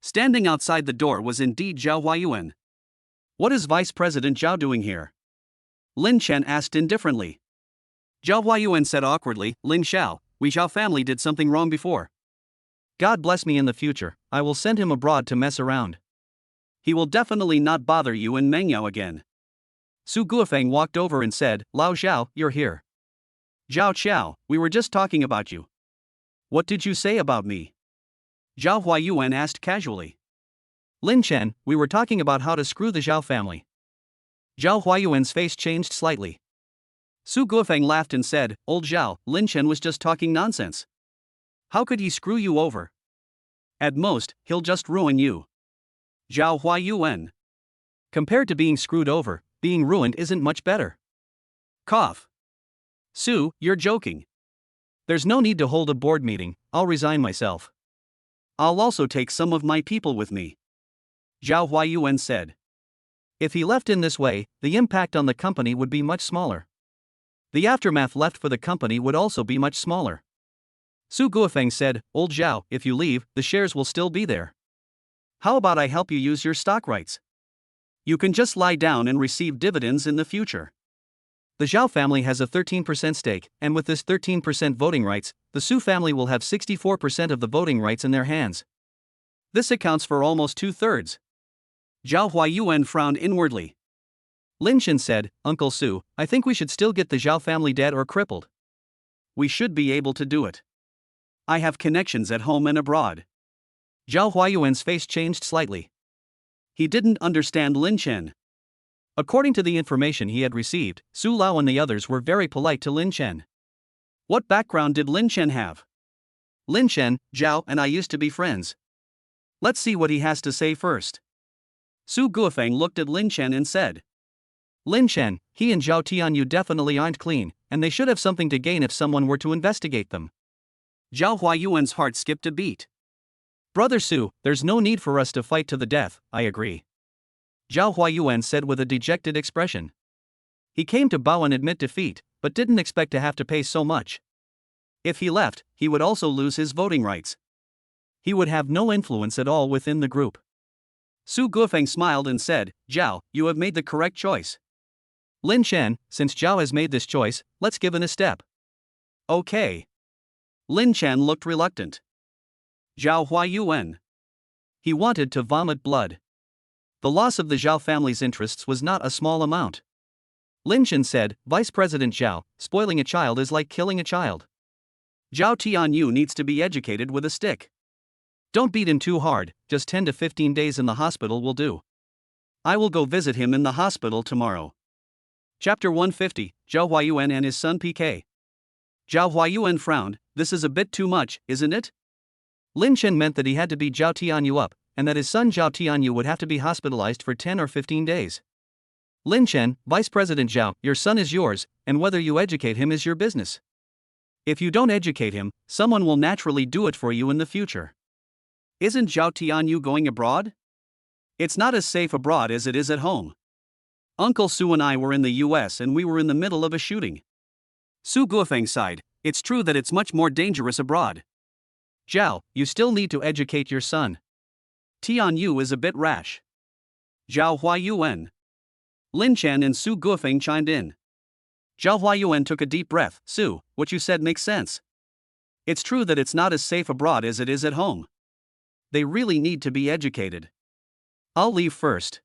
Standing outside the door was indeed Zhao Huayuan. "What is Vice President Zhao doing here?" Lin Chen asked indifferently. Zhao Huayuan said awkwardly, "Lin Xiao, we Zhao family did something wrong before. God bless me in the future, I will send him abroad to mess around. He will definitely not bother you and Mengyao again." Su Guofeng walked over and said, "Lao Zhao, you're here. Zhao Qiao, we were just talking about you. What did you say about me?" Zhao Huayuan asked casually. Lin Chen, "We were talking about how to screw the Zhao family." Zhao Huayuan's face changed slightly. Su Guofeng laughed and said, "Old Zhao, Lin Chen was just talking nonsense. How could he screw you over? At most, he'll just ruin you." Zhao Huayuan. "Compared to being screwed over, being ruined isn't much better." Cough. "Su, you're joking. There's no need to hold a board meeting, I'll resign myself. I'll also take some of my people with me," Zhao Huayuan said. If he left in this way, the impact on the company would be much smaller. The aftermath left for the company would also be much smaller. Su Guofeng said, "Old Zhao, if you leave, the shares will still be there. How about I help you use your stock rights? You can just lie down and receive dividends in the future." The Zhao family has a 13% stake, and with this 13% voting rights, the Su family will have 64% of the voting rights in their hands. This accounts for almost 2/3. Zhao Huayuan frowned inwardly. Lin Chen said, "Uncle Su, I think we should still get the Zhao family dead or crippled. We should be able to do it. I have connections at home and abroad." Zhao Huayuan's face changed slightly. He didn't understand Lin Chen. According to the information he had received, Su Lao and the others were very polite to Lin Chen. What background did Lin Chen have? Lin Chen, Zhao and I used to be friends. Let's see what he has to say first. Su Guofeng looked at Lin Chen and said, Lin Chen, he and Zhao Tianyu definitely aren't clean, and they should have something to gain if someone were to investigate them. Zhao Huayuan's heart skipped a beat. Brother Su, there's no need for us to fight to the death, I agree. Zhao Huayuan said with a dejected expression. He came to bow and admit defeat, but didn't expect to have to pay so much. If he left, he would also lose his voting rights. He would have no influence at all within the group. Su Guofeng smiled and said, Zhao, you have made the correct choice. Lin Chen, since Zhao has made this choice, let's give it a step. Okay. Lin Chen looked reluctant. Zhao Huayuan. He wanted to vomit blood. The loss of the Zhao family's interests was not a small amount. Lin Chen said, Vice President Zhao, spoiling a child is like killing a child. Zhao Tianyu needs to be educated with a stick. Don't beat him too hard, just 10 to 15 days in the hospital will do. I will go visit him in the hospital tomorrow. Chapter 150, Zhao Huayuan and his son PK. Zhao Huayuan frowned, this is a bit too much, isn't it? Lin Chen meant that he had to beat Zhao Tianyu up, and that his son Zhao Tianyu would have to be hospitalized for 10 or 15 days. Lin Chen, Vice President Zhao, your son is yours, and whether you educate him is your business. If you don't educate him, someone will naturally do it for you in the future. Isn't Zhao Tianyu going abroad? It's not as safe abroad as it is at home. Uncle Su and I were in the US and we were in the middle of a shooting. Su Guofeng sighed, it's true that it's much more dangerous abroad. Zhao, you still need to educate your son. Tianyu is a bit rash. Zhao Huayuan. Lin Chen and Su Guofeng chimed in. Zhao Huayuan took a deep breath. Su, what you said makes sense. It's true that it's not as safe abroad as it is at home. They really need to be educated. I'll leave first.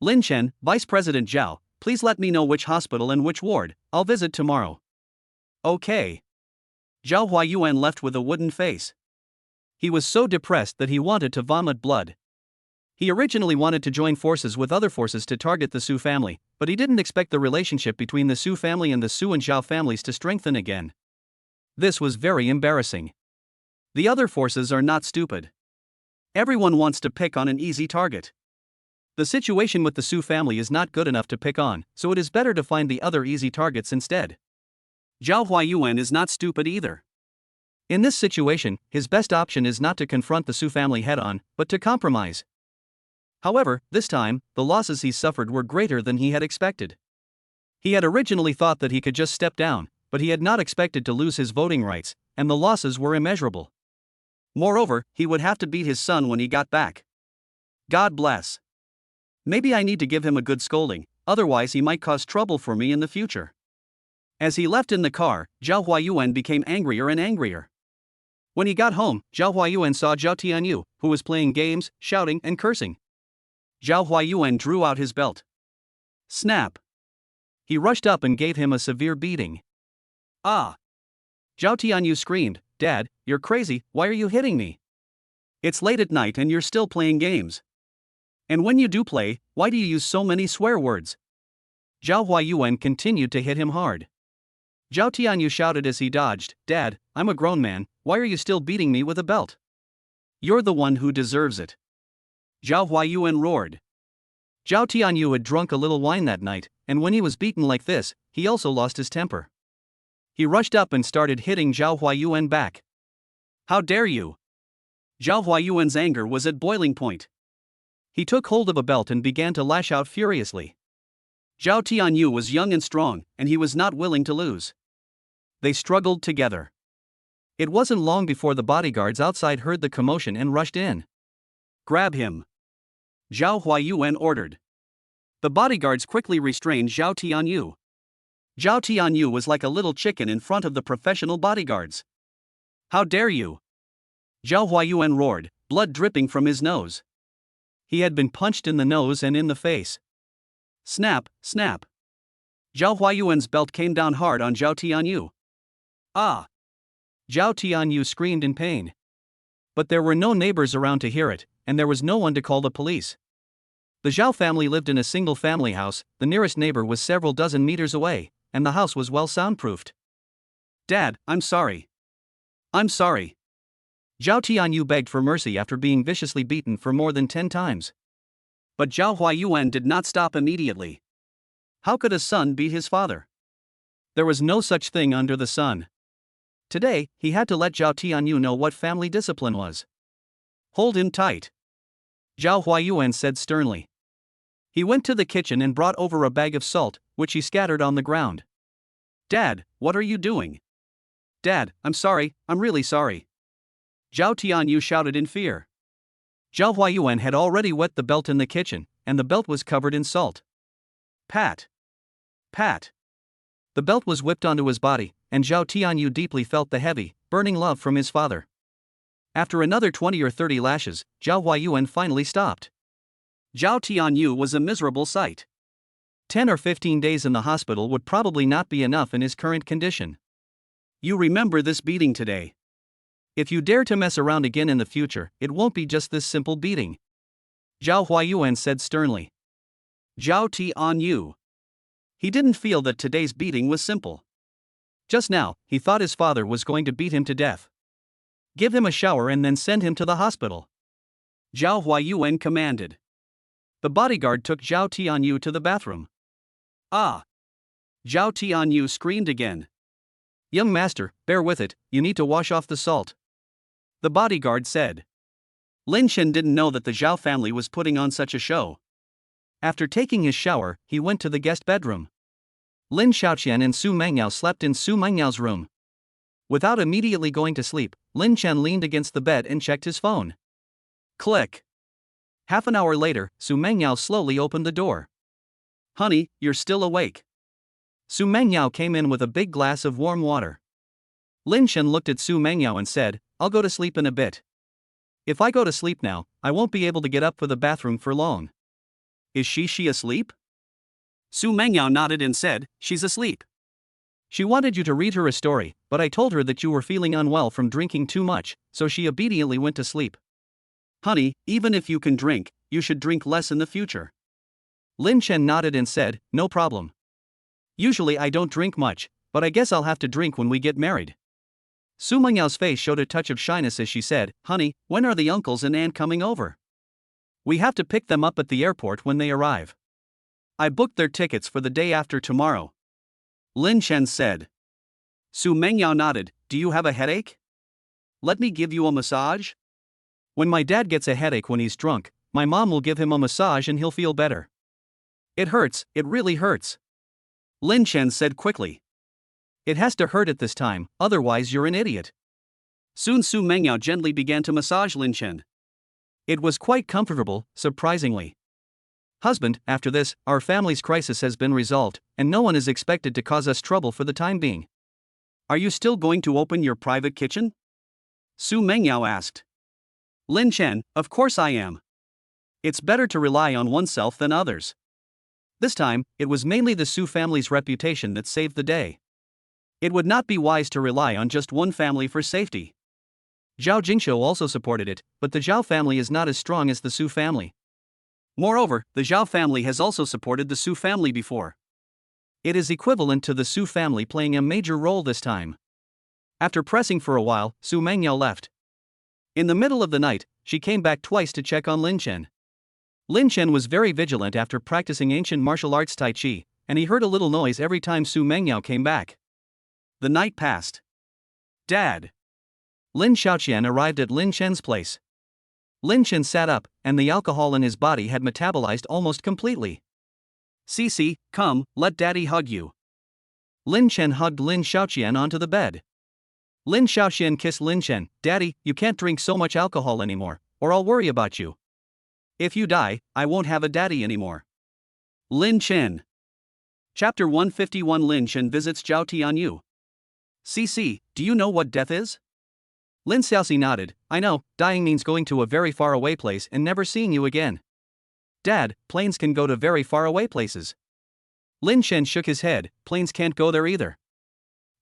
Lin Chen, Vice President Zhao, please let me know which hospital and which ward, I'll visit tomorrow. Okay. Zhao Huayuan left with a wooden face. He was so depressed that he wanted to vomit blood. He originally wanted to join forces with other forces to target the Su family, but he didn't expect the relationship between the Su family and the Su and Zhao families to strengthen again. This was very embarrassing. The other forces are not stupid. Everyone wants to pick on an easy target. The situation with the Su family is not good enough to pick on, so it is better to find the other easy targets instead. Zhao Huayuan is not stupid either. In this situation, his best option is not to confront the Su family head-on, but to compromise. However, this time, the losses he suffered were greater than he had expected. He had originally thought that he could just step down, but he had not expected to lose his voting rights, and the losses were immeasurable. Moreover, he would have to beat his son when he got back. God bless. Maybe I need to give him a good scolding, otherwise he might cause trouble for me in the future. As he left in the car, Zhao Huayuan became angrier and angrier. When he got home, Zhao Huayuan saw Zhao Tianyu, who was playing games, shouting and cursing. Zhao Huayuan drew out his belt. Snap! He rushed up and gave him a severe beating. Ah! Zhao Tianyu screamed, Dad, you're crazy, why are you hitting me? It's late at night and you're still playing games. And when you do play, why do you use so many swear words? Zhao Huayuan continued to hit him hard. Zhao Tianyu shouted as he dodged, Dad, I'm a grown man, why are you still beating me with a belt? You're the one who deserves it. Zhao Huayuan roared. Zhao Tianyu had drunk a little wine that night, and when he was beaten like this, he also lost his temper. He rushed up and started hitting Zhao Huayuan back. How dare you? Zhao Huayuan's anger was at boiling point. He took hold of a belt and began to lash out furiously. Zhao Tianyu was young and strong, and he was not willing to lose. They struggled together. It wasn't long before the bodyguards outside heard the commotion and rushed in. Grab him. Zhao Huayuan ordered. The bodyguards quickly restrained Zhao Tianyu. Zhao Tianyu was like a little chicken in front of the professional bodyguards. How dare you? Zhao Huayuan roared, blood dripping from his nose. He had been punched in the nose and in the face. Snap, snap. Zhao Huayuan's belt came down hard on Zhao Tianyu. Ah! Zhao Tianyu screamed in pain. But there were no neighbors around to hear it, and there was no one to call the police. The Zhao family lived in a single family house, the nearest neighbor was several dozen meters away, and the house was well soundproofed. Dad, I'm sorry. I'm sorry. Zhao Tianyu begged for mercy after being viciously beaten for more than 10 times. But Zhao Huayuan did not stop immediately. How could a son beat his father? There was no such thing under the sun. Today, he had to let Zhao Tianyu know what family discipline was. Hold him tight, Zhao Huayuan said sternly. He went to the kitchen and brought over a bag of salt, which he scattered on the ground. Dad, what are you doing? Dad, I'm sorry, I'm really sorry. Zhao Tianyu shouted in fear. Zhao Huayuan had already wet the belt in the kitchen, and the belt was covered in salt. Pat. Pat. The belt was whipped onto his body, and Zhao Tianyu deeply felt the heavy, burning love from his father. After another 20 or 30 lashes, Zhao Huayuan finally stopped. Zhao Tianyu was a miserable sight. 10 or 15 days in the hospital would probably not be enough in his current condition. You remember this beating today. If you dare to mess around again in the future, it won't be just this simple beating, Zhao Huayuan said sternly. Zhao Tianyu. He didn't feel that today's beating was simple. Just now, he thought his father was going to beat him to death. Give him a shower and then send him to the hospital, Zhao Huayuan commanded. The bodyguard took Zhao Tianyu to the bathroom. Ah! Zhao Tianyu screamed again. Young master, bear with it, you need to wash off the salt, the bodyguard said. Lin Shen didn't know that the Zhao family was putting on such a show. After taking his shower, he went to the guest bedroom. Lin Xiaoqian and Su Mengyao slept in Su Mengyao's room. Without immediately going to sleep, Lin Chen leaned against the bed and checked his phone. Click. Half an hour later, Su Mengyao slowly opened the door. Honey, you're still awake. Su Mengyao came in with a big glass of warm water. Lin Chen looked at Su Mengyao and said, I'll go to sleep in a bit. If I go to sleep now, I won't be able to get up for the bathroom for long. Is she asleep? Su Mengyao nodded and said, she's asleep. She wanted you to read her a story, but I told her that you were feeling unwell from drinking too much, so she obediently went to sleep. Honey, even if you can drink, you should drink less in the future. Lin Chen nodded and said, no problem. Usually I don't drink much, but I guess I'll have to drink when we get married. Su Mengyao's face showed a touch of shyness as she said, honey, when are the uncles and aunt coming over? We have to pick them up at the airport when they arrive. I booked their tickets for the day after tomorrow, Lin Chen said. Su Mengyao nodded, do you have a headache? Let me give you a massage? When my dad gets a headache when he's drunk, my mom will give him a massage and he'll feel better. It hurts, it really hurts, Lin Chen said quickly. It has to hurt at this time, otherwise you're an idiot. Soon Su Mengyao gently began to massage Lin Chen. It was quite comfortable, surprisingly. Husband, after this, our family's crisis has been resolved, and no one is expected to cause us trouble for the time being. Are you still going to open your private kitchen? Su Mengyao asked. Lin Chen, of course I am. It's better to rely on oneself than others. This time, it was mainly the Su family's reputation that saved the day. It would not be wise to rely on just one family for safety. Zhao Jingshou also supported it, but the Zhao family is not as strong as the Su family. Moreover, the Zhao family has also supported the Su family before. It is equivalent to the Su family playing a major role this time. After pressing for a while, Su Mengyao left. In the middle of the night, she came back twice to check on Lin Chen. Lin Chen was very vigilant after practicing ancient martial arts Tai Chi, and he heard a little noise every time Su Mengyao came back. The night passed. Dad. Lin Xiaoqian arrived at Lin Chen's place. Lin Chen sat up, and the alcohol in his body had metabolized almost completely. Cici, come, let daddy hug you. Lin Chen hugged Lin Xiaoqian onto the bed. Lin Xiaoqian kissed Lin Chen, Daddy, you can't drink so much alcohol anymore, or I'll worry about you. If you die, I won't have a daddy anymore. Lin Chen. Chapter 151 Lin Chen visits Zhao Tianyu. Cici, do you know what death is? Lin Xiaoxi nodded, I know, dying means going to a very far away place and never seeing you again. Dad, planes can go to very far away places. Lin Chen shook his head, planes can't go there either.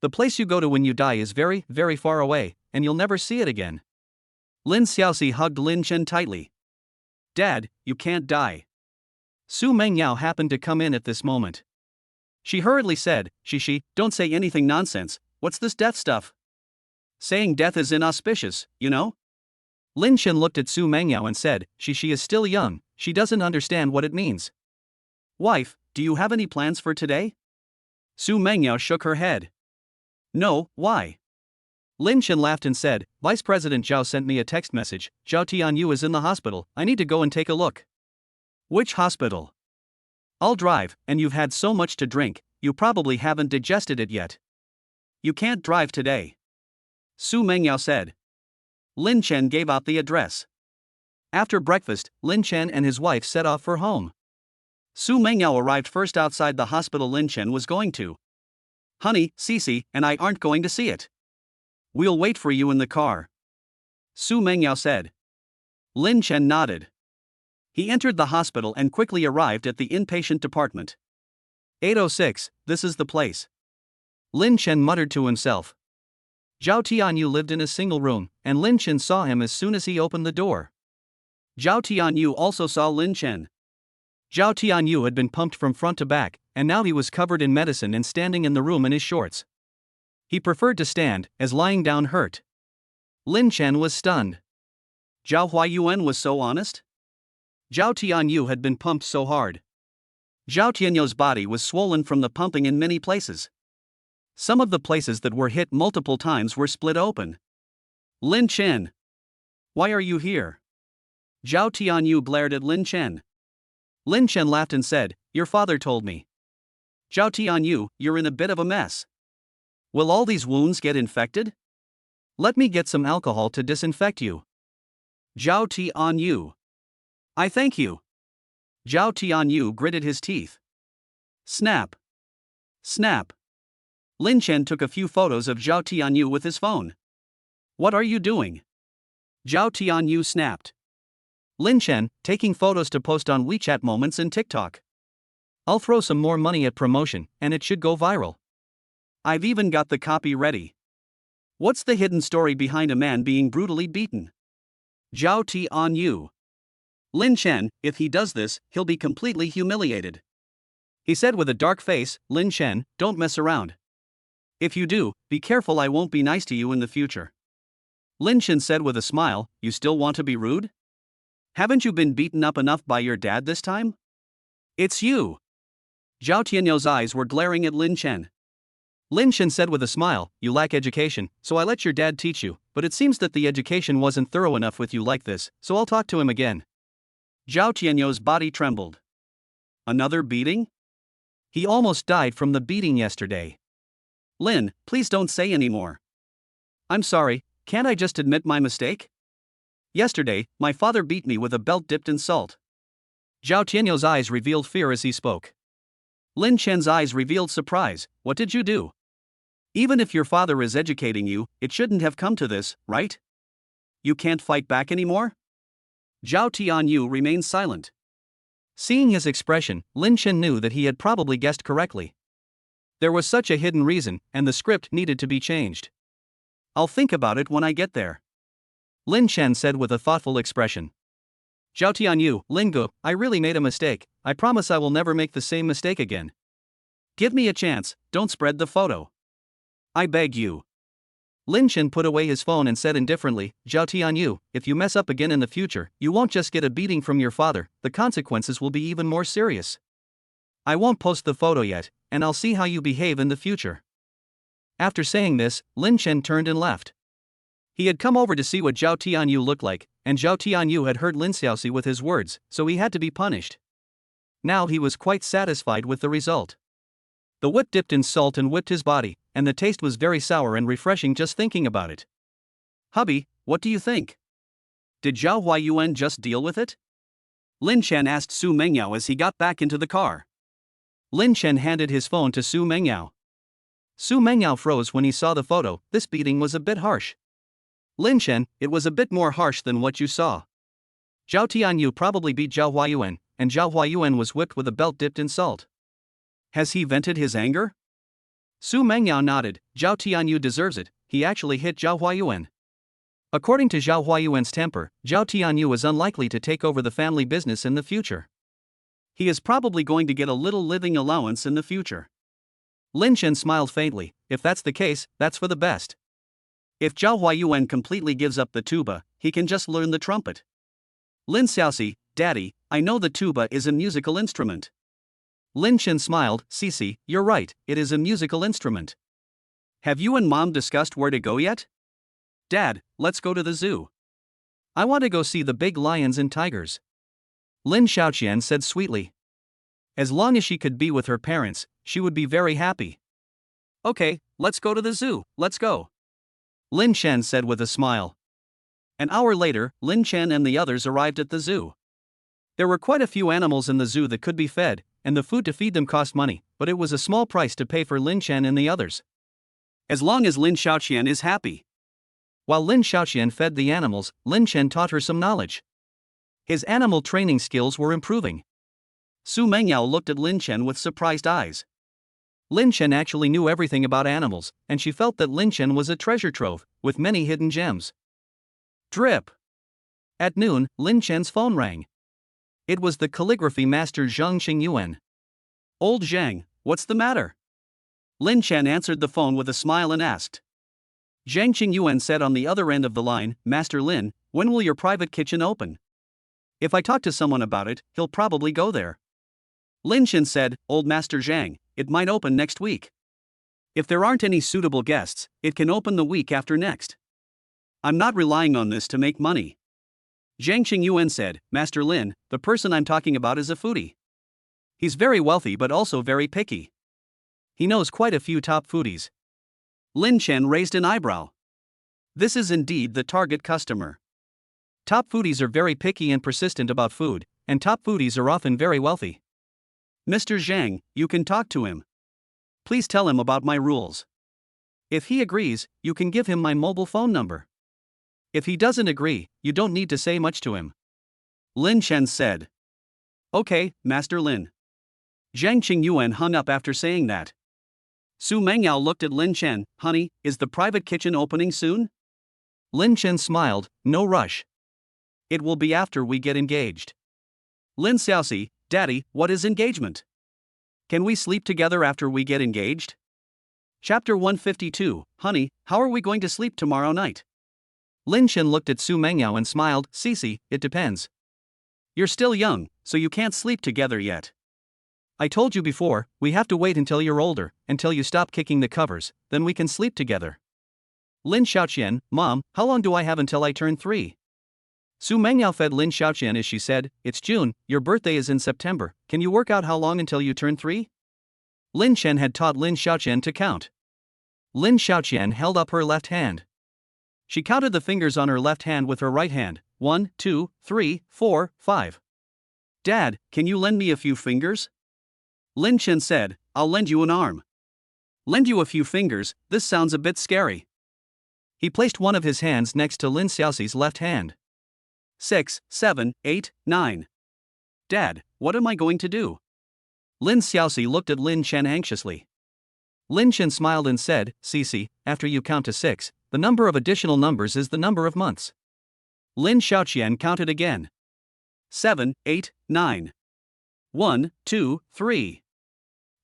The place you go to when you die is very, very far away, and you'll never see it again. Lin Xiaoxi hugged Lin Chen tightly. Dad, you can't die. Su Mengyao happened to come in at this moment. She hurriedly said, don't say anything nonsense, what's this death stuff? Saying death is inauspicious, you know? Lin Chen looked at Su Mengyao and said, she is still young, she doesn't understand what it means. Wife, do you have any plans for today? Su Mengyao shook her head. No, why? Lin Chen laughed and said, Vice President Zhao sent me a text message, Zhao Tianyu is in the hospital, I need to go and take a look. Which hospital? I'll drive, and you've had so much to drink, you probably haven't digested it yet. You can't drive today. Su Mengyao said. Lin Chen gave out the address. After breakfast, Lin Chen and his wife set off for home. Su Mengyao arrived first outside the hospital Lin Chen was going to. Honey, Cece and I aren't going to see it. We'll wait for you in the car. Su Mengyao said. Lin Chen nodded. He entered the hospital and quickly arrived at the inpatient department. 806, this is the place. Lin Chen muttered to himself. Zhao Tianyu lived in a single room, and Lin Chen saw him as soon as he opened the door. Zhao Tianyu also saw Lin Chen. Zhao Tianyu had been pumped from front to back, and now he was covered in medicine and standing in the room in his shorts. He preferred to stand, as lying down hurt. Lin Chen was stunned. Zhao Huayuan was so honest? Zhao Tianyu had been pumped so hard. Zhao Tianyu's body was swollen from the pumping in many places. Some of the places that were hit multiple times were split open. Lin Chen. Why are you here? Zhao Tianyu glared at Lin Chen. Lin Chen laughed and said, Your father told me. Zhao Tianyu, you're in a bit of a mess. Will all these wounds get infected? Let me get some alcohol to disinfect you. Zhao Tianyu. I thank you. Zhao Tianyu gritted his teeth. Snap. Snap. Lin Chen took a few photos of Zhao Tianyu with his phone. What are you doing? Zhao Tianyu snapped. Lin Chen, taking photos to post on WeChat Moments and TikTok. I'll throw some more money at promotion, and it should go viral. I've even got the copy ready. What's the hidden story behind a man being brutally beaten? Zhao Tianyu. Lin Chen, if he does this, he'll be completely humiliated. He said with a dark face, Lin Chen, don't mess around. If you do, be careful, I won't be nice to you in the future. Lin Chen said with a smile, You still want to be rude? Haven't you been beaten up enough by your dad this time? It's you. Zhao Tianyu's eyes were glaring at Lin Chen. Lin Chen said with a smile, You lack education, so I let your dad teach you, but it seems that the education wasn't thorough enough with you like this, so I'll talk to him again. Zhao Tianyu's body trembled. Another beating? He almost died from the beating yesterday. Lin, please don't say any more. I'm sorry, can't I just admit my mistake? Yesterday, my father beat me with a belt dipped in salt. Zhao Tianyu's eyes revealed fear as he spoke. Lin Chen's eyes revealed surprise. What did you do? Even if your father is educating you, it shouldn't have come to this, right? You can't fight back anymore? Zhao Tianyu remained silent. Seeing his expression, Lin Chen knew that he had probably guessed correctly. There was such a hidden reason, and the script needed to be changed. I'll think about it when I get there. Lin Chen said with a thoughtful expression. Zhao Tianyu, Lingu, I really made a mistake, I promise I will never make the same mistake again. Give me a chance, don't spread the photo. I beg you. Lin Chen put away his phone and said indifferently, Zhao Tianyu, if you mess up again in the future, you won't just get a beating from your father, the consequences will be even more serious. I won't post the photo yet, and I'll see how you behave in the future. After saying this, Lin Chen turned and left. He had come over to see what Zhao Tianyu looked like, and Zhao Tianyu had hurt Lin Xiaoxi with his words, so he had to be punished. Now he was quite satisfied with the result. The whip dipped in salt and whipped his body, and the taste was very sour and refreshing just thinking about it. Hubby, what do you think? Did Zhao Huayuan just deal with it? Lin Chen asked Su Mengyao as he got back into the car. Lin Chen handed his phone to Su Mengyao. Su Mengyao froze when he saw the photo. This beating was a bit harsh. Lin Chen, it was a bit more harsh than what you saw. Zhao Tianyu probably beat Zhao Huayuan, and Zhao Huayuan was whipped with a belt dipped in salt. Has he vented his anger? Su Mengyao nodded. Zhao Tianyu deserves it, he actually hit Zhao Huayuan. According to Zhao Huayuan's temper, Zhao Tianyu is unlikely to take over the family business in the future. He is probably going to get a little living allowance in the future. Lin Chen smiled faintly. If that's the case, that's for the best. If Zhao Huayuan completely gives up the tuba, he can just learn the trumpet. Lin Xiaoxi, Daddy, I know the tuba is a musical instrument. Lin Chen smiled. Cici, you're right, it is a musical instrument. Have you and Mom discussed where to go yet? Dad, let's go to the zoo. I want to go see the big lions and tigers. Lin Xiaoqian said sweetly. As long as she could be with her parents, she would be very happy. Okay, let's go to the zoo, let's go. Lin Chen said with a smile. An hour later, Lin Chen and the others arrived at the zoo. There were quite a few animals in the zoo that could be fed, and the food to feed them cost money, but it was a small price to pay for Lin Chen and the others. As long as Lin Xiaoqian is happy. While Lin Xiaoqian fed the animals, Lin Chen taught her some knowledge. His animal training skills were improving. Su Mengyao looked at Lin Chen with surprised eyes. Lin Chen actually knew everything about animals, and she felt that Lin Chen was a treasure trove, with many hidden gems. Drip. At noon, Lin Chen's phone rang. It was the calligraphy master Zhang Qingyuan. Old Zhang, what's the matter? Lin Chen answered the phone with a smile and asked. Zhang Qingyuan said on the other end of the line, Master Lin, when will your private kitchen open? If I talk to someone about it, he'll probably go there. Lin Chen said, Old Master Zhang, it might open next week. If there aren't any suitable guests, it can open the week after next. I'm not relying on this to make money. Zhang Qingyuan said, Master Lin, the person I'm talking about is a foodie. He's very wealthy but also very picky. He knows quite a few top foodies. Lin Chen raised an eyebrow. This is indeed the target customer. Top foodies are very picky and persistent about food, and top foodies are often very wealthy. Mr. Zhang, you can talk to him. Please tell him about my rules. If he agrees, you can give him my mobile phone number. If he doesn't agree, you don't need to say much to him. Lin Chen said. Okay, Master Lin. Zhang Qingyuan hung up after saying that. Su Mengyao looked at Lin Chen. Honey, is the private kitchen opening soon? Lin Chen smiled. No rush. It will be after we get engaged. Lin Xiaoxi, Daddy, what is engagement? Can we sleep together after we get engaged? Chapter 152, Honey, how are we going to sleep tomorrow night? Lin Chen looked at Su Mengyao and smiled. Cici, it depends. You're still young, so you can't sleep together yet. I told you before, we have to wait until you're older, until you stop kicking the covers, then we can sleep together. Lin Xiaoqian, Mom, how long do I have until I turn 3? Su Mengyao fed Lin Xiaoqian as she said, It's June, your birthday is in September, can you work out how long until you turn 3? Lin Chen had taught Lin Xiaoqian to count. Lin Xiaoqian held up her left hand. She counted the fingers on her left hand with her right hand. 1, 2, 3, 4, 5. Dad, can you lend me a few fingers? Lin Chen said, I'll lend you an arm. Lend you a few fingers, this sounds a bit scary. He placed one of his hands next to Lin Xiaoxi's left hand. 6, 7, 8, 9. Dad, what am I going to do? Lin Xiaoxi looked at Lin Chen anxiously. Lin Chen smiled and said, Cici, after you count to 6, the number of additional numbers is the number of months. Lin Xiaoqian counted again. 7, 8, 9. 1, 2, 3.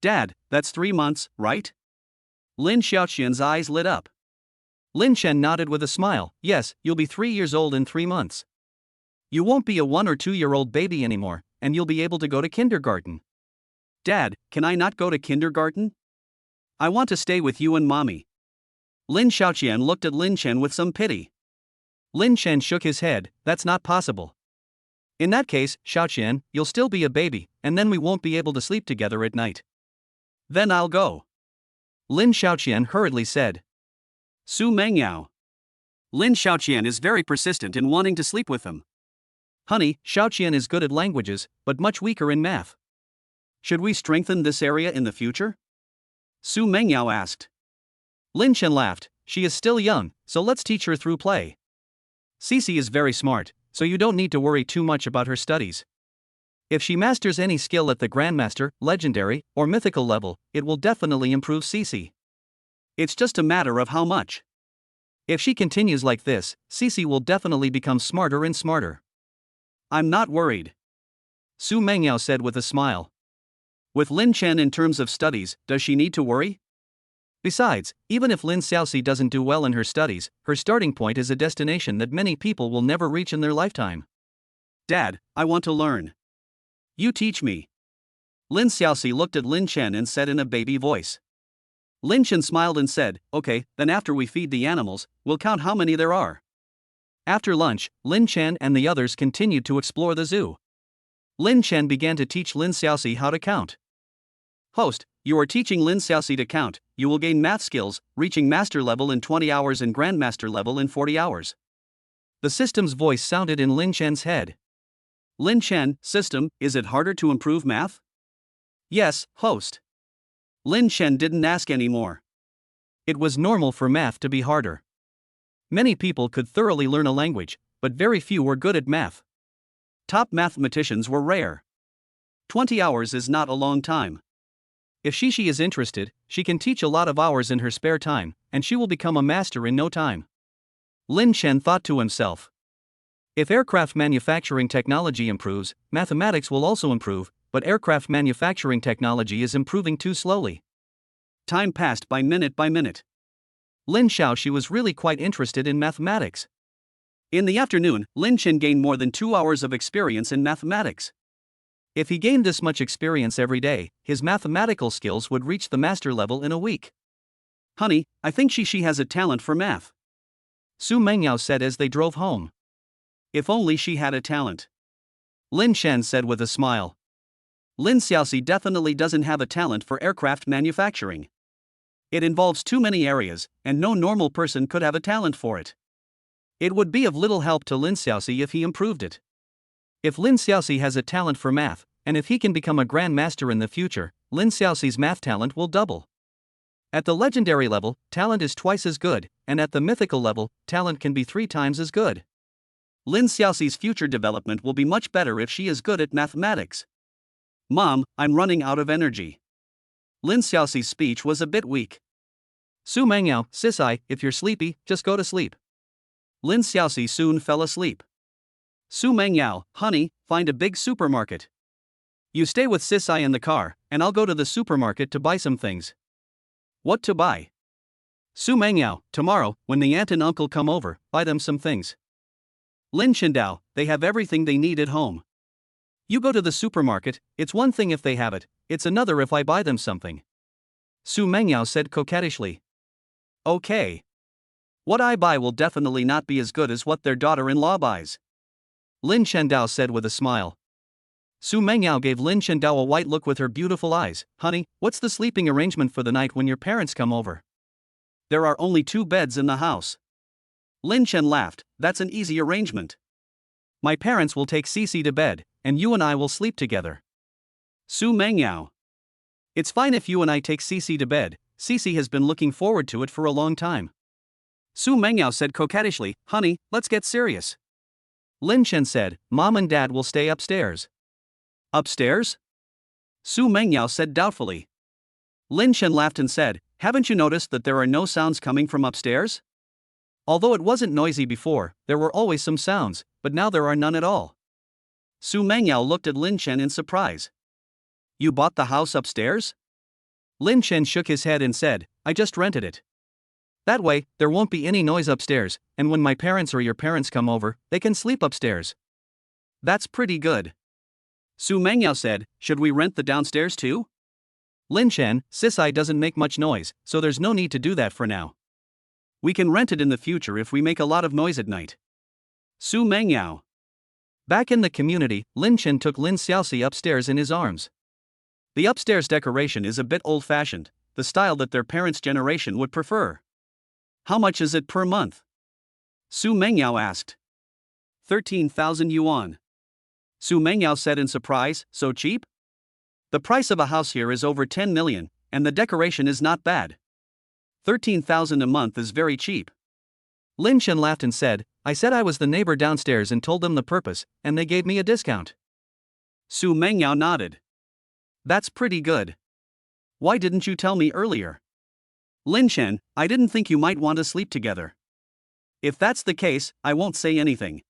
Dad, that's 3 months, right? Lin Xiaoqian's eyes lit up. Lin Chen nodded with a smile. Yes, you'll be 3 years old in 3 months. You won't be a 1 or 2-year-old baby anymore, and you'll be able to go to kindergarten. Dad, can I not go to kindergarten? I want to stay with you and Mommy. Lin Xiaoqian looked at Lin Chen with some pity. Lin Chen shook his head. That's not possible. In that case, Xiaoqian, you'll still be a baby, and then we won't be able to sleep together at night. Then I'll go. Lin Xiaoqian hurriedly said. Su Mengyao. Lin Xiaoqian is very persistent in wanting to sleep with him. Honey, Xiaoqian is good at languages, but much weaker in math. Should we strengthen this area in the future? Su Mengyao asked. Lin Chen laughed. She is still young, so let's teach her through play. Cici is very smart, so you don't need to worry too much about her studies. If she masters any skill at the Grandmaster, Legendary, or Mythical level, it will definitely improve Cici. It's just a matter of how much. If she continues like this, Cici will definitely become smarter and smarter. I'm not worried. Su Mengyao said with a smile. With Lin Chen in terms of studies, does she need to worry? Besides, even if Lin Xiaoxi doesn't do well in her studies, her starting point is a destination that many people will never reach in their lifetime. Dad, I want to learn. You teach me. Lin Xiaoxi looked at Lin Chen and said in a baby voice. Lin Chen smiled and said, okay, then after we feed the animals, we'll count how many there are. After lunch, Lin Chen and the others continued to explore the zoo. Lin Chen began to teach Lin Xiaoxi how to count. Host, you are teaching Lin Xiaoxi to count. You will gain math skills, reaching master level in 20 hours and grandmaster level in 40 hours. The system's voice sounded in Lin Chen's head. Lin Chen, system, is it harder to improve math? Yes, host. Lin Chen didn't ask anymore. It was normal for math to be harder. Many people could thoroughly learn a language, but very few were good at math. Top mathematicians were rare. 20 hours is not a long time. If Shishi is interested, she can teach a lot of hours in her spare time, and she will become a master in no time. Lin Chen thought to himself. If aircraft manufacturing technology improves, mathematics will also improve, but aircraft manufacturing technology is improving too slowly. Time passed by minute. Lin Xiaoxi was really quite interested in mathematics. In the afternoon, Lin Chen gained more than 2 hours of experience in mathematics. If he gained this much experience every day, his mathematical skills would reach the master level in a week. Honey, I think Shishi has a talent for math. Su Mengyao said as they drove home. If only she had a talent. Lin Chen said with a smile. Lin Xiaoxi definitely doesn't have a talent for aircraft manufacturing. It involves too many areas, and no normal person could have a talent for it. It would be of little help to Lin Xiaoxi if he improved it. If Lin Xiaoxi has a talent for math, and if he can become a grandmaster in the future, Lin Xiaoxi's math talent will double. At the legendary level, talent is twice as good, and at the mythical level, talent can be 3 times as good. Lin Xiaoxi's future development will be much better if she is good at mathematics. Mom, I'm running out of energy. Lin Xiaoxi's speech was a bit weak. Su Mengyao, Sisai, if you're sleepy, just go to sleep. Lin Xiaoxi soon fell asleep. Su Mengyao, honey, find a big supermarket. You stay with Sisai in the car, and I'll go to the supermarket to buy some things. What to buy? Su Mengyao, tomorrow, when the aunt and uncle come over, buy them some things. Lin Qindao, they have everything they need at home. You go to the supermarket, it's one thing if they have it, it's another if I buy them something. Su Mengyao said coquettishly. Okay. What I buy will definitely not be as good as what their daughter-in-law buys. Lin Qindao said with a smile. Su Mengyao gave Lin Qindao a white look with her beautiful eyes. Honey, what's the sleeping arrangement for the night when your parents come over? There are only 2 beds in the house. Lin Chen laughed, that's an easy arrangement. My parents will take Cici to bed, and you and I will sleep together. Su Mengyao. It's fine if you and I take Cici to bed, Cici has been looking forward to it for a long time. Su Mengyao said coquettishly, honey, let's get serious. Lin Chen said, Mom and Dad will stay upstairs. Upstairs? Su Mengyao said doubtfully. Lin Chen laughed and said, haven't you noticed that there are no sounds coming from upstairs? Although it wasn't noisy before, there were always some sounds, but now there are none at all. Su Mengyao looked at Lin Chen in surprise. You bought the house upstairs? Lin Chen shook his head and said, I just rented it. That way, there won't be any noise upstairs, and when my parents or your parents come over, they can sleep upstairs. That's pretty good. Su Mengyao said, should we rent the downstairs too? Lin Chen, Sisai doesn't make much noise, so there's no need to do that for now. We can rent it in the future if we make a lot of noise at night. Su Mengyao. Back in the community, Lin Chen took Lin Xiaoxi upstairs in his arms. The upstairs decoration is a bit old-fashioned, the style that their parents' generation would prefer. How much is it per month? Su Mengyao asked. 13,000 yuan. Su Mengyao said in surprise, so cheap? The price of a house here is over 10 million, and the decoration is not bad. 13,000 a month is very cheap. Lin Chen laughed and said, I said I was the neighbor downstairs and told them the purpose, and they gave me a discount. Su Mengyao nodded. That's pretty good. Why didn't you tell me earlier? Lin Chen, I didn't think you might want to sleep together. If that's the case, I won't say anything.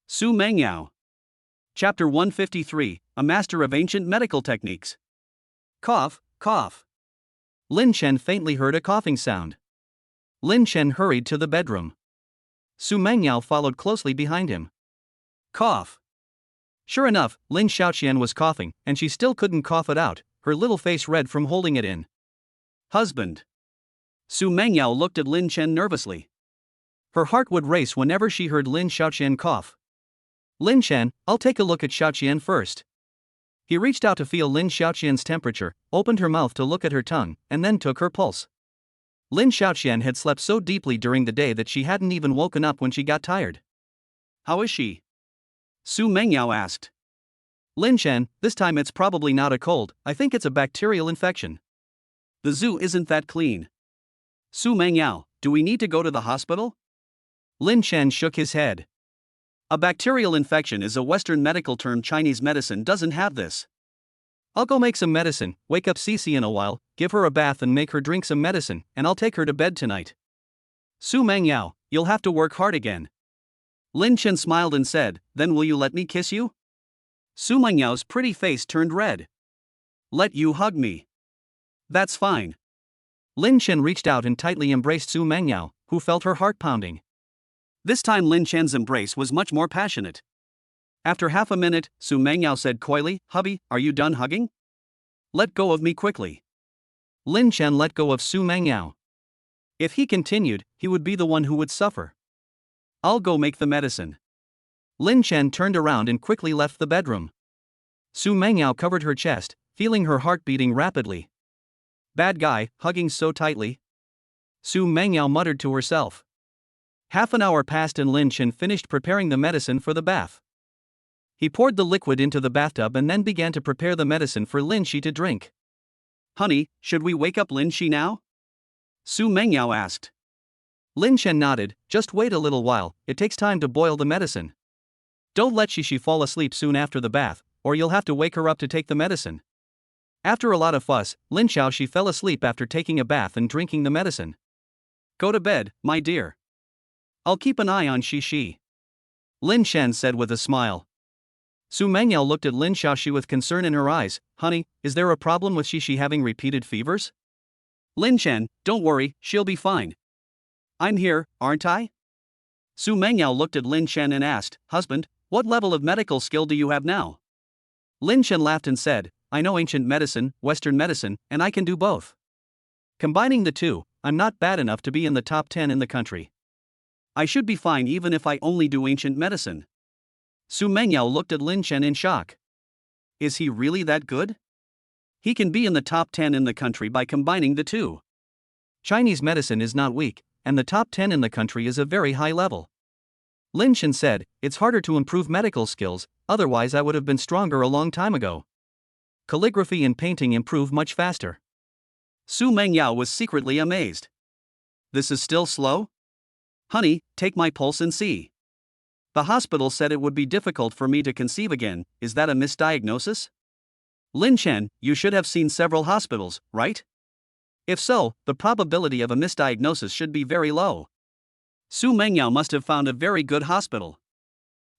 Su Mengyao. Chapter 153, A Master of Ancient Medical Techniques. Cough, cough. Lin Chen faintly heard a coughing sound. Lin Chen hurried to the bedroom. Su Mengyao followed closely behind him. Cough. Sure enough, Lin Xiaoqian was coughing, and she still couldn't cough it out, her little face red from holding it in. Husband. Su Mengyao looked at Lin Chen nervously. Her heart would race whenever she heard Lin Xiaoqian cough. Lin Chen, I'll take a look at Xiaoqian first. He reached out to feel Lin Xiaoqian's temperature, opened her mouth to look at her tongue, and then took her pulse. Lin Xiaoqian had slept so deeply during the day that she hadn't even woken up when she got tired. How is she? Su Mengyao asked. Lin Chen, this time it's probably not a cold, I think it's a bacterial infection. The zoo isn't that clean. Su Mengyao, do we need to go to the hospital? Lin Chen shook his head. A bacterial infection is a Western medical term. Chinese medicine doesn't have this. I'll go make some medicine, wake up Cici in a while, give her a bath and make her drink some medicine, and I'll take her to bed tonight. Su Mengyao, you'll have to work hard again. Lin Chen smiled and said, then will you let me kiss you? Su Mengyao's pretty face turned red. Let you hug me. That's fine. Lin Chen reached out and tightly embraced Su Mengyao, who felt her heart pounding. This time Lin Chen's embrace was much more passionate. After half a minute, Su Mengyao said coyly, hubby, are you done hugging? Let go of me quickly. Lin Chen let go of Su Mengyao. If he continued, he would be the one who would suffer. I'll go make the medicine. Lin Chen turned around and quickly left the bedroom. Su Mengyao covered her chest, feeling her heart beating rapidly. Bad guy, hugging so tightly. Su Mengyao muttered to herself. Half an hour passed and Lin Chen finished preparing the medicine for the bath. He poured the liquid into the bathtub and then began to prepare the medicine for Lin Shi to drink. Honey, should we wake up Lin Shi now? Su Mengyao asked. Lin Chen nodded, just wait a little while, it takes time to boil the medicine. Don't let Shi fall asleep soon after the bath, or you'll have to wake her up to take the medicine. After a lot of fuss, Lin Xiaoxi fell asleep after taking a bath and drinking the medicine. Go to bed, my dear. I'll keep an eye on Shi. Lin Chen said with a smile. Su Mengyao looked at Lin Xiaoxi with concern in her eyes. Honey, is there a problem with Shi having repeated fevers? Lin Chen, don't worry, she'll be fine. I'm here, aren't I? Su Mengyao looked at Lin Chen and asked, husband, what level of medical skill do you have now? Lin Chen laughed and said, I know ancient medicine, Western medicine, and I can do both. Combining the two, I'm not bad enough to be in the top 10 in the country. I should be fine even if I only do ancient medicine. Su Mengyao looked at Lin Chen in shock. Is he really that good? He can be in the top 10 in the country by combining the two. Chinese medicine is not weak, and the top 10 in the country is a very high level. Lin Chen said, it's harder to improve medical skills, otherwise I would have been stronger a long time ago. Calligraphy and painting improve much faster. Su Mengyao was secretly amazed. This is still slow? Honey, take my pulse and see. The hospital said it would be difficult for me to conceive again, is that a misdiagnosis? Lin Chen, you should have seen several hospitals, right? If so, the probability of a misdiagnosis should be very low. Su Mengyao must have found a very good hospital.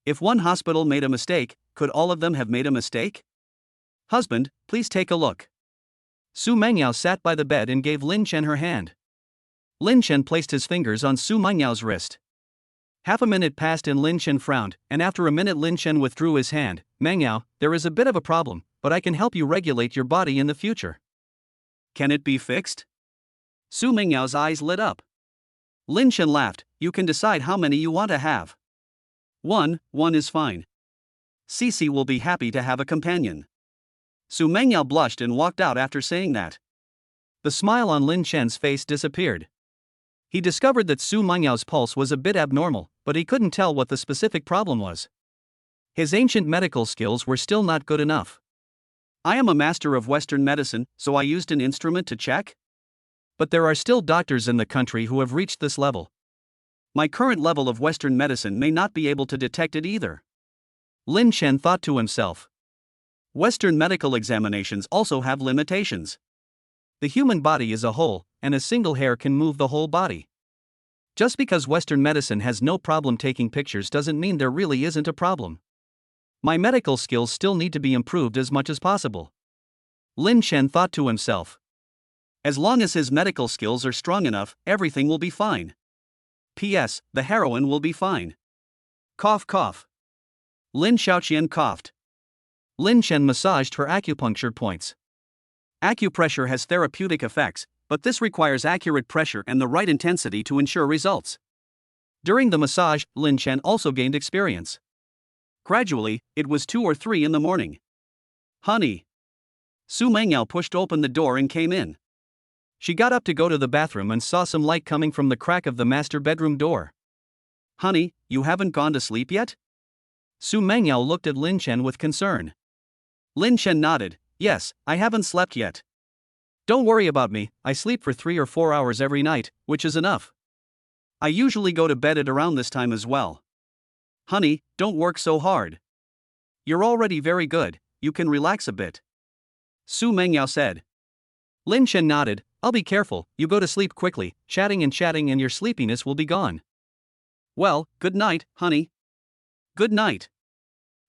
If one hospital made a mistake, could all of them have made a mistake? Husband, please take a look. Su Mengyao sat by the bed and gave Lin Chen her hand. Lin Chen placed his fingers on Su Mengyao's wrist. Half a minute passed and Lin Chen frowned, and after a minute Lin Chen withdrew his hand. Mengyao, there is a bit of a problem, but I can help you regulate your body in the future. Can it be fixed? Su Mengyao's eyes lit up. Lin Chen laughed, you can decide how many you want to have. One is fine. Cici will be happy to have a companion. Su Mengyao blushed and walked out after saying that. The smile on Lin Chen's face disappeared. He discovered that Su Mengyao's pulse was a bit abnormal, but he couldn't tell what the specific problem was. His ancient medical skills were still not good enough. I am a master of Western medicine, so I used an instrument to check? But there are still doctors in the country who have reached this level. My current level of Western medicine may not be able to detect it either. Lin Chen thought to himself. Western medical examinations also have limitations. The human body is a whole, and a single hair can move the whole body. Just because Western medicine has no problem taking pictures doesn't mean there really isn't a problem. My medical skills still need to be improved as much as possible. Lin Chen thought to himself. As long as his medical skills are strong enough, everything will be fine. P.S. The heroine will be fine. Cough cough. Lin Xiaoqian coughed. Lin Chen massaged her acupuncture points. Acupressure has therapeutic effects, but this requires accurate pressure and the right intensity to ensure results. During the massage, Lin Chen also gained experience. Gradually, it was 2 or 3 in the morning. Honey. Su Mengyao pushed open the door and came in. She got up to go to the bathroom and saw some light coming from the crack of the master bedroom door. Honey, you haven't gone to sleep yet? Su Mengyao looked at Lin Chen with concern. Lin Chen nodded. Yes, I haven't slept yet. Don't worry about me, I sleep for 3 or 4 hours every night, which is enough. I usually go to bed at around this time as well. Honey, don't work so hard. You're already very good, you can relax a bit. Su Mengyao said. Lin Chen nodded. I'll be careful, you go to sleep quickly, chatting and your sleepiness will be gone. Well, good night, honey. Good night.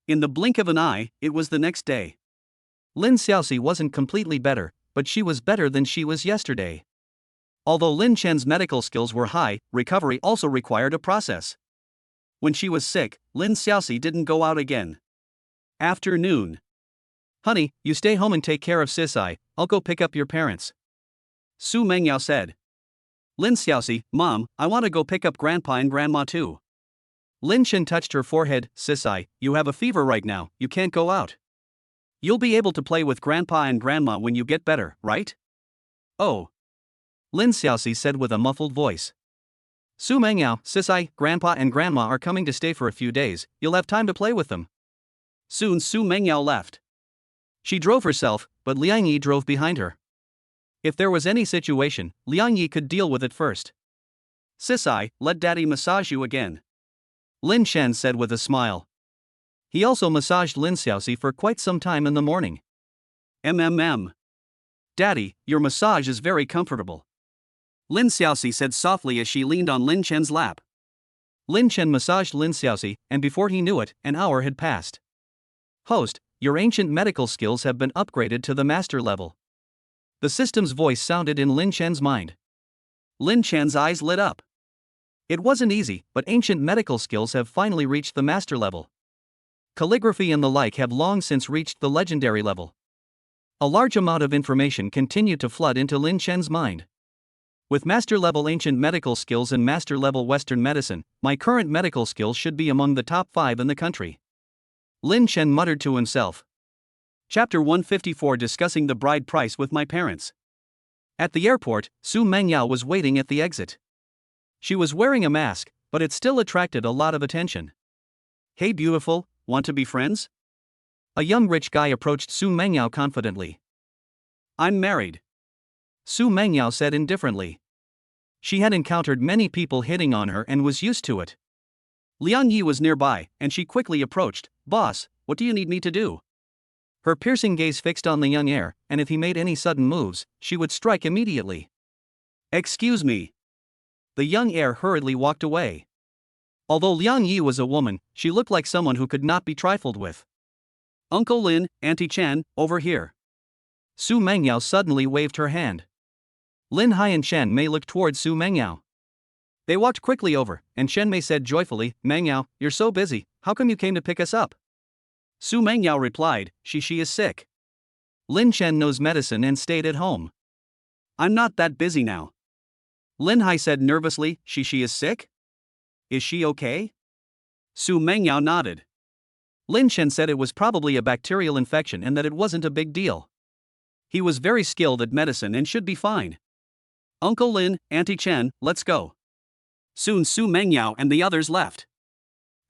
In the blink of an eye, it was the next day. Lin Xiaoxi wasn't completely better, but she was better than she was yesterday. Although Lin Chen's medical skills were high, recovery also required a process. When she was sick, Lin Xiaoxi didn't go out again. Afternoon. Honey, you stay home and take care of Sisai, I'll go pick up your parents. Su Mengyao said. Lin Xiaoxi, Mom, I want to go pick up Grandpa and Grandma too. Lin Chen touched her forehead. Sisai, you have a fever right now, you can't go out. You'll be able to play with Grandpa and Grandma when you get better, right? Oh. Lin Xiaoxi said with a muffled voice. Su Mengyao, Sisai, Grandpa and Grandma are coming to stay for a few days, you'll have time to play with them. Soon Su Mengyao left. She drove herself, but Liang Yi drove behind her. If there was any situation, Liang Yi could deal with it first. Sisai, let Daddy massage you again. Lin Chen said with a smile. He also massaged Lin Xiaoxi for quite some time in the morning. Daddy, your massage is very comfortable. Lin Xiaoxi said softly as she leaned on Lin Chen's lap. Lin Chen massaged Lin Xiaoxi, and before he knew it, an hour had passed. Host, your ancient medical skills have been upgraded to the master level. The system's voice sounded in Lin Chen's mind. Lin Chen's eyes lit up. It wasn't easy, but ancient medical skills have finally reached the master level. Calligraphy and the like have long since reached the legendary level. A large amount of information continued to flood into Lin Chen's mind. With master-level ancient medical skills and master-level Western medicine, my current medical skills should be among the top 5 in the country. Lin Chen muttered to himself. Chapter 154 Discussing the bride price with my parents. At the airport, Su Mengyao was waiting at the exit. She was wearing a mask, but it still attracted a lot of attention. Hey beautiful, want to be friends? A young rich guy approached Su Mengyao confidently. I'm married. Su Mengyao said indifferently. She had encountered many people hitting on her and was used to it. Liang Yi was nearby, and she quickly approached. Boss, what do you need me to do? Her piercing gaze fixed on the young heir, and if he made any sudden moves, she would strike immediately. Excuse me. The young heir hurriedly walked away. Although Liang Yi was a woman, she looked like someone who could not be trifled with. Uncle Lin, Auntie Chen, over here. Su Mengyao suddenly waved her hand. Lin Hai and Chen Mei looked towards Su Mengyao. They walked quickly over, and Chen Mei said joyfully, Mengyao, you're so busy, how come you came to pick us up? Su Mengyao replied, she is sick. Lin Chen knows medicine and stayed at home. I'm not that busy now. Lin Hai said nervously, she is sick? Is she okay? Su Mengyao nodded. Lin Chen said it was probably a bacterial infection and that it wasn't a big deal. He was very skilled at medicine and should be fine. Uncle Lin, Auntie Chen, let's go. Soon Su Mengyao and the others left.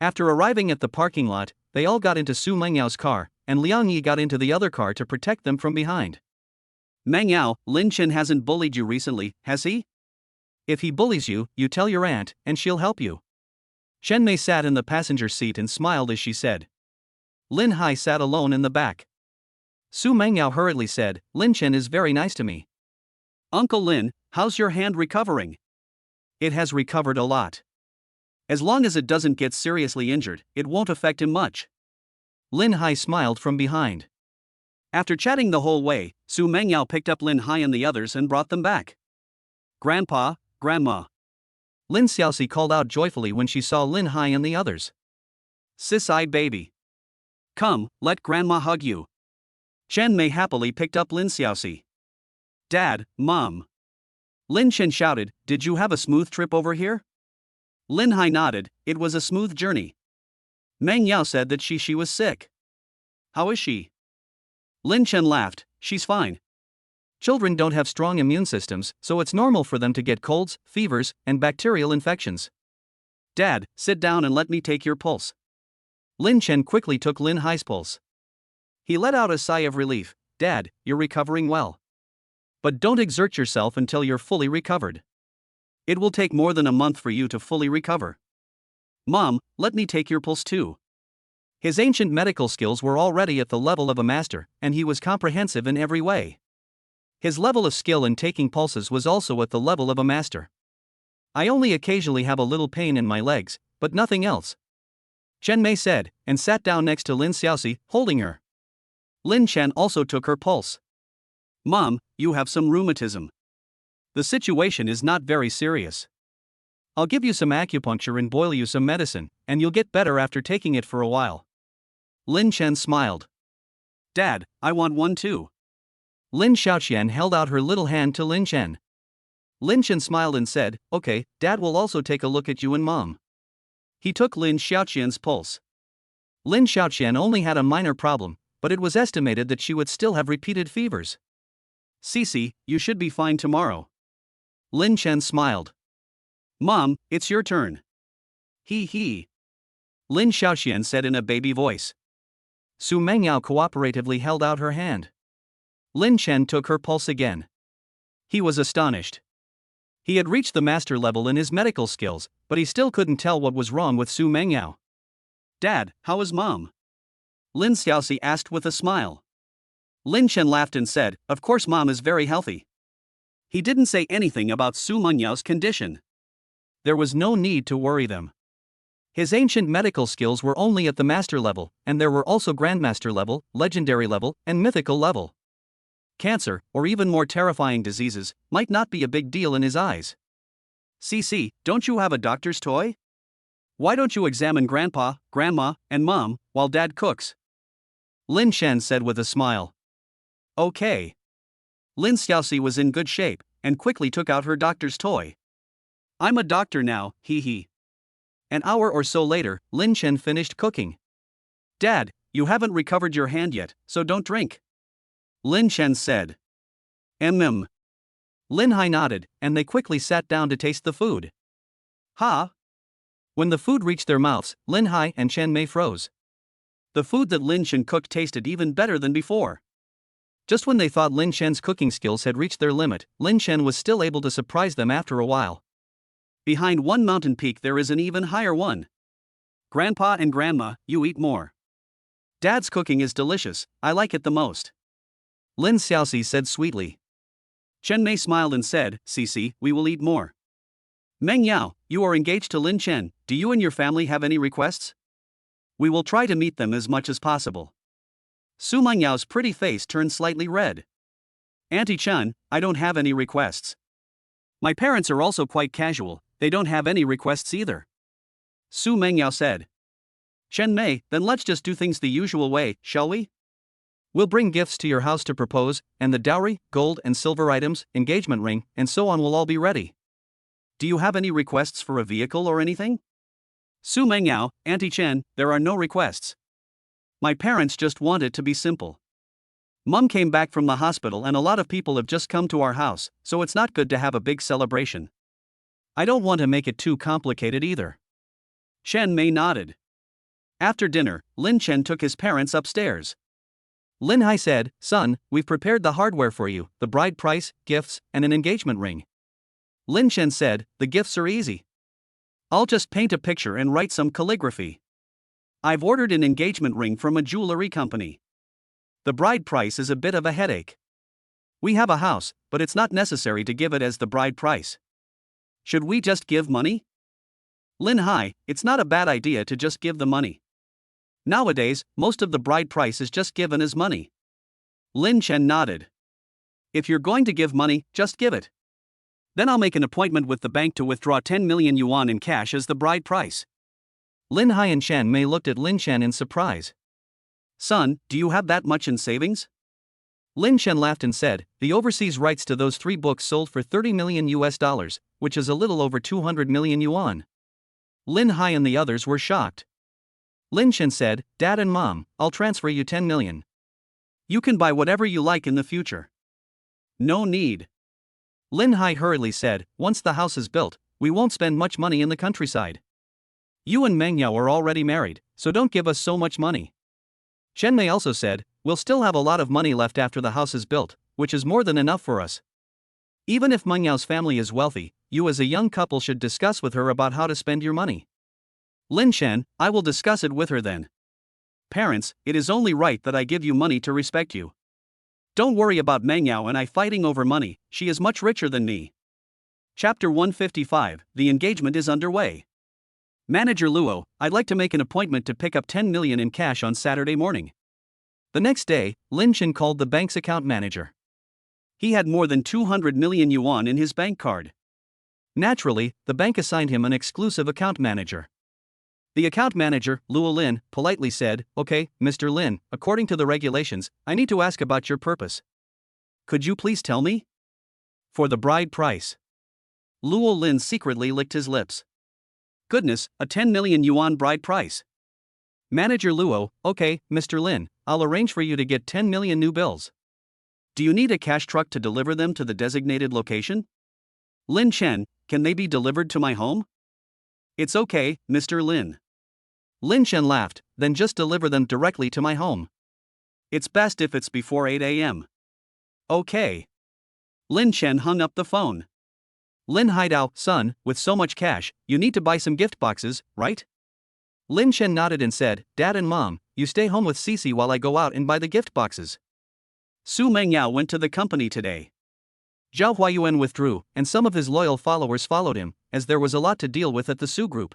After arriving at the parking lot, they all got into Su Mengyao's car, and Liang Yi got into the other car to protect them from behind. Mengyao, Lin Chen hasn't bullied you recently, has he? If he bullies you, you tell your aunt, and she'll help you. Chen Mei sat in the passenger seat and smiled as she said. Lin Hai sat alone in the back. Su Mengyao hurriedly said, Lin Chen is very nice to me. Uncle Lin, how's your hand recovering? It has recovered a lot. As long as it doesn't get seriously injured, it won't affect him much. Lin Hai smiled from behind. After chatting the whole way, Su Mengyao picked up Lin Hai and the others and brought them back. Grandpa, Grandma. Lin Xiaoxi called out joyfully when she saw Lin Hai and the others. Sis-eyed baby. Come, let Grandma hug you. Chen Mei happily picked up Lin Xiaoxi. Dad, Mom. Lin Chen shouted, did you have a smooth trip over here? Lin Hai nodded, it was a smooth journey. Meng Yao said that she was sick. How is she? Lin Chen laughed, she's fine. Children don't have strong immune systems, so it's normal for them to get colds, fevers, and bacterial infections. Dad, sit down and let me take your pulse. Lin Chen quickly took Lin Hai's pulse. He let out a sigh of relief. Dad, you're recovering well. But don't exert yourself until you're fully recovered. It will take more than a month for you to fully recover. Mom, let me take your pulse too. His ancient medical skills were already at the level of a master, and he was comprehensive in every way. His level of skill in taking pulses was also at the level of a master. I only occasionally have a little pain in my legs, but nothing else. Chen Mei said, and sat down next to Lin Xiaoxi, holding her. Lin Chen also took her pulse. Mom, you have some rheumatism. The situation is not very serious. I'll give you some acupuncture and boil you some medicine, and you'll get better after taking it for a while. Lin Chen smiled. Dad, I want one too. Lin Xiaoqian held out her little hand to Lin Chen. Lin Chen smiled and said, okay, Dad will also take a look at you and Mom. He took Lin Xiaoqian's pulse. Lin Xiaoqian only had a minor problem, but it was estimated that she would still have repeated fevers. Cici, you should be fine tomorrow. Lin Chen smiled. Mom, it's your turn. He. Lin Xiaoqian said in a baby voice. Su Mengyao cooperatively held out her hand. Lin Chen took her pulse again. He was astonished. He had reached the master level in his medical skills, but he still couldn't tell what was wrong with Su Mengyao. Dad, how is Mom? Lin Xiaoxi asked with a smile. Lin Chen laughed and said, of course Mom is very healthy. He didn't say anything about Su Mengyao's condition. There was no need to worry them. His ancient medical skills were only at the master level, and there were also grandmaster level, legendary level, and mythical level. Cancer, or even more terrifying diseases, might not be a big deal in his eyes. Cici, don't you have a doctor's toy? Why don't you examine Grandpa, Grandma, and Mom, while Dad cooks? Lin Chen said with a smile. Okay. Lin Xiaoxi was in good shape, and quickly took out her doctor's toy. I'm a doctor now, he. An hour or so later, Lin Chen finished cooking. Dad, you haven't recovered your hand yet, so don't drink. Lin Chen said. Lin Hai nodded, and they quickly sat down to taste the food. Ha! When the food reached their mouths, Lin Hai and Chen Mei froze. The food that Lin Chen cooked tasted even better than before. Just when they thought Lin Chen's cooking skills had reached their limit, Lin Chen was still able to surprise them after a while. Behind one mountain peak there is an even higher one. Grandpa and Grandma, you eat more. Dad's cooking is delicious, I like it the most. Lin Xiaoxi said sweetly. Chen Mei smiled and said, Cici, we will eat more. Meng Yao, you are engaged to Lin Chen, do you and your family have any requests? We will try to meet them as much as possible. Su Mengyao's pretty face turned slightly red. Auntie Chen, I don't have any requests. My parents are also quite casual, they don't have any requests either. Su Mengyao said. Chen Mei, then let's just do things the usual way, shall we? We'll bring gifts to your house to propose, and the dowry, gold and silver items, engagement ring, and so on will all be ready. Do you have any requests for a vehicle or anything? Su Mengyao, Auntie Chen, there are no requests. My parents just want it to be simple. Mom came back from the hospital and a lot of people have just come to our house, so it's not good to have a big celebration. I don't want to make it too complicated either. Chen Mei nodded. After dinner, Lin Chen took his parents upstairs. Lin Hai said, son, we've prepared the hardware for you, the bride price, gifts, and an engagement ring. Lin Chen said, the gifts are easy. I'll just paint a picture and write some calligraphy. I've ordered an engagement ring from a jewelry company. The bride price is a bit of a headache. We have a house, but it's not necessary to give it as the bride price. Should we just give money? Lin Hai, it's not a bad idea to just give the money. Nowadays, most of the bride price is just given as money. Lin Chen nodded. If you're going to give money, just give it. Then I'll make an appointment with the bank to withdraw 10 million yuan in cash as the bride price. Lin Hai and Shan Mei looked at Lin Chen in surprise. Son, do you have that much in savings? Lin Chen laughed and said, the overseas rights to those 3 books sold for 30 million US dollars, which is a little over 200 million yuan. Lin Hai and the others were shocked. Lin Chen said, Dad and Mom, I'll transfer you 10 million. You can buy whatever you like in the future. No need. Lin Hai hurriedly said, once the house is built, we won't spend much money in the countryside. You and Meng Yao are already married, so don't give us so much money. Shen Mei also said, we'll still have a lot of money left after the house is built, which is more than enough for us. Even if Meng Yao's family is wealthy, you as a young couple should discuss with her about how to spend your money. Lin Chen, I will discuss it with her then. Parents, it is only right that I give you money to respect you. Don't worry about Meng Yao and I fighting over money, she is much richer than me. Chapter 155, the engagement is underway. Manager Luo, I'd like to make an appointment to pick up 10 million in cash on Saturday morning. The next day, Lin Chen called the bank's account manager. He had more than 200 million yuan in his bank card. Naturally, the bank assigned him an exclusive account manager. The account manager, Luo Lin, politely said, okay, Mr. Lin, according to the regulations, I need to ask about your purpose. Could you please tell me? For the bride price. Luo Lin secretly licked his lips. Goodness, a 10 million yuan bride price. Manager Luo, okay, Mr. Lin, I'll arrange for you to get 10 million new bills. Do you need a cash truck to deliver them to the designated location? Lin Chen, can they be delivered to my home? It's okay, Mr. Lin. Lin Chen laughed, then just deliver them directly to my home. It's best if it's before 8 a.m. Okay. Lin Chen hung up the phone. Lin Haidao, son, with so much cash, you need to buy some gift boxes, right? Lin Chen nodded and said, Dad and Mom, you stay home with Cici while I go out and buy the gift boxes. Su Mengyao went to the company today. Zhao Huayuan withdrew, and some of his loyal followers followed him, as there was a lot to deal with at the Su group.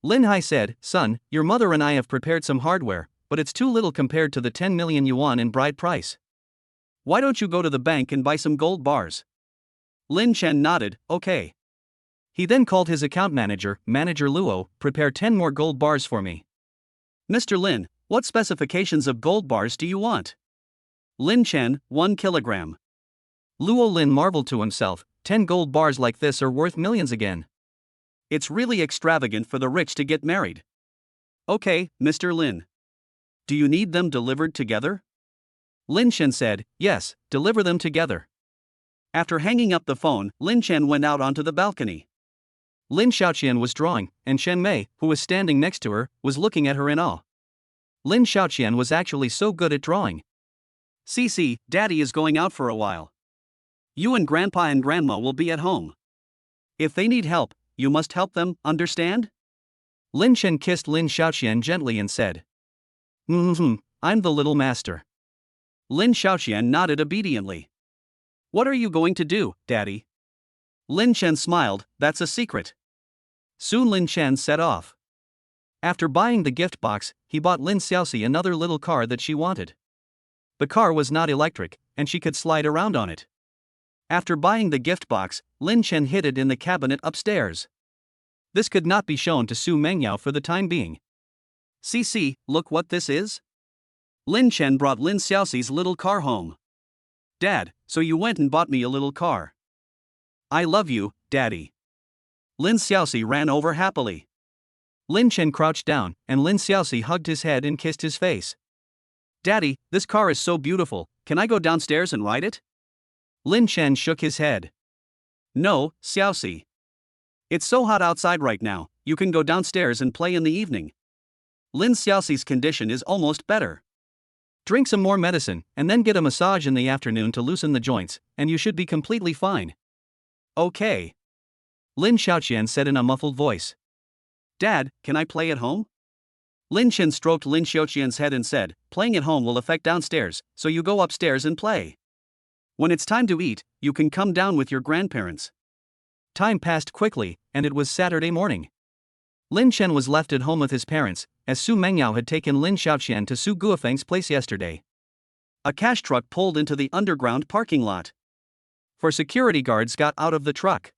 Lin Hai said, Son, your mother and I have prepared some hardware, but it's too little compared to the 10 million yuan in bride price. Why don't you go to the bank and buy some gold bars? Lin Chen nodded, okay. He then called his account manager, Manager Luo, prepare 10 more gold bars for me. Mr. Lin, what specifications of gold bars do you want? Lin Chen, 1 kilogram. Luo Lin marveled to himself, 10 gold bars like this are worth millions again. It's really extravagant for the rich to get married. Okay, Mr. Lin. Do you need them delivered together? Lin Chen said, yes, deliver them together. After hanging up the phone, Lin Chen went out onto the balcony. Lin Xiaoqian was drawing, and Shen Mei, who was standing next to her, was looking at her in awe. Lin Xiaoqian was actually so good at drawing. Cici, Daddy is going out for a while. You and Grandpa and Grandma will be at home. If they need help, you must help them, understand? Lin Chen kissed Lin Xiaoqian gently and said, I'm the little master. Lin Xiaoqian nodded obediently. What are you going to do, Daddy? Lin Chen smiled, that's a secret. Soon Lin Chen set off. After buying the gift box, he bought Lin Xiaoxi another little car that she wanted. The car was not electric, and she could slide around on it. After buying the gift box, Lin Chen hid it in the cabinet upstairs. This could not be shown to Su Mengyao for the time being. Cici, look what this is? Lin Chen brought Lin Xiaoxi's little car home. Dad, so you went and bought me a little car. I love you, Daddy. Lin Xiaoxi ran over happily. Lin Chen crouched down, and Lin Xiaoxi hugged his head and kissed his face. Daddy, this car is so beautiful, can I go downstairs and ride it? Lin Chen shook his head. No, Xiaoxi. It's so hot outside right now, you can go downstairs and play in the evening. Lin Xiaoxi's condition is almost better. Drink some more medicine, and then get a massage in the afternoon to loosen the joints, and you should be completely fine. Okay. Lin Xiaoqian said in a muffled voice. Dad, can I play at home? Lin Chen stroked Lin Xiaoqian's head and said, playing at home will affect downstairs, so you go upstairs and play. When it's time to eat, you can come down with your grandparents. Time passed quickly, and it was Saturday morning. Lin Chen was left at home with his parents, as Su Mengyao had taken Lin Xiaoqian to Su Guofeng's place yesterday. A cash truck pulled into the underground parking lot. 4 security guards got out of the truck.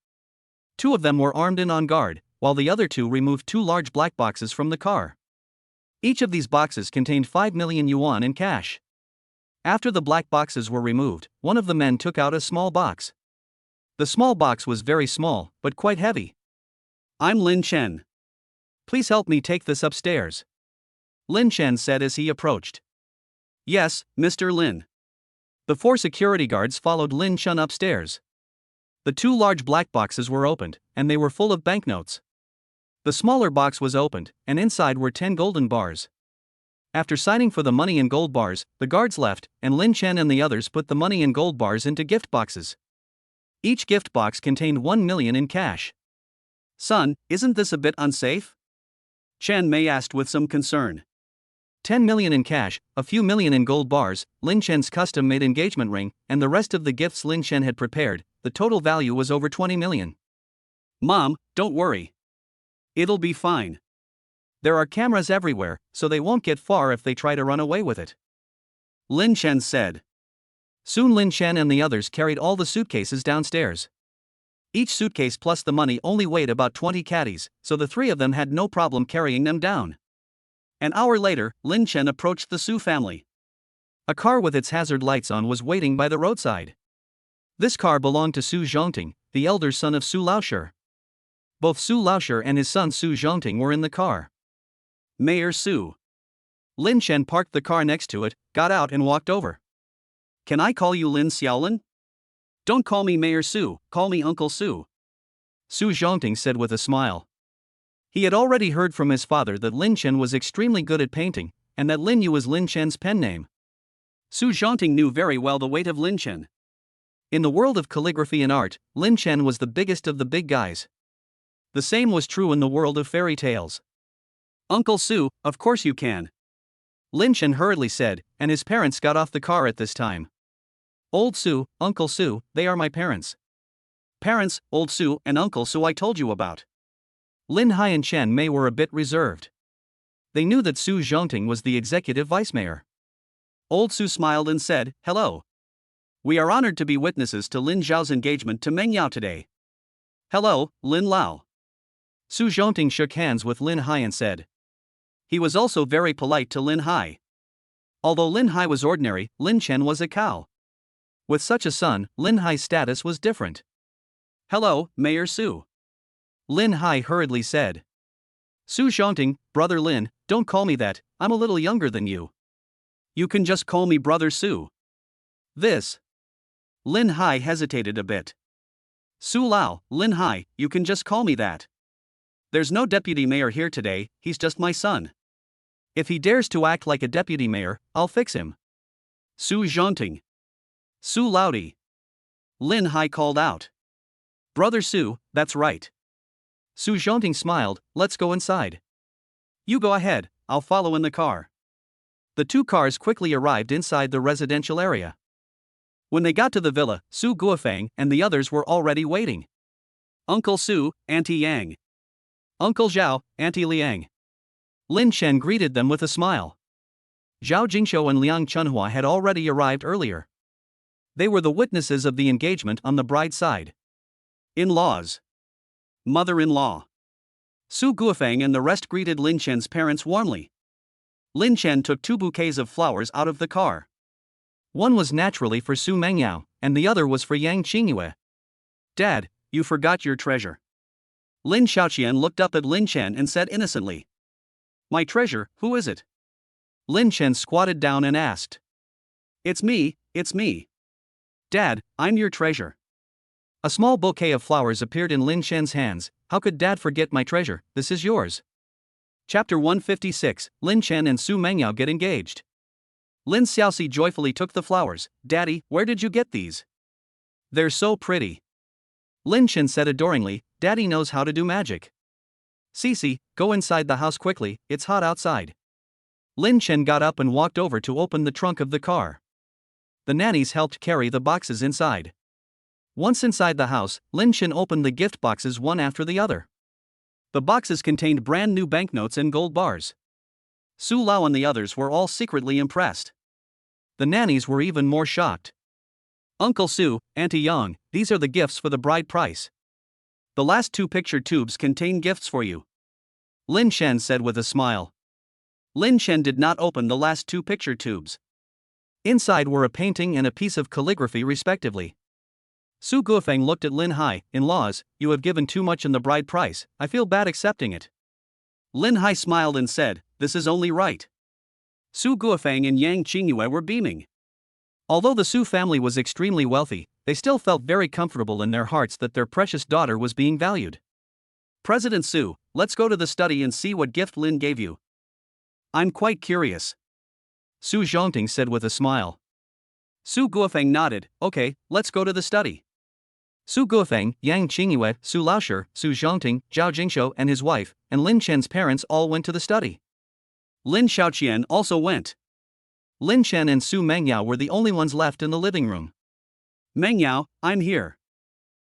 2 of them were armed and on guard, while the other 2 removed 2 large black boxes from the car. Each of these boxes contained 5 million yuan in cash. After the black boxes were removed, one of the men took out a small box. The small box was very small, but quite heavy. "I'm Lin Chen. Please help me take this upstairs," Lin Chen said as he approached. "Yes, Mr. Lin." The 4 security guards followed Lin Chen upstairs. The 2 large black boxes were opened, and they were full of banknotes. The smaller box was opened, and inside were 10 golden bars. After signing for the money and gold bars, the guards left, and Lin Chen and the others put the money and gold bars into gift boxes. Each gift box contained 1 million in cash. "Son, isn't this a bit unsafe?" Chen Mei asked with some concern. 10 million in cash, a few million in gold bars, Lin Chen's custom-made engagement ring, and the rest of the gifts Lin Chen had prepared, the total value was over 20 million. "Mom, don't worry. It'll be fine. There are cameras everywhere, so they won't get far if they try to run away with it," Lin Chen said. Soon Lin Chen and the others carried all the suitcases downstairs. Each suitcase plus the money only weighed about 20 caddies, so the 3 of them had no problem carrying them down. An hour later, Lin Chen approached the Su family. A car with its hazard lights on was waiting by the roadside. This car belonged to Su Zhongting, the elder son of Su Laoshi. Both Su Laoshi and his son Su Zhongting were in the car. "Mayor Su." Lin Chen parked the car next to it, got out and walked over. "Can I call you Lin Xiaolin?" "Don't call me Mayor Su, call me Uncle Su," Su Zhongting said with a smile. He had already heard from his father that Lin Chen was extremely good at painting, and that Lin Yu was Lin Chen's pen name. Su Zhongting knew very well the weight of Lin Chen. In the world of calligraphy and art, Lin Chen was the biggest of the big guys. The same was true in the world of fairy tales. "Uncle Su, of course you can," Lin Chen hurriedly said, and his parents got off the car at this time. "Old Su, Uncle Su, they are my parents." "Parents, Old Su and Uncle Su I told you about." Lin Hai and Chen Mei were a bit reserved. They knew that Su Zhongting was the executive vice mayor. Old Su smiled and said, "Hello. We are honored to be witnesses to Lin Zhao's engagement to Meng Yao today." "Hello, Lin Lao." Su Zhongting shook hands with Lin Hai and said. He was also very polite to Lin Hai. Although Lin Hai was ordinary, Lin Chen was a cow. With such a son, Lin Hai's status was different. "Hello, Mayor Su," Lin Hai hurriedly said. "Su Zhongting, Brother Lin, don't call me that, I'm a little younger than you. You can just call me Brother Su." "This." Lin Hai hesitated a bit. "Su Lao, Lin Hai, you can just call me that. There's no deputy mayor here today, he's just my son. If he dares to act like a deputy mayor, I'll fix him." "Su Zhongting." "Su Laodi," Lin Hai called out. "Brother Su, that's right." Su Zhongting smiled, "Let's go inside." "You go ahead, I'll follow in the car." The 2 cars quickly arrived inside the residential area. When they got to the villa, Su Guofeng and the others were already waiting. "Uncle Su, Auntie Yang. Uncle Zhao, Auntie Liang." Lin Chen greeted them with a smile. Zhao Jingshou and Liang Chunhua had already arrived earlier. They were the witnesses of the engagement on the bride's side. In-laws. Mother-in-law. Su Guofeng and the rest greeted Lin Chen's parents warmly. Lin Chen took 2 bouquets of flowers out of the car. One was naturally for Su Mengyao, and the other was for Yang Qingyue. "Dad, you forgot your treasure." Lin Xiaoqian looked up at Lin Chen and said innocently. "My treasure, who is it?" Lin Chen squatted down and asked. It's me. Dad, I'm your treasure." A small bouquet of flowers appeared in Lin Chen's hands. "How could Dad forget my treasure? This is yours." Chapter 156, Lin Chen and Su Mengyao get engaged. Lin Xiaoxi joyfully took the flowers. "Daddy, where did you get these? They're so pretty." Lin Chen said adoringly, "Daddy knows how to do magic." "Cece, go inside the house quickly, it's hot outside." Lin Chen got up and walked over to open the trunk of the car. The nannies helped carry the boxes inside. Once inside the house, Lin Chen opened the gift boxes one after the other. The boxes contained brand new banknotes and gold bars. Su Lao and the others were all secretly impressed. The nannies were even more shocked. Uncle Su, Auntie Yang, these are the gifts for the bride price. The last 2 picture tubes contain gifts for you. Lin Shen said with a smile. Lin Shen did not open the last 2 picture tubes. Inside were a painting and a piece of calligraphy respectively. Su Guofeng looked at Lin Hai. In-laws, you have given too much in the bride price, I feel bad accepting it. Lin Hai smiled and said, this is only right. Su Guofeng and Yang Qingyue were beaming. Although the Su family was extremely wealthy, they still felt very comfortable in their hearts that their precious daughter was being valued. President Su, let's go to the study and see what gift Lin gave you. I'm quite curious. Su Zhongting said with a smile. Su Guofeng nodded, okay, let's go to the study. Su Guofeng, Yang Qingyue, Su Laoshi, Su Zhongting, Zhao Jingshou and his wife, and Lin Chen's parents all went to the study. Lin Xiaoqian also went. Lin Chen and Su Mengyao were the only ones left in the living room. Mengyao, I'm here.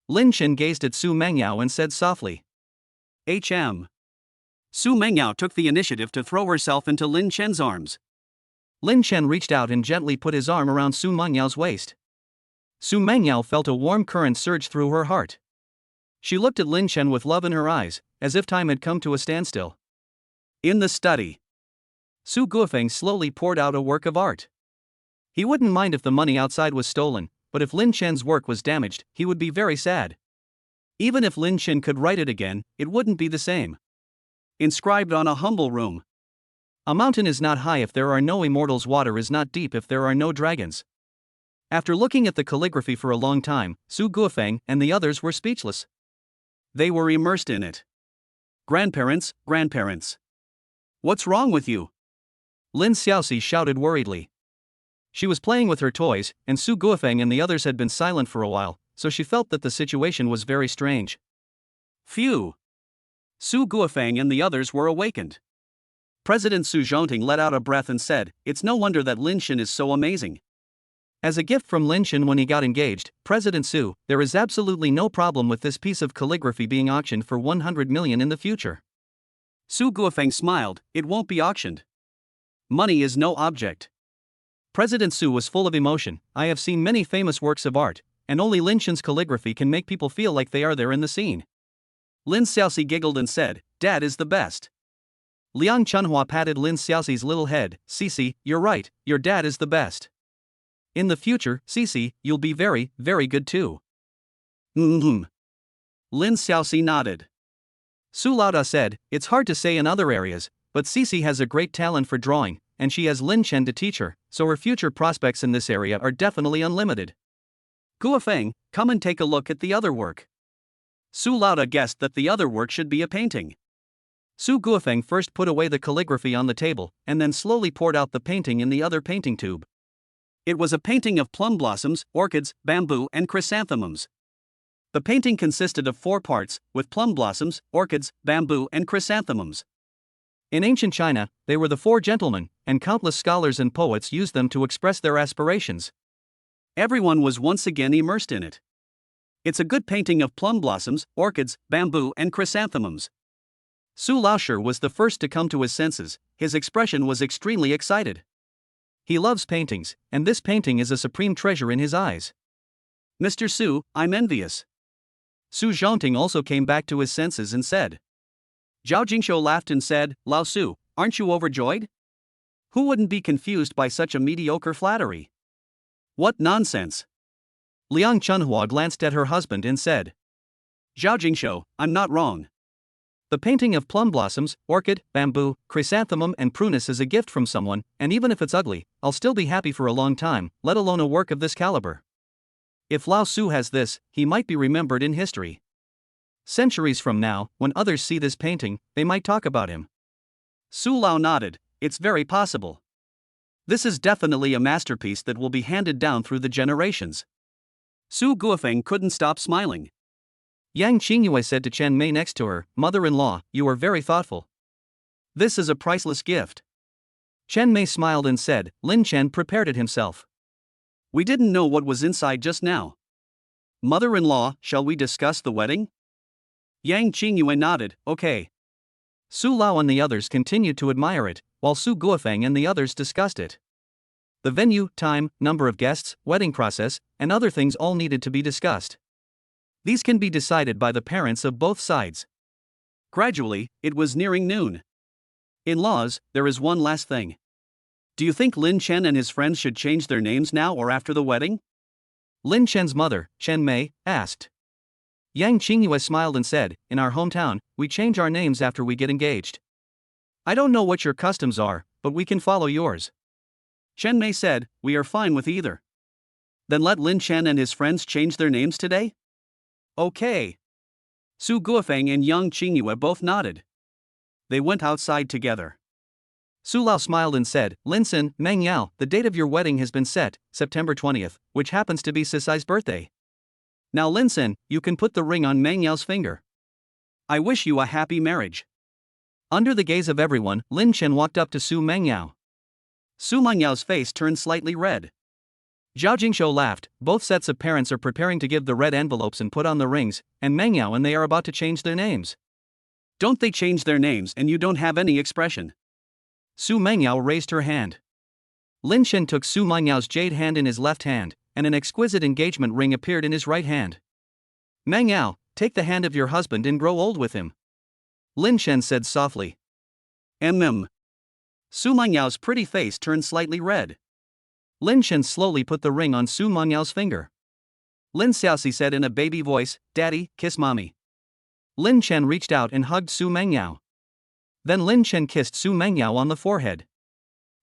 Lin Chen gazed at Su Mengyao and said softly. HM. Su Mengyao took the initiative to throw herself into Lin Chen's arms. Lin Chen reached out and gently put his arm around Su Mengyao waist. Su Mengyao felt a warm current surge through her heart. She looked at Lin Chen with love in her eyes, as if time had come to a standstill. In the study, Su Guofeng slowly poured out a work of art. He wouldn't mind if the money outside was stolen, but if Lin Chen's work was damaged, he would be very sad. Even if Lin Chen could write it again, it wouldn't be the same. Inscribed on a humble room. A mountain is not high if there are no immortals, water is not deep if there are no dragons. After looking at the calligraphy for a long time, Su Guofeng and the others were speechless. They were immersed in it. Grandparents, grandparents. What's wrong with you? Lin Xiaoxi shouted worriedly. She was playing with her toys, and Su Guofeng and the others had been silent for a while, so she felt that the situation was very strange. Phew! Su Guofeng and the others were awakened. President Su Zhongting let out a breath and said, it's no wonder that Lin Shen is so amazing. As a gift from Lin Shen when he got engaged, President Su, there is absolutely no problem with this piece of calligraphy being auctioned for 100 million in the future. Su Guofeng smiled, it won't be auctioned. Money is no object. President Su was full of emotion. I have seen many famous works of art, and only Lin Shen's calligraphy can make people feel like they are there in the scene. Lin Xiaoxi giggled and said, Dad is the best. Liang Chunhua patted Lin Xiaoxi's little head, Cici, you're right, your dad is the best. In the future, Cici, you'll be very, very good too. Lin Xiaoxi nodded. Su Laoda said, it's hard to say in other areas, but Cici has a great talent for drawing, and she has Lin Chen to teach her, so her future prospects in this area are definitely unlimited. Guofeng, come and take a look at the other work. Su Laoda guessed that the other work should be a painting. Su Guofeng first put away the calligraphy on the table, and then slowly poured out the painting in the other painting tube. It was a painting of plum blossoms, orchids, bamboo, and chrysanthemums. The painting consisted of 4 parts, with plum blossoms, orchids, bamboo, and chrysanthemums. In ancient China, they were the 4 gentlemen, and countless scholars and poets used them to express their aspirations. Everyone was once again immersed in it. It's a good painting of plum blossoms, orchids, bamboo, and chrysanthemums. Su Laoshi was the first to come to his senses. His expression was extremely excited. He loves paintings, and this painting is a supreme treasure in his eyes. Mr. Su, I'm envious. Su Zhongting also came back to his senses and said. Zhao Jingshou laughed and said, Lao Su, aren't you overjoyed? Who wouldn't be confused by such a mediocre flattery? What nonsense! Liang Chunhua glanced at her husband and said. Zhao Jingshou, I'm not wrong. The painting of plum blossoms, orchid, bamboo, chrysanthemum and prunus is a gift from someone, and even if it's ugly, I'll still be happy for a long time, let alone a work of this caliber. If Lao Su has this, he might be remembered in history. Centuries from now, when others see this painting, they might talk about him. Su Lao nodded, it's very possible. This is definitely a masterpiece that will be handed down through the generations. Su Guofeng couldn't stop smiling. Yang Qingyue said to Chen Mei next to her, Mother-in-law, you are very thoughtful. This is a priceless gift. Chen Mei smiled and said, Lin Chen prepared it himself. We didn't know what was inside just now. Mother-in-law, shall we discuss the wedding? Yang Qingyue nodded, okay. Su Lao and the others continued to admire it, while Su Guofeng and the others discussed it. The venue, time, number of guests, wedding process, and other things all needed to be discussed. These can be decided by the parents of both sides. Gradually, it was nearing noon. In laws, there is one last thing. Do you think Lin Chen and his friends should change their names now or after the wedding? Lin Chen's mother, Chen Mei, asked. Yang Qingyue smiled and said, in our hometown, we change our names after we get engaged. I don't know what your customs are, but we can follow yours. Chen Mei said, we are fine with either. Then let Lin Chen and his friends change their names today? Okay. Su Guofeng and Yang Qingyue both nodded. They went outside together. Su Lao smiled and said, Linsen, Meng Yao, the date of your wedding has been set, September 20th, which happens to be Sisai's birthday. Now Linsen, you can put the ring on Meng Yao's finger. I wish you a happy marriage. Under the gaze of everyone, Lin Chen walked up to Su Meng Yao. Su Meng Yao's face turned slightly red. Zhao Jingshou laughed, both sets of parents are preparing to give the red envelopes and put on the rings, and Meng Yao and they are about to change their names. Don't they change their names and you don't have any expression? Su Meng Yao raised her hand. Lin Chen took Su Meng Yao's jade hand in his left hand, and an exquisite engagement ring appeared in his right hand. Meng Yao, take the hand of your husband and grow old with him. Lin Chen said softly. Su Meng Yao's pretty face turned slightly red. Lin Chen slowly put the ring on Su Meng Yao's finger. Lin Xiaoxi said in a baby voice, Daddy, kiss mommy. Lin Chen reached out and hugged Su Meng Yao. Then Lin Chen kissed Su Meng Yao on the forehead.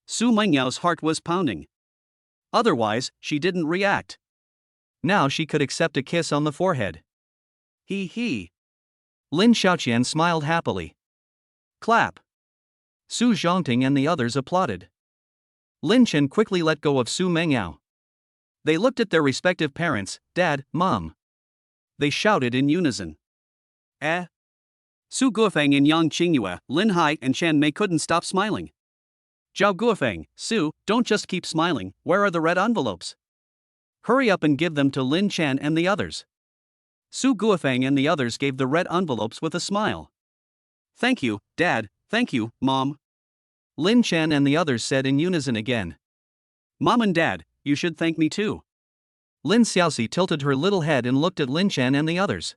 Su Meng Yao's heart was pounding. Otherwise, she didn't react. Now she could accept a kiss on the forehead. He. Lin Xiaoqian smiled happily. Clap. Su Zhongting and the others applauded. Lin Chen quickly let go of Su Meng Yao. They looked at their respective parents, Dad, Mom. They shouted in unison. Su Guofeng and Yang Qingyue, Lin Hai and Chen Mei couldn't stop smiling. Zhao Guofeng, Su, don't just keep smiling, where are the red envelopes? Hurry up and give them to Lin Chen and the others. Su Guofeng and the others gave the red envelopes with a smile. Thank you, Dad, thank you, Mom. Lin Chen and the others said in unison again. Mom and Dad, you should thank me too. Lin Xiaoxi tilted her little head and looked at Lin Chen and the others.